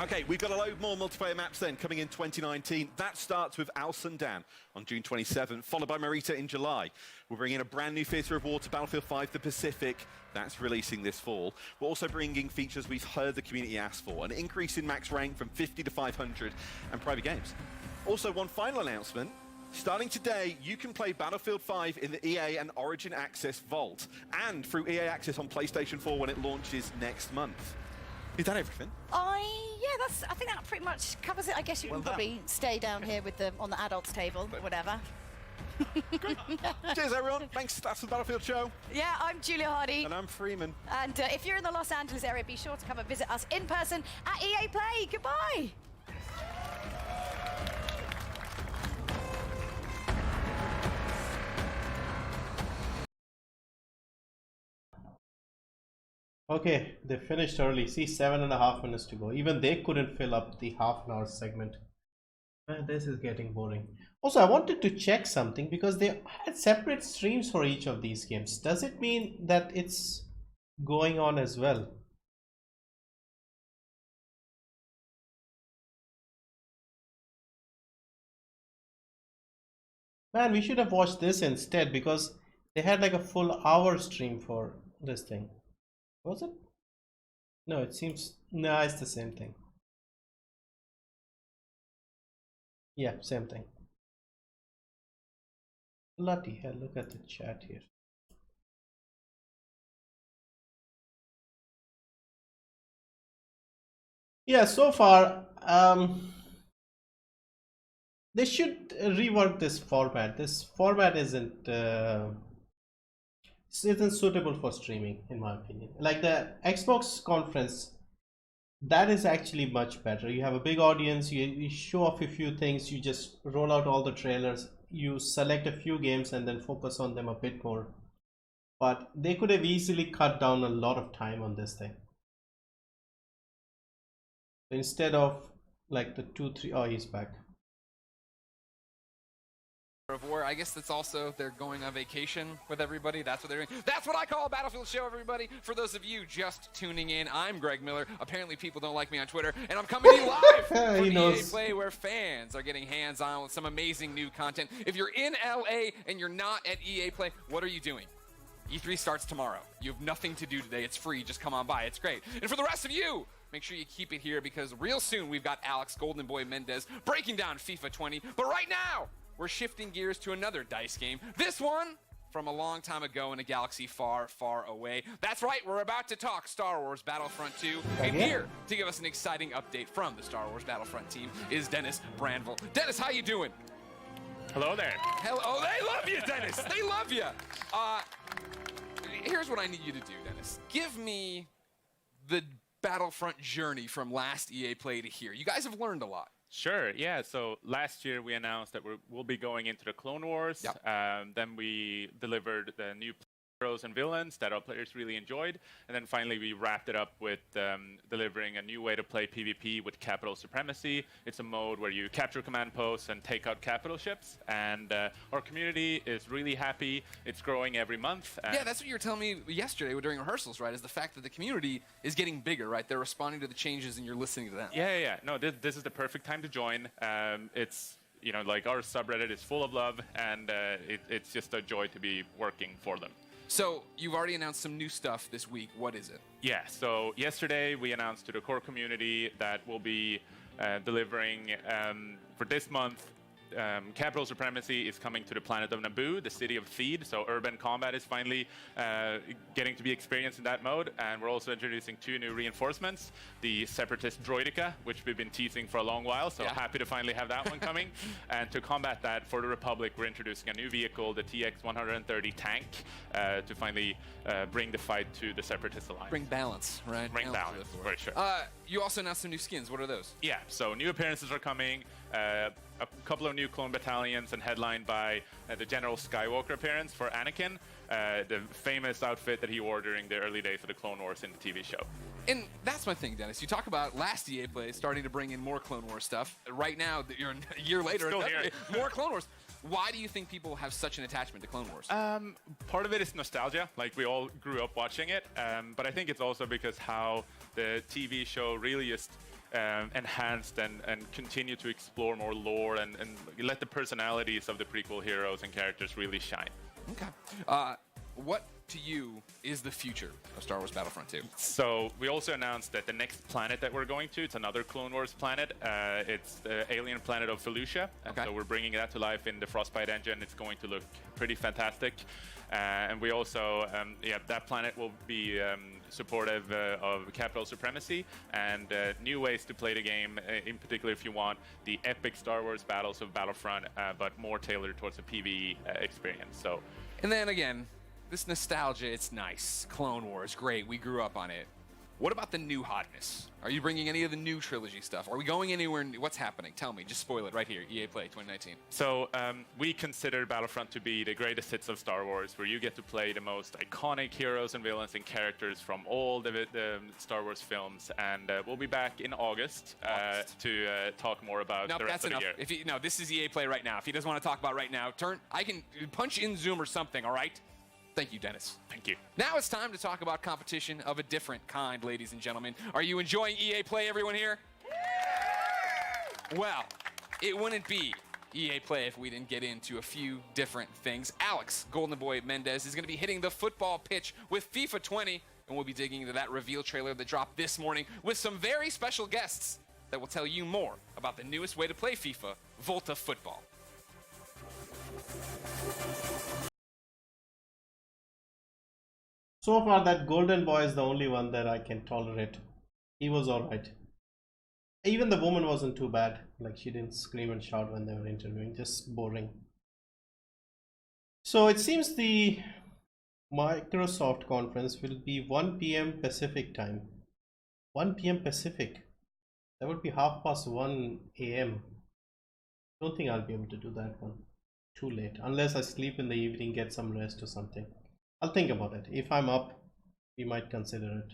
Okay, we've got a load more multiplayer maps then coming in 2019. That starts with 𝐿/𝐸 on June 27th, followed by 𝑀erita in July. We're bringing a brand new theatre of war to Battlefield 5, the Pacific. That's releasing this fall. We're also bringing features we've heard the community ask for, an increase in max rank from 50 to 500, and private games. Also, one final announcement. Starting today, you can play Battlefield 5 in the EA and Origin Access Vault, and through EA Access on PlayStation 4 when it launches next month. Is that everything? I think that pretty much covers it. I guess you can probably stay down here with on the adults table, whatever. Cheers, everyone. Thanks. That's the Battlefield show. Yeah, I'm Julia Hardy. And I'm Freeman. And if you're in the Los Angeles area, be sure to come and visit us in person at EA Play. Goodbye. Okay, they finished early. See, 7.5 minutes to go. Even they couldn't fill up the half-an-hour segment. This is getting boring. Also, I wanted to check something because they had separate streams for each of these games. Does it mean that it's going on as well? Man, we should have watched this instead because they had like a full hour stream for this thing. Was it? No, it seems... No, it's the same thing. Yeah, same thing. Bloody hell, look at the chat here. Yeah, so far, they should rework this format. This format isn't suitable for streaming, in my opinion. Like the Xbox conference, that is actually much better. You have a big audience, you show off a few things, you just roll out all the trailers, you select a few games and then focus on them a bit more. But they could have easily cut down a lot of time on this thing. Instead of like the 2-3, oh, he's back. Of war. I guess that's also they're going on vacation with everybody. That's what they're doing. That's what I call a Battlefield show, everybody. For those of you just tuning in, I'm Greg Miller. Apparently people don't like me on Twitter, and I'm coming to you live from EA Play, where fans are getting hands-on with some amazing new content. If you're in LA and you're not at EA Play, what are you doing? E3 starts tomorrow. You have nothing to do today. It's free. Just come on by. It's great. And for the rest of you, make sure you keep it here because real soon we've got Alex Golden Boy Mendez breaking down FIFA 20. But right now, we're shifting gears to another DICE game. This one from a long time ago in a galaxy far, far away. That's right, we're about to talk Star Wars Battlefront 2. And here to give us an exciting update from the Star Wars Battlefront team is Dennis Brandville. Dennis, how you doing? Hello there. Hello. Oh, they love you, Dennis. They love you. Here's what I need you to do, Dennis. Give me the Battlefront journey from last EA Play to here. You guys have learned a lot. Sure, yeah. So last year we announced that we'll be going into the Clone Wars. Yep. Then we delivered the new heroes and villains that our players really enjoyed. And then finally, we wrapped it up with delivering a new way to play PvP with capital supremacy. It's a mode where you capture command posts and take out capital ships. And our community is really happy. It's growing every month. Yeah, that's what you were telling me yesterday during rehearsals, right? Is the fact that the community is getting bigger, right? They're responding to the changes and you're listening to them. Yeah. No, this is the perfect time to join. It's, you know, like our subreddit is full of love, and it's just a joy to be working for them. So you've already announced some new stuff this week. What is it? Yeah, so yesterday we announced to the core community that we'll be delivering for this month. Capital Supremacy is coming to the planet of Naboo, the city of Theed, so urban combat is finally getting to be experienced in that mode, and we're also introducing 2 new reinforcements, the Separatist Droideka, which we've been teasing for a long while, so happy to finally have that one coming. And to combat that, for the Republic, we're introducing a new vehicle, the TX-130 tank, to finally bring the fight to the Separatist Alliance. Bring balance, right? Bring balance, for sure. You also announced some new skins. What are those? Yeah, so new appearances are coming. A couple of new clone battalions, and headlined by the General Skywalker appearance for Anakin, the famous outfit that he wore during the early days of the Clone Wars in the TV show. And that's my thing, Dennis. You talk about last EA Play starting to bring in more Clone Wars stuff. Right now, you're a year later, Still here. more Clone Wars. Why do you think people have such an attachment to Clone Wars? Part of it is nostalgia, like we all grew up watching it, but I think it's also because how the TV show really just enhanced and continue to explore more lore and let the personalities of the prequel heroes and characters really shine. Okay. What to you is the future of Star Wars Battlefront 2? So we also announced that the next planet that we're going to, it's another Clone Wars planet. It's the alien planet of Felucia. And so we're bringing that to life in the Frostbite engine. It's going to look pretty fantastic. And we also, that planet will be supportive of capital supremacy and new ways to play the game, in particular if you want the epic Star Wars battles of Battlefront, but more tailored towards a PvE experience. So, and then again, this nostalgia, it's nice. Clone Wars, great, we grew up on it. What about the new hotness? Are you bringing any of the new trilogy stuff? Are we going anywhere? What's happening? Tell me, just spoil it right here, EA Play 2019. So we consider Battlefront to be the greatest hits of Star Wars, where you get to play the most iconic heroes and villains and characters from all the Star Wars films. And we'll be back in August. To talk more about the rest of the year. If he, no, this is EA Play right now. If he doesn't want to talk about right now, I can punch in Zoom or something, all right? Thank you, Dennis. Thank you. Now it's time to talk about competition of a different kind, ladies and gentlemen. Are you enjoying EA Play, everyone here? Well, it wouldn't be EA Play if we didn't get into a few different things. Alex Golden Boy Mendez is going to be hitting the football pitch with FIFA 20, and we'll be digging into that reveal trailer that dropped this morning with some very special guests that will tell you more about the newest way to play FIFA, Volta Football. So far, that golden boy is the only one that I can tolerate. He was alright. Even the woman wasn't too bad. Like, she didn't scream and shout when they were interviewing. Just boring. So it seems the Microsoft conference will be 1 p.m. Pacific time. 1 p.m. Pacific. That would be 1:30 a.m. Don't think I'll be able to do that one. Too late. Unless I sleep in the evening, get some rest or something. I'll think about it. If I'm up, we might consider it.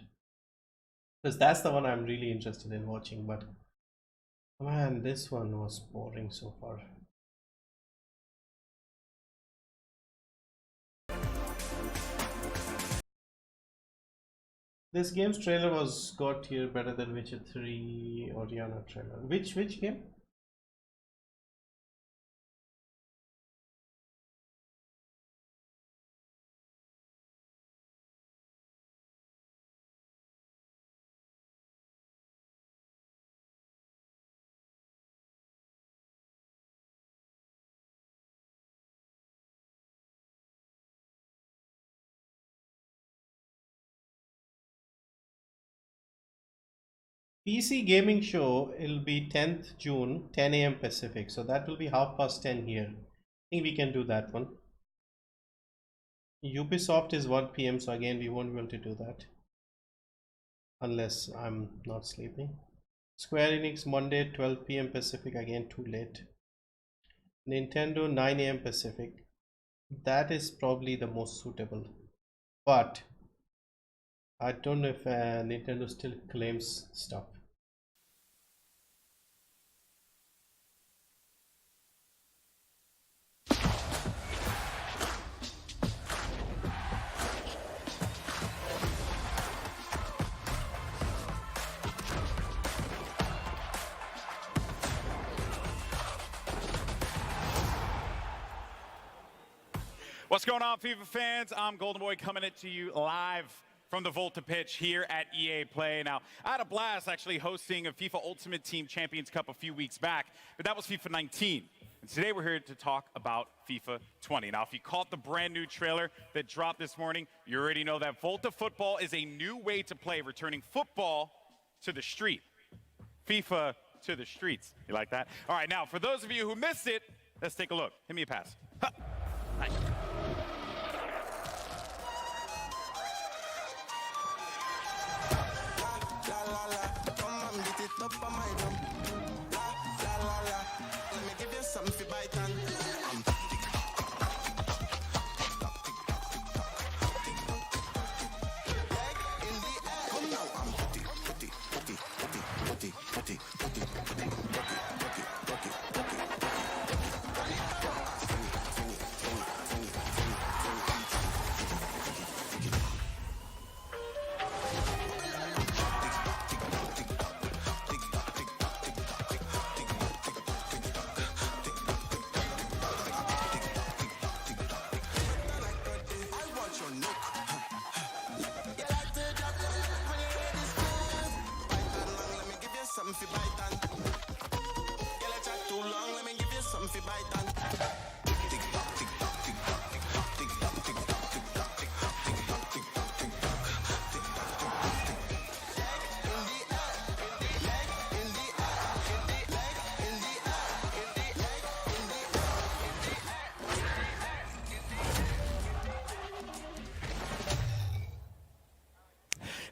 Because that's the one I'm really interested in watching. But man, this one was boring so far. This game's trailer was got here better than Witcher 3 Oriana trailer. Which game? PC gaming show, it'll be 10th June, 10 a.m. Pacific. So that will be 10:30 here. I think we can do that one. Ubisoft is 1 p.m. So again, we won't be able to do that. Unless I'm not sleeping. Square Enix Monday, 12 p.m. Pacific. Again, too late. Nintendo, 9 a.m. Pacific. That is probably the most suitable. but I don't know if Nintendo still claims stuff. What's going on, FIFA fans? I'm Golden Boy coming to you live from the Volta pitch here at EA Play. Now, I had a blast actually hosting a FIFA Ultimate Team Champions Cup a few weeks back, but that was FIFA 19. And today we're here to talk about FIFA 20. Now, if you caught the brand new trailer that dropped this morning, you already know that Volta Football is a new way to play, returning football to the street. FIFA to the streets. You like that? All right, now, for those of you who missed it, let's take a look. Hit me a pass. Ha. Nice. Up on my drum. La la la la. Let me give you something for bite on. In the air. Come now. I'm putty. Something for bite on. Yeah, let's chat too long. Let me give you something for bite on. Tick tock, tick tock, tick tock, tick tock, tick tock, tick tock, tick tock, tick tock, tick tock, tick tock, tick tock, tick tock, tick tock. Leg in the air, leg in the air, leg in the air.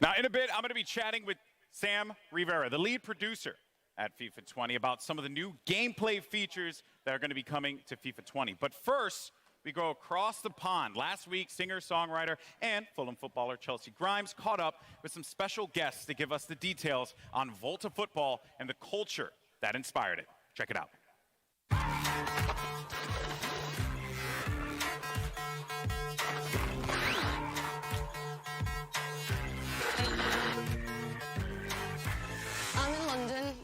Now, in a bit, I'm going to be chatting with Sam Rivera, the lead producer at FIFA 20, about some of the new gameplay features that are going to be coming to FIFA 20. But first, we go across the pond. Last week, singer-songwriter and Fulham footballer Chelsea Grimes caught up with some special guests to give us the details on Volta football and the culture that inspired it. Check it out.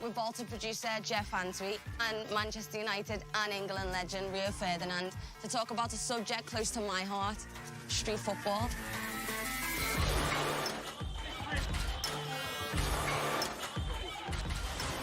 With Volta producer Jeff Antwi and Manchester United and England legend Rio Ferdinand to talk about a subject close to my heart, street football.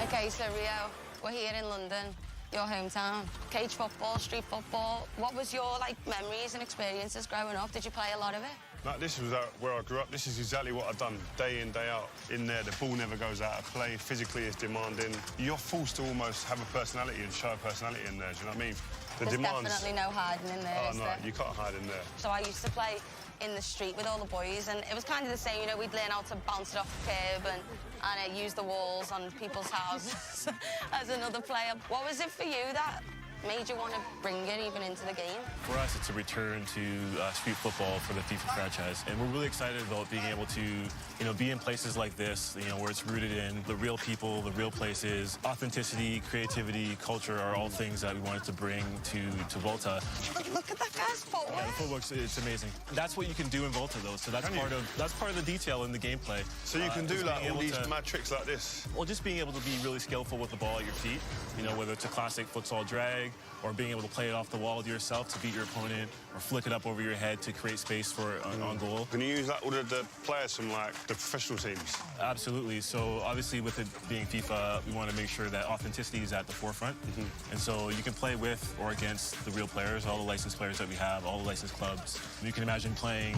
Okay, so Rio, we're here in London, your hometown. Cage football, street football. What was your memories and experiences growing up? Did you play a lot of it? No, this was where I grew up. This is exactly what I've done day in, day out. In there, the ball never goes out of play. Physically, it's demanding. You're forced to almost have a personality and show a personality in there. Do you know what I mean? There's definitely no hiding in there, is there? You can't hide in there. So I used to play in the street with all the boys, and it was kind of the same. You know, we'd learn how to bounce it off the curb and use the walls on people's houses as another player. What was it for you that made you want to bring it even into the game? For us, it's a return to street football for the FIFA franchise, and we're really excited about being able to, be in places like this, where it's rooted in the real people, the real places. Authenticity, creativity, culture are all things that we wanted to bring to Volta. Look at that guy's footwork. Yeah, the footwork, it's amazing. That's what you can do in Volta, though. So that's part of the detail in the gameplay. So you can do all these mad tricks like this. Well, just being able to be really skillful with the ball at your feet. Whether it's a classic futsal drag, or being able to play it off the wall to yourself to beat your opponent, or flick it up over your head to create space for on goal. Can you use all the players from the professional teams? Absolutely. So obviously with it being FIFA, we want to make sure that authenticity is at the forefront. And so you can play with or against the real players, all the licensed players that we have, all the licensed clubs. You can imagine playing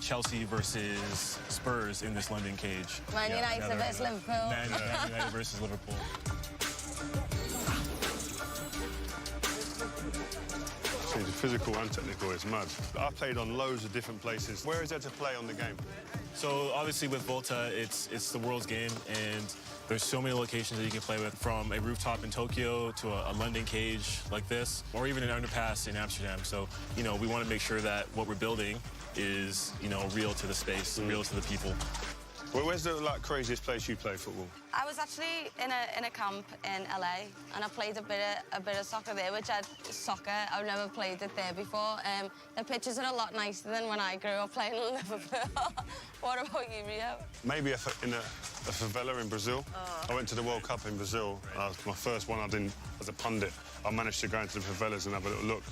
Chelsea versus Spurs in this London cage. Man United versus Liverpool. Man United versus Liverpool. It's physical and technical, it's mad. I've played on loads of different places. Where is there to play on the game? So obviously with Volta, it's the world's game, and there's so many locations that you can play with, from a rooftop in Tokyo to a London cage like this, or even an underpass in Amsterdam. So, we want to make sure that what we're building is, you know, real to the space, real to the people. Well, where's the craziest place you play football? I was actually in a camp in LA, and I played a bit of soccer there, which I've never played it there before. The pitches are a lot nicer than when I grew up playing in Liverpool. What about you, Rio? Maybe in a favela in Brazil. I went to the World Cup in Brazil. My first one I did as a pundit. I managed to go into the favelas and have a little look.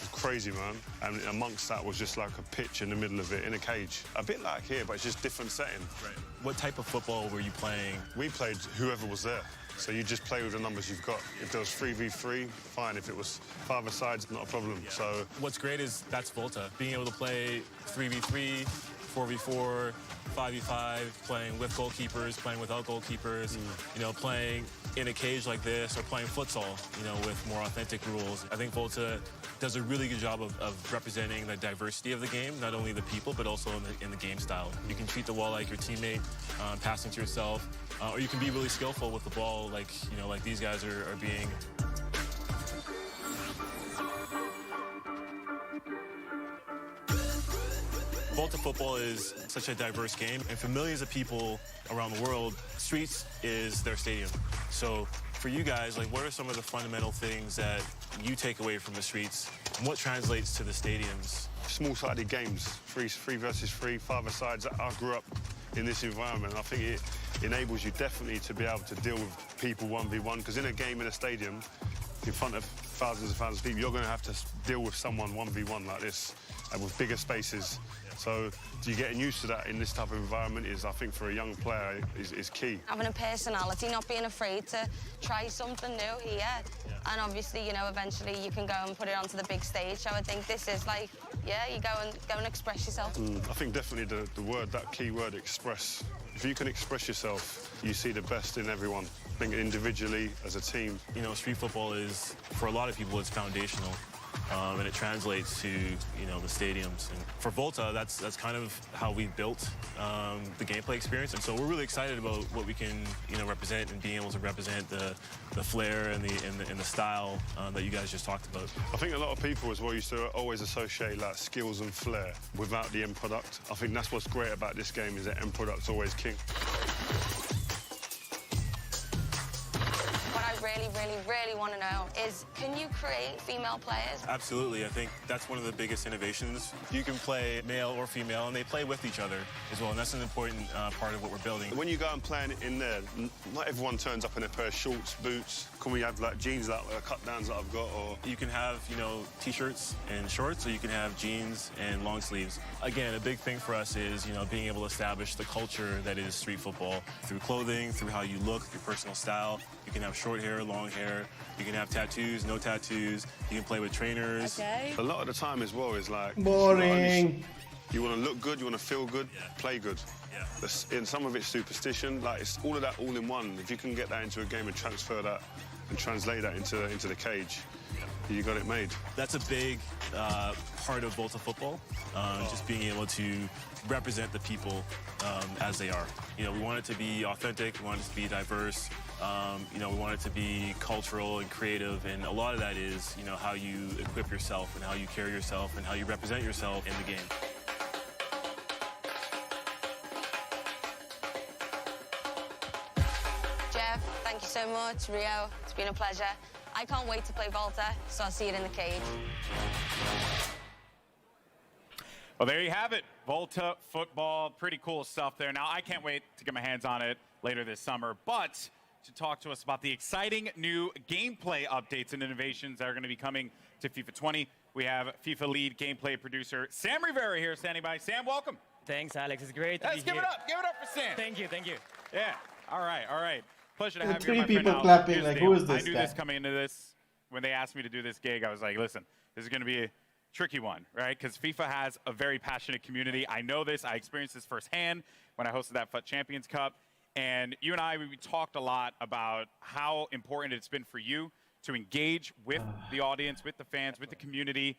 It was crazy, man. And amongst that was just like a pitch in the middle of it, in a cage. A bit like here, but it's just different setting. Right. What type of football were you playing? We played whoever was there. So you just play with the numbers you've got. If there was 3v3, fine. If it was 5-a-sides, not a problem. So what's great is that's Volta. Being able to play 3v3, 4v4, 5v5, playing with goalkeepers, playing without goalkeepers, you know, playing in a cage like this, or playing futsal, you know, with more authentic rules. I think Volta does a really good job of representing the diversity of the game, not only the people, but also in the game style. You can treat the wall like your teammate, passing to yourself, or you can be really skillful with the ball, like, you know, like these guys are being. Volta football is such a diverse game, and for millions of people around the world, streets is their stadium. So for you guys, like, what are some of the fundamental things that you take away from the streets, and what translates to the stadiums? Small-sided games, three versus three, 5-a-sides. I grew up in this environment. I think it enables you definitely to be able to deal with people 1v1, because in a game in a stadium, in front of thousands and thousands of people, you're going to have to deal with someone 1v1 like this, with bigger spaces. So getting used to that in this type of environment is, I think, for a young player, is key. Having a personality, not being afraid to try something new here. And obviously, you know, eventually you can go and put it onto the big stage. So I think this is like, yeah, you go and express yourself. I think definitely the word, that key word, express. If you can express yourself, you see the best in everyone. I think individually, as a team. You know, street football is, for a lot of people, it's foundational. And it translates to, you know, the stadiums. And for Volta, that's kind of how we built the gameplay experience. And so we're really excited about what we can, you know, represent, and being able to represent the flair and the style that you guys just talked about. I think a lot of people as well used to always associate like skills and flair without the end product. I think that's what's great about this game, is that end product's always king. Really want to know is, can you create female players? Absolutely. I think that's one of the biggest innovations. You can play male or female, and they play with each other as well, and that's an important part of what we're building. When you go and play in there, not everyone turns up in a pair of shorts, boots. Can we have like jeans, like cut downs that I've got? Or you can have, you know, t-shirts and shorts, or you can have jeans and long sleeves. Again, a big thing for us is, you know, being able to establish the culture that is street football through clothing, through how you look, your personal style. You can have short hair, long hair. You can have tattoos, no tattoos. You can play with trainers. Okay. A lot of the time as well is like boring. You want to look good, you want to feel good, play good. Yeah. And some of it's superstition. Like, it's all of that all in one. If you can get that into a game and transfer that and translate that into the cage, you got it made. That's a big part of Volta football, just being able to represent the people as they are. You know, we want it to be authentic, we want it to be diverse, you know, we want it to be cultural and creative, and a lot of that is, you know, how you equip yourself and how you carry yourself and how you represent yourself in the game. Jeff, thank you so much. Rio, it's been a pleasure. I can't wait to play Volta, so I'll see you in the cage. Well, there you have it. Volta football, pretty cool stuff there. Now, I can't wait to get my hands on it later this summer, but to talk to us about the exciting new gameplay updates and innovations that are going to be coming to FIFA 20, we have FIFA lead gameplay producer Sam Rivera here standing by. Sam, welcome. Thanks, Alex. It's great to Let's be give here. it up. Give it up for Sam. Thank you. Thank you. Yeah. All right. All right. Pleasure to have you. Three my friend. people Now, clapping, here's the like, deal. who is this I knew guy? this coming into this. When they asked me to do this gig, I was like, listen, this is going to be a tricky one, right? Because FIFA has a very passionate community. I know this. I experienced this firsthand when I hosted that FUT Champions Cup. And you and I, we talked a lot about how important it's been for you to engage with the audience, with the fans, with the community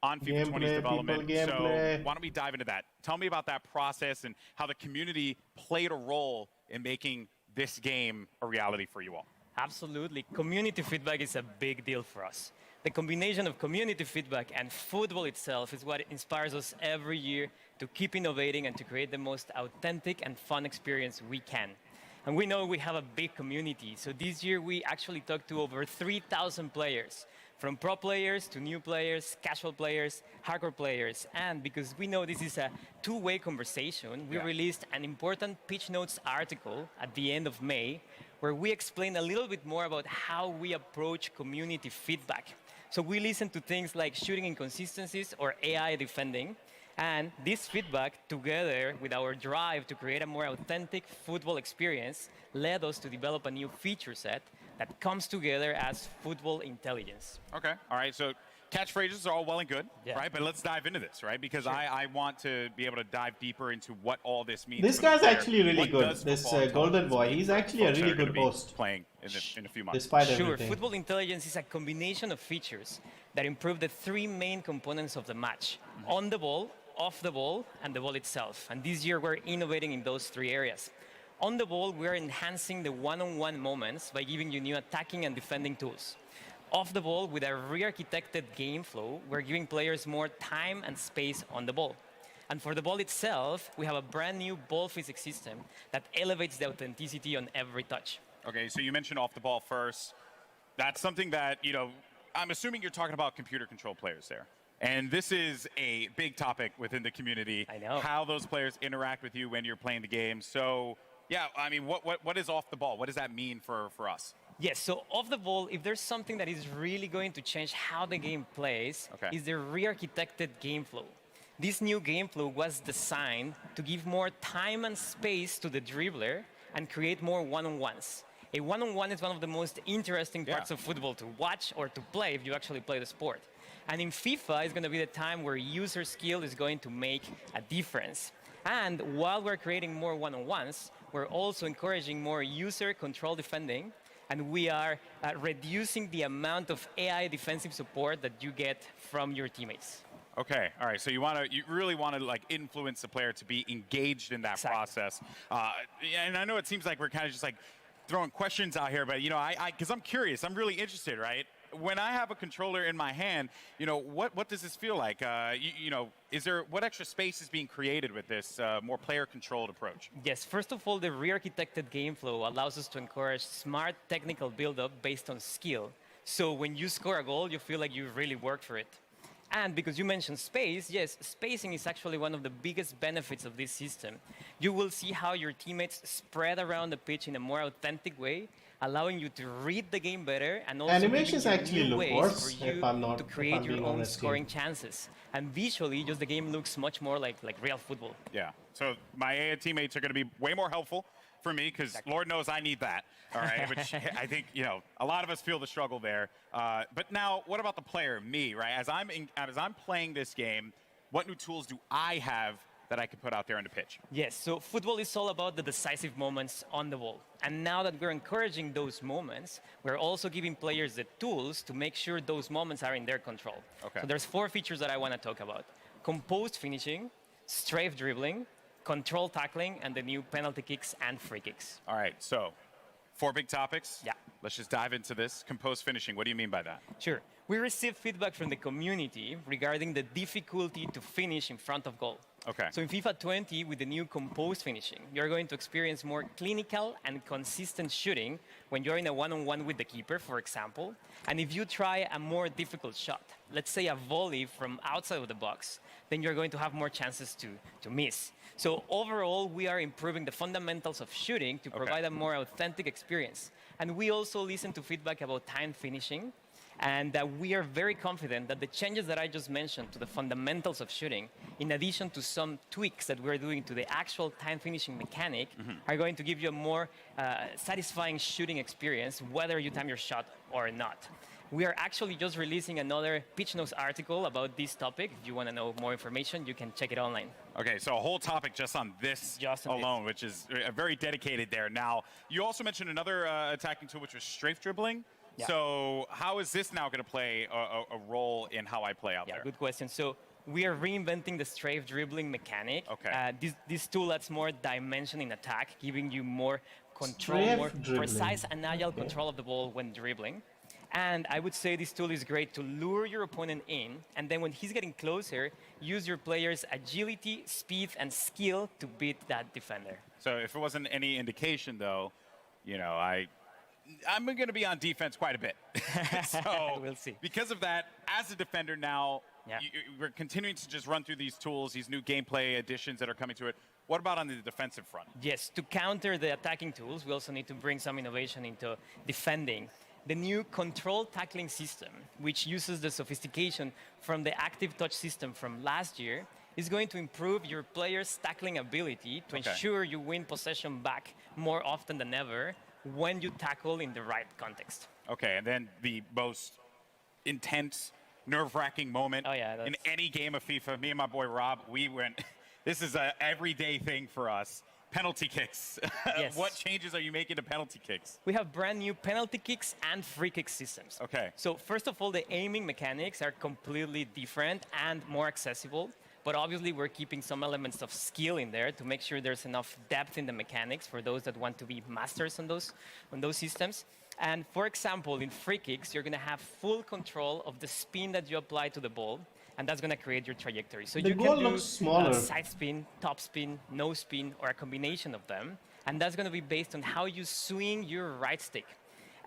on FIFA 20's development. So why don't we dive into that? Tell me about that process and how the community played a role in making this game a reality for you all. Absolutely. Community feedback is a big deal for us. The combination of community feedback and football itself is what inspires us every year to keep innovating and to create the most authentic and fun experience we can. And we know we have a big community, so this year we actually talked to over 3,000 players, from pro players to new players, casual players, hardcore players. And because we know this is a two-way conversation, we released an important pitch notes article at the end of May, where we explain a little bit more about how we approach community feedback. So we listen to things like shooting inconsistencies or AI defending. And this feedback, together with our drive to create a more authentic football experience, led us to develop a new feature set that comes together as football intelligence. Okay, all right, so catchphrases are all well and good, right? But let's dive into this, right? Because I want to be able to dive deeper into what all this means. This guy's actually really good. This Golden Boy, he's actually a really good host. Playing in a few months. Despite Sure, everything. football intelligence is a combination of features that improve the three main components of the match: on the ball, off the ball, and the ball itself. And this year we're innovating in those three areas. On the ball, we're enhancing the one-on-one moments by giving you new attacking and defending tools. Off the ball, with a re-architected game flow, we're giving players more time and space on the ball. And for the ball itself, we have a brand new ball physics system that elevates the authenticity on every touch. Okay, so you mentioned off the ball first. That's something that, you know, I'm assuming you're talking about computer control players there. And this is a big topic within the community. I know. How those players interact with you when you're playing the game. So, yeah, I mean, what is off the ball? What does that mean for us? Yes, so off the ball, if there's something that is really going to change how the game plays, is the re-architected game flow. This new game flow was designed to give more time and space to the dribbler and create more one-on-ones. A one-on-one is one of the most interesting parts of football to watch or to play if you actually play the sport. And in FIFA, it's going to be the time where user skill is going to make a difference. And while we're creating more one-on-ones, we're also encouraging more user control defending, and we are reducing the amount of AI defensive support that you get from your teammates. Okay, all right. So you really want to like influence the player to be engaged in that process. And I know it seems like we're kind of just like throwing questions out here, but you know, because I'm curious, I'm really interested, right? When I have a controller in my hand, you know, what does this feel like? You know, what extra space is being created with this more player-controlled approach? Yes, first of all, the re-architected game flow allows us to encourage smart technical build-up based on skill. So when you score a goal, you feel like you really worked for it. And because you mentioned space, yes, spacing is actually one of the biggest benefits of this system. You will see how your teammates spread around the pitch in a more authentic way, allowing you to read the game better and also Animations giving you actually new look ways worse, for you if I'm not- to if create I'm your being own honest scoring here. chances. And visually, just the game looks much more like real football. Yeah. So my AI teammates are going to be way more helpful for me because Lord knows I need that. All right. Which I think, you know, a lot of us feel the struggle there. But now, what about the player, me, right? As I'm playing this game, what new tools do I have that I can put out there on the pitch? Yes, so football is all about the decisive moments on the ball. And now that we're encouraging those moments, we're also giving players the tools to make sure those moments are in their control. Okay. So there's 4 features that I want to talk about: composed finishing, strafe dribbling, control tackling, and the new penalty kicks and free kicks. All right, so 4 big topics. Yeah. Let's just dive into this. Composed finishing, what do you mean by that? Sure. We received feedback from the community regarding the difficulty to finish in front of goal. Okay. So in FIFA 20, with the new composed finishing, you're going to experience more clinical and consistent shooting when you're in a one-on-one with the keeper, for example. And if you try a more difficult shot, let's say a volley from outside of the box, then you're going to have more chances to miss. So overall, we are improving the fundamentals of shooting to provide a more authentic experience. And we also listen to feedback about time finishing. And we are very confident that the changes that I just mentioned to the fundamentals of shooting, in addition to some tweaks that we're doing to the actual time finishing mechanic, are going to give you a more satisfying shooting experience, whether you time your shot or not. We are actually just releasing another pitch notes article about this topic. If you want to know more information, you can check it online. Okay, so a whole topic just on this alone, which is very dedicated there. Now, you also mentioned another attacking tool, which was strafe dribbling. Yeah. So how is this now going to play a role in how I play out there? Good question. So we are reinventing the strafe dribbling mechanic. Okay. This tool adds more dimension in attack, giving you more control, Strafe more dribbling. precise and agile control of the ball when dribbling. And I would say this tool is great to lure your opponent in, and then when he's getting closer, use your player's agility, speed, and skill to beat that defender. So if it wasn't any indication, though, you know, I'm going to be on defense quite a bit. So we'll see. Because of that, as a defender now, we're continuing to just run through these tools, these new gameplay additions that are coming to it. What about on the defensive front? Yes, to counter the attacking tools, we also need to bring some innovation into defending. The new control tackling system, which uses the sophistication from the active touch system from last year, is going to improve your player's tackling ability to ensure you win possession back more often than ever when you tackle in the right context. Okay, and then the most intense, nerve-wracking moment in any game of FIFA, me and my boy Rob, we went, this is an everyday thing for us. Penalty kicks. Yes. What changes are you making to penalty kicks? We have brand new penalty kicks and free kick systems. Okay. So first of all, the aiming mechanics are completely different and more accessible. But obviously, we're keeping some elements of skill in there to make sure there's enough depth in the mechanics for those that want to be masters on those systems. And for example, in free kicks, you're going to have full control of the spin that you apply to the ball. And that's going to create your trajectory. So The you goal can do looks smaller. side spin, top spin, no spin, or a combination of them. And that's going to be based on how you swing your right stick.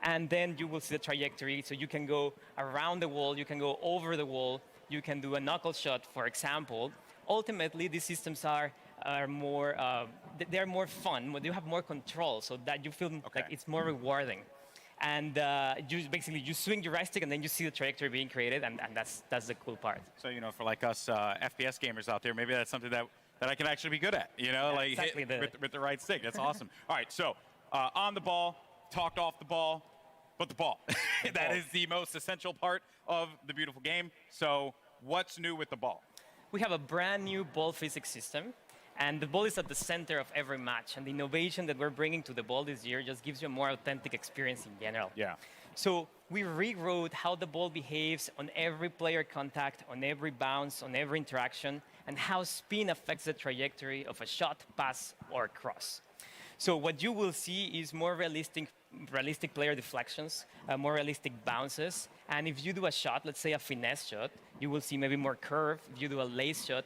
And then you will see the trajectory. So you can go around the wall, you can go over the wall, you can do a knuckle shot, for example. Ultimately, these systems are more, they're more fun, but you have more control, so that you feel like it's more rewarding. And you swing your right stick, and then you see the trajectory being created, and that's the cool part. So, you know, for like us FPS gamers out there, maybe that's something that I can actually be good at, you know, like exactly hit with the right stick. That's awesome. All right, so on the ball, talked off the ball, but the ball. That is the most essential part of the beautiful game. So what's new with the ball? We have a brand new ball physics system. And the ball is at the center of every match. And the innovation that we're bringing to the ball this year just gives you a more authentic experience in general. Yeah. So we rewrote how the ball behaves on every player contact, on every bounce, on every interaction, and how spin affects the trajectory of a shot, pass, or cross. So what you will see is more realistic player deflections, more realistic bounces. And if you do a shot, let's say a finesse shot, you will see maybe more curve. If you do a lace shot,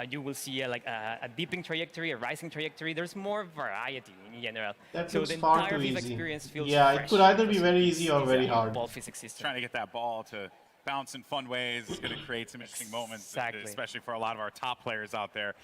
you will see a dipping trajectory, a rising trajectory. There's more variety in general. That so looks the far entire too FIFA easy. experience feels Yeah, fresh it could either be because very it's easy or very hard. Ball physics system. Trying to get that ball to bounce in fun ways is going to create some interesting moments, especially for a lot of our top players out there.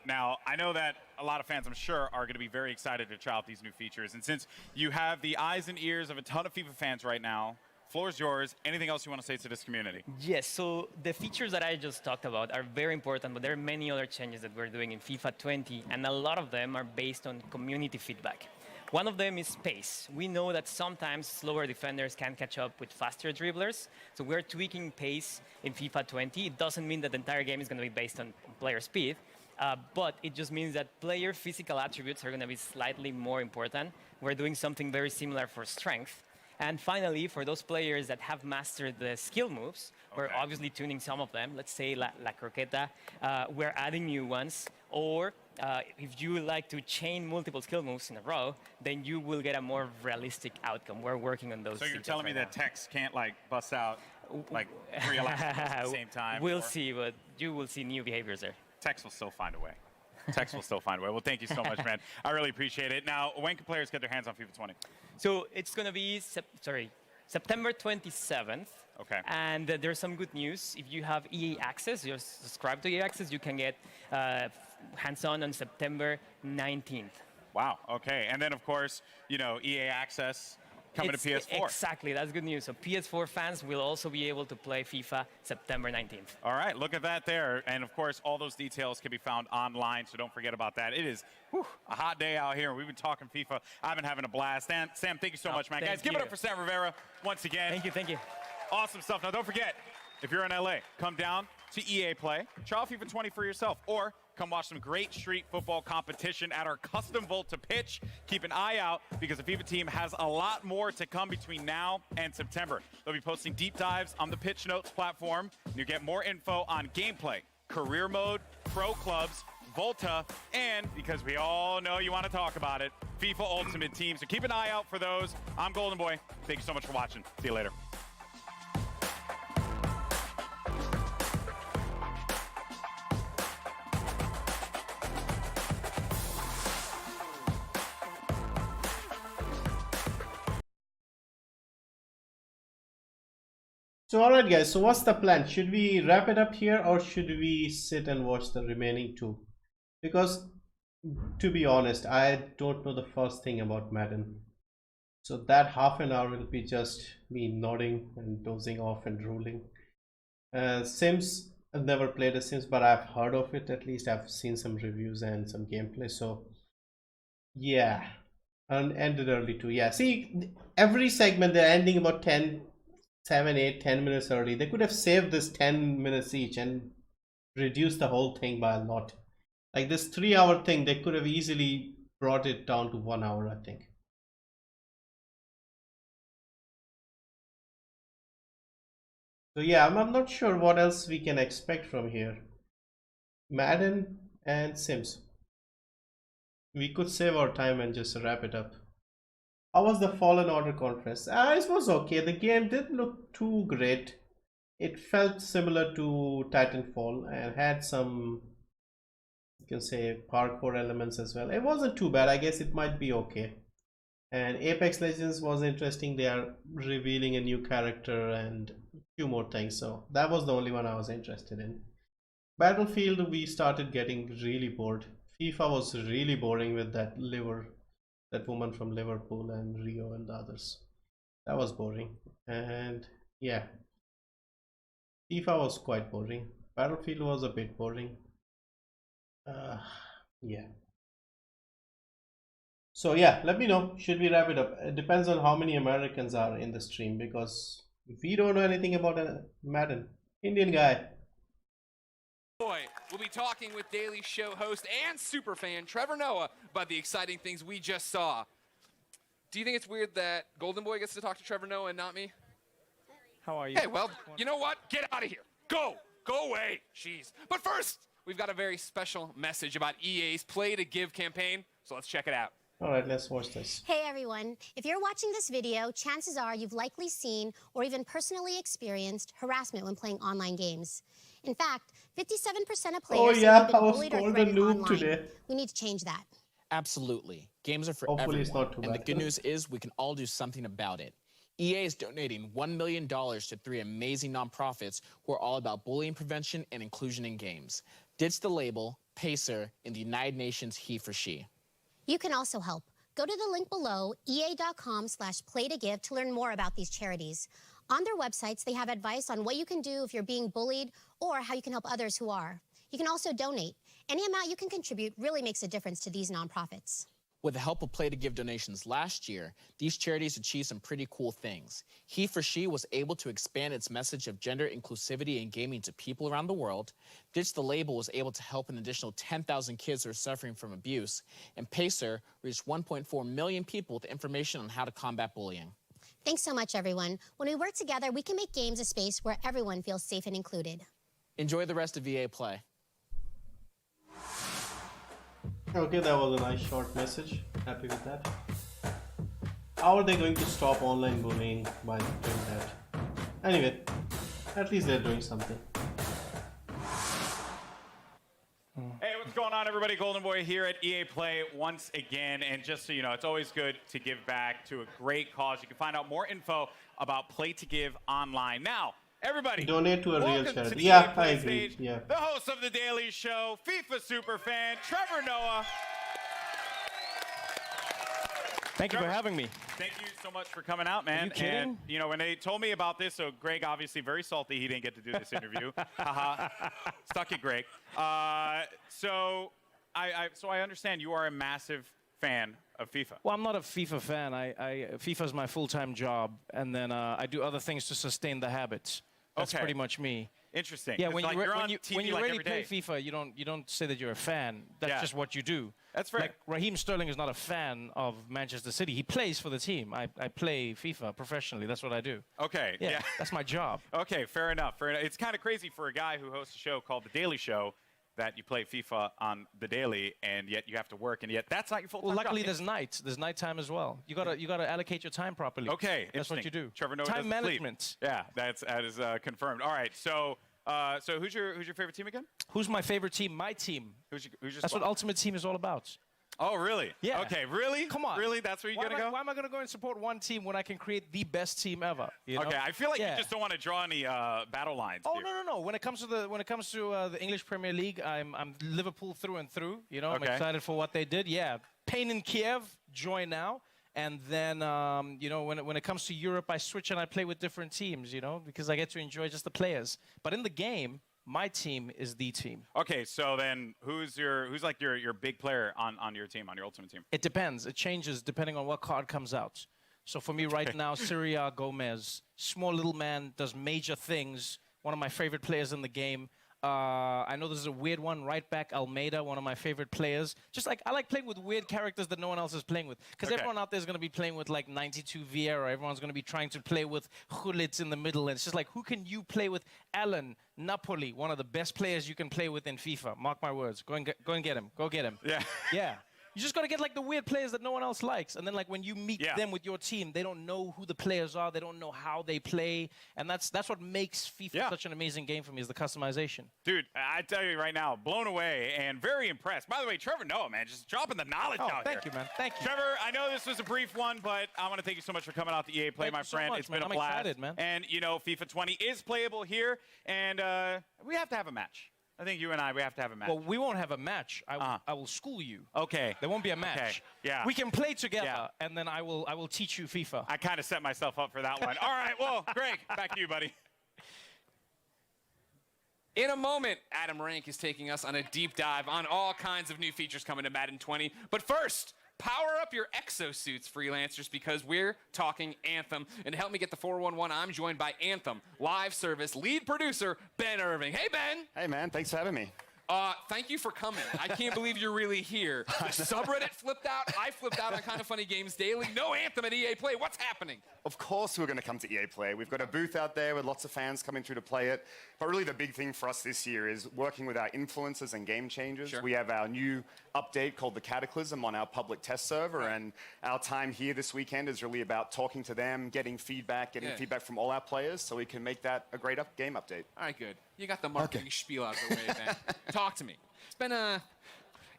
Now, I know that a lot of fans, I'm sure, are going to be very excited to try out these new features. And since you have the eyes and ears of a ton of FIFA fans right now, floor is yours. Anything else you want to say to this community? Yes, so the features that I just talked about are very important, but there are many other changes that we're doing in FIFA 20, and a lot of them are based on community feedback. One of them is pace. We know that sometimes slower defenders can catch up with faster dribblers, so we're tweaking pace in FIFA 20. It doesn't mean that the entire game is going to be based on player speed, but it just means that player physical attributes are going to be slightly more important. We're doing something very similar for strength. And finally, for those players that have mastered the skill moves, we're obviously tuning some of them. Let's say La Croqueta, we're adding new ones. Or if you like to chain multiple skill moves in a row, then you will get a more realistic outcome. We're working on those. So you're telling me that Tex can't like bust out like 3 elastic at the same time? We'll see, but you will see new behaviors there. Tex will still find a way. Tex will still find a way. Well, thank you so much, man. I really appreciate it. Now, when can players get their hands on FIFA 20? So it's going to be September 27th. Okay. And there's some good news. If you have EA Access, you're subscribed to EA Access, you can get hands-on on September 19th. Wow. Okay. And then, of course, you know, EA Access coming to PS4. Exactly. That's good news. So PS4 fans will also be able to play FIFA September 19th. All right. Look at that there. And, of course, all those details can be found online, so don't forget about that. It is a hot day out here. We've been talking FIFA. I've been having a blast. And Sam, thank you so much, man. Guys, give it up for Sam Rivera once again. Thank you. Thank you. Awesome stuff. Now, don't forget, if you're in LA, come down to EA Play, try out FIFA 20 for yourself, or come watch some great street football competition at our custom Volta pitch. Keep an eye out because the FIFA team has a lot more to come between now and September. They'll be posting deep dives on the Pitch Notes platform. You get more info on gameplay, career mode, pro clubs, Volta, and because we all know you want to talk about it, FIFA Ultimate Team. So keep an eye out for those. I'm Golden Boy. Thank you so much for watching. See you later. So alright guys, so what's the plan? Should we wrap it up here or should we sit and watch the remaining two? Because to be honest, I don't know the first thing about Madden. So that half an hour will be just me nodding and dozing off and drooling. Sims, I've never played a Sims, but I've heard of it. At least I've seen some reviews and some gameplay. So yeah, and ended early too. Yeah, see, every segment they're ending about 10, 7, 8, 10 minutes early. They could have saved this 10 minutes each and reduced the whole thing by a lot. Like this 3-hour thing, they could have easily brought it down to 1 hour, I think. So yeah, I'm not sure what else we can expect from here. Madden and Sims. We could save our time and just wrap it up. How was the Fallen Order conference? It was okay. The game didn't look too great. It felt similar to Titanfall and had some, you can say, parkour elements as well. It wasn't too bad. I guess it might be okay. And Apex Legends was interesting. They are revealing a new character and a few more things. So that was the only one I was interested in. Battlefield, we started getting really bored. FIFA was really boring with that woman from Liverpool and Rio and the others. That was boring. And yeah, FIFA was quite boring. Battlefield was a bit boring. Yeah. So yeah, let me know. Should we wrap it up? It depends on how many Americans are in the stream, because we don't know anything about Madden. Indian guy. Boy, we'll be talking with Daily Show host and superfan Trevor Noah about the exciting things we just saw. Do you think it's weird that Golden Boy gets to talk to Trevor Noah and not me? How are you? Hey, well, you know what? Get out of here. Go away. Jeez. But first, we've got a very special message about EA's Play to Give campaign, so let's check it out. All right, let's watch this. Hey everyone, if you're watching this video, chances are you've likely seen or even personally experienced harassment when playing online games. In fact, 57% of players say they've been bullied or threatened online. Today. We need to change that. Absolutely. Games are for Hopefully everyone. It's not too bad. And the good news is we can all do something about it. EA is donating $1 million to 3 amazing nonprofits who are all about bullying prevention and inclusion in games. Ditch the Label, Pacer, and the United Nations He for She. You can also help. Go to the link below, ea.com/playtogive to learn more about these charities. On their websites, they have advice on what you can do if you're being bullied or how you can help others who are. You can also donate. Any amount you can contribute really makes a difference to these nonprofits. With the help of Play to Give donations last year, these charities achieved some pretty cool things. He for She was able to expand its message of gender inclusivity in gaming to people around the world. Ditch the Label was able to help an additional 10,000 kids who are suffering from abuse. And Pacer reached 1.4 million people with information on how to combat bullying. Thanks so much, everyone. When we work together, we can make games a space where everyone feels safe and included. Enjoy the rest of EA Play. Okay, that was a nice short message. Happy with that. How are they going to stop online bullying by doing that? Anyway, at least they're doing something. Hey, what's going on, everybody? Golden Boy here at EA Play once again. And just so you know, it's always good to give back to a great cause. You can find out more info about Play to Give online. Now, everybody, donate to a real welcome charity. to the Yeah, EA Play I agree. stage, Yeah. the host of The Daily Show, FIFA superfan, Trevor Noah. Thank you for having me. Thank you so much for coming out, man. Are you kidding? And, you know, when they told me about this, so Greg obviously very salty he didn't get to do this interview. Haha. Stuck it, Greg. So I understand you are a massive fan of FIFA. Well, I'm not a FIFA fan. FIFA is my full-time job, and then I do other things to sustain the habits. That's Okay. pretty much me. Interesting. Yeah, It's when like you you're on TV when you like really every play day. FIFA, you don't say that you're a fan. That's Yeah. just what you do. That's fair. Like Raheem Sterling is not a fan of Manchester City. He plays for the team. I play FIFA professionally. That's what I do. Okay. Yeah, that's my job. Okay, fair enough. Fair enough. It's kind of crazy for a guy who hosts a show called The Daily Show that you play FIFA on The Daily, and yet you have to work, and yet that's not your full-time Well, luckily job. there's nights. There's nighttime as well. You gotta allocate your time properly. Okay, that's what you interesting. do. Trevor Noah time doesn't sleep. management. Yeah, that is confirmed. All right, so who's your favorite team again? Who's my favorite team? My team. Who's your That's what Ultimate Team is all about. Oh, really? Yeah. Okay, really? Come on. Really? That's where you're going to go? Why am I going to go and support one team when I can create the best team ever? You know? Okay, I feel like you just don't want to draw any battle lines. Oh, here. no. When it comes to the English Premier League, I'm Liverpool through and through. You know, I'm excited for what they did. Yeah, pain in Kiev, joy now. And then, you know, when it comes to Europe, I switch and I play with different teams, you know, because I get to enjoy just the players. But in the game, my team is the team. Okay, so then who's like your big player on your team, on your ultimate team? It depends. It changes depending on what card comes out. So for me right now, 𝒚 Gomez, small little man, does major things. One of my favorite players in the game. I know this is a weird one. Right back, Almeida, one of my favorite players. Just like, I like playing with weird characters that no one else is playing with. Because everyone out there is going to be playing with like 92 Vieira. Everyone's going to be trying to play with 𝐿𝐻𝐿𝐻 in the middle. And it's just like, who can you play with? Alan, Napoli, one of the best players you can play with in FIFA. Mark my words. Go and get him. Go get him. Yeah. Yeah. You just got to get like the weird players that no one else likes. And then like when you meet them with your team, they don't know who the players are. They don't know how they play. And that's what makes FIFA such an amazing game for me, is the customization. Dude, I tell you right now, blown away and very impressed. By the way, Trevor Noah, man, just dropping the knowledge out thank here. you, man. Thank you. Trevor, I know this was a brief one, but I want to thank you so much for coming out to EA Play, my friend. Much, it's been man. a blast. I'm excited, man. And, you know, FIFA 20 is playable here, and we have to have a match. I think you and we have to have a match. Well, we won't have a match. I will school you. Okay. There won't be a match. Okay. Yeah. We can play together, and then I will teach you FIFA. I kind of set myself up for that one. All right, well, Greg, back to you, buddy. In a moment, Adam Rank is taking us on a deep dive on all kinds of new features coming to Madden 20. But first, power up your exosuits, freelancers, because we're talking Anthem. And to help me get the 411, I'm joined by Anthem live service lead producer, Ben Irving. Hey, Ben. Hey, man. Thanks for having me. Thank you for coming. I can't believe you're really here. The subreddit flipped out. I flipped out on Kind of Funny Games Daily. No Anthem at EA Play. What's happening? Of course we're going to come to EA Play. We've got a booth out there with lots of fans coming through to play it. But really the big thing for us this year is working with our influencers and game changers. Sure. We have our new update called the Cataclysm on our public test server. And our time here this weekend is really about talking to them, getting feedback from all our players so we can make that a great game update. All right, good. You got the marketing spiel out of the way, Ben. Talk to me. It's been a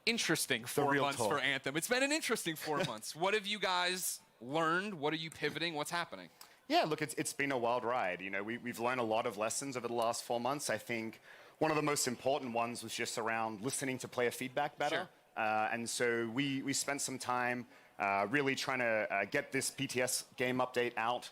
interesting 4 months for Anthem. It's been an interesting 4 months. What have you guys learned? What are you pivoting? What's happening? Yeah, look, it's been a wild ride. You know, we've learned a lot of lessons over the last 4 months. I think one of the most important ones was just around listening to player feedback better. Sure. And so we spent some time really trying to get this PTS game update out,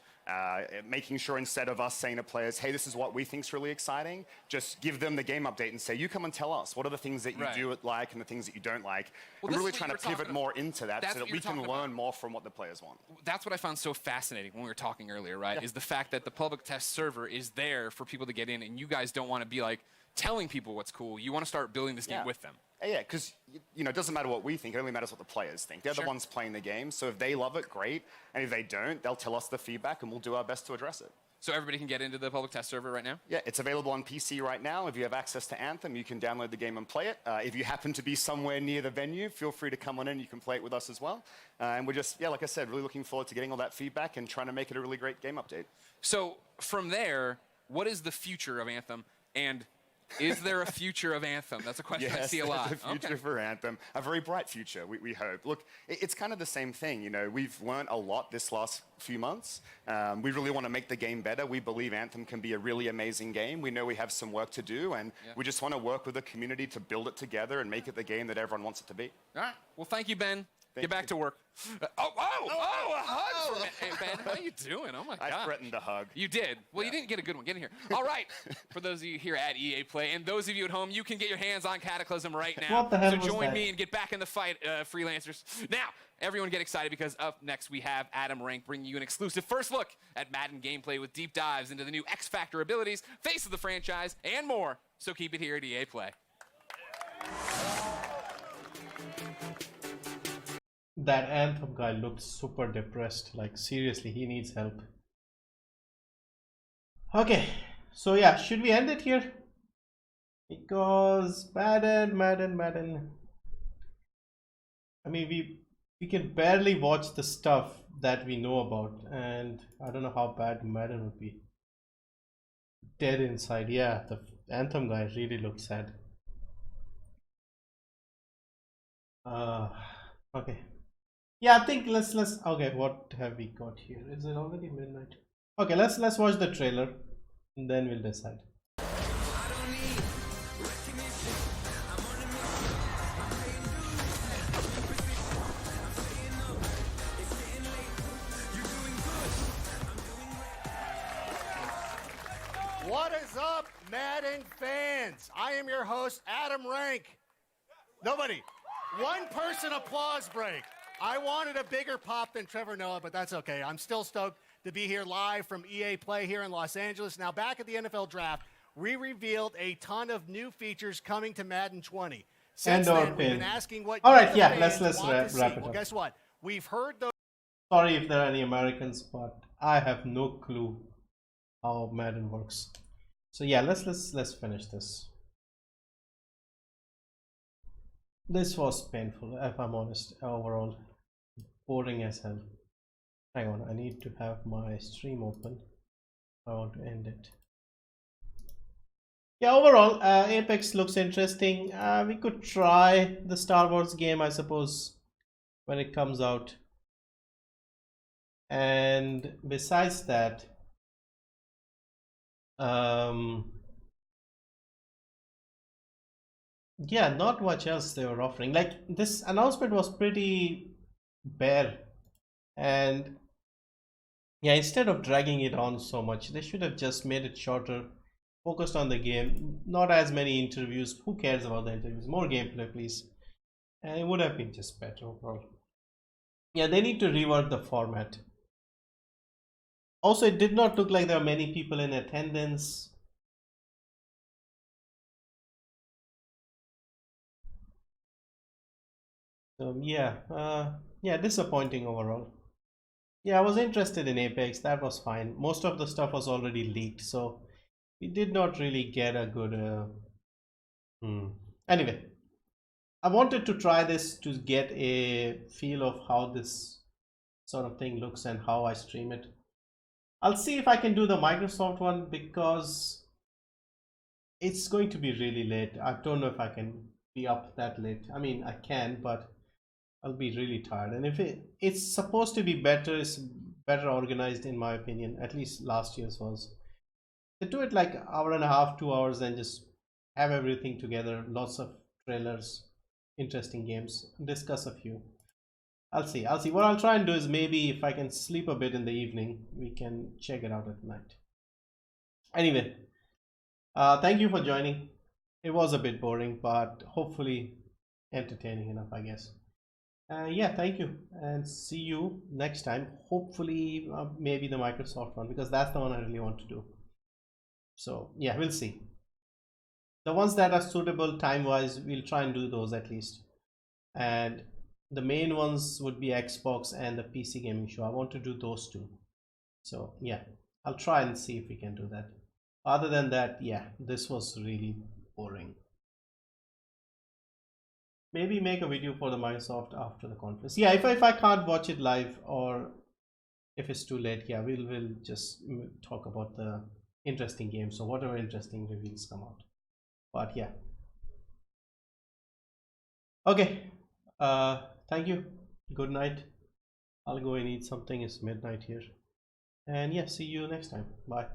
making sure instead of us saying to players, hey, this is what we think is really exciting, just give them the game update and say, you come and tell us, what are the things that you do like and the things that you don't like? Well, and really trying to pivot more into that so that we can learn more from what the players want. That's what I found so fascinating when we were talking earlier, right? Is the fact that the public test server is there for people to get in, and you guys don't want to be like telling people what's cool. You want to start building this game with them. Yeah, because you know, it doesn't matter what we think, it only matters what the players think. They're the ones playing the game, so if they love it, great. And if they don't, they'll tell us the feedback and we'll do our best to address it. So everybody can get into the public test server right now? Yeah, it's available on PC right now. If you have access to Anthem, you can download the game and play it. If you happen to be somewhere near the venue, feel free to come on in. You can play it with us as well. And we're just, like I said, really looking forward to getting all that feedback and trying to make it a really great game update. So from there, what is the future of Anthem? And is there a future of Anthem? That's a question I see a lot. Yes, there's a future for Anthem. A very bright future, we hope. Look, it's kind of the same thing. You know, we've learned a lot this last few months. We really want to make the game better. We believe Anthem can be a really amazing game. We know we have some work to do, and we just want to work with the community to build it together and make it the game that everyone wants it to be. All right. Well, thank you, Ben. Get back to work. A hug for Hey, Ben, how are you doing? Oh, my God. I threatened a hug. You did. Well, you didn't get a good one. Get in here. All right. For those of you here at EA Play and those of you at home, you can get your hands on Cataclysm right now. What the hell so was join that? me and get back in the fight, freelancers. Now, everyone get excited because up next we have Adam Rank bringing you an exclusive first look at Madden gameplay with deep dives into the new X Factor abilities, face of the franchise, and more. So keep it here at EA Play. That Anthem guy looked super depressed. Like, seriously, he needs help. Okay, so yeah, should we end it here? Because Madden. I mean, we can barely watch the stuff that we know about, and I don't know how bad Madden would be. Dead inside. Yeah, the Anthem guy really looked sad. Okay. Yeah, I think let's okay, what have we got here? Is it already midnight? Okay, let's watch the trailer and then we'll decide. What is up, Madden fans? I am your host, Adam Rank. Nobody. One person applause break. I wanted a bigger pop than Trevor Noah, but that's okay. I'm still stoked to be here live from EA Play here in Los Angeles. Now, back at the NFL Draft, we revealed a ton of new features coming to Madden 20. Since And our then, we've been pin. asking what All you, right, the yeah, fans, let's want wrap to it see. Well, up. guess what? We've heard those. Sorry if there are any Americans, but I have no clue how Madden works. So yeah, let's finish this. This was painful, if I'm honest. Overall, boring as hell. Hang on, I need to have my stream open. I want to end it. Yeah, overall, Apex looks interesting. We could try the Star Wars game, I suppose, when it comes out. And besides that, yeah, not much else they were offering. Like, this announcement was pretty bare, and yeah, instead of dragging it on so much, they should have just made it shorter, focused on the game, not as many interviews. Who cares about the interviews? More gameplay, please. And it would have been just better overall. Yeah, they need to rework the format. Also, it did not look like there were many people in attendance. So yeah, disappointing overall. Yeah, I was interested in Apex. That was fine. Most of the stuff was already leaked, so we did not really get a good. Anyway, I wanted to try this to get a feel of how this sort of thing looks and how I stream it. I'll see if I can do the Microsoft one because it's going to be really late. I don't know if I can be up that late. I mean, I can, but I'll be really tired. And if it's supposed to be better, it's better organized in my opinion. At least last year's was. They do it like hour and a half, 2 hours, and just have everything together. Lots of trailers, interesting games. Discuss a few. I'll see. What I'll try and do is maybe if I can sleep a bit in the evening, we can check it out at night. Anyway, thank you for joining. It was a bit boring, but hopefully entertaining enough, I guess. Yeah, thank you, and see you next time. Hopefully, maybe the Microsoft one, because that's the one I really want to do. So yeah, we'll see. The ones that are suitable time-wise, we'll try and do those at least. And the main ones would be Xbox and the PC gaming show. I want to do those two. So yeah, I'll try and see if we can do that. Other than that, yeah, this was really boring. Maybe make a video for the Microsoft after the conference. Yeah, if I can't watch it live or if it's too late, yeah, we'll just talk about the interesting games or whatever interesting reveals come out. But yeah. Okay. Thank you. Good night. I'll go and eat something. It's midnight here. And yeah, see you next time. Bye.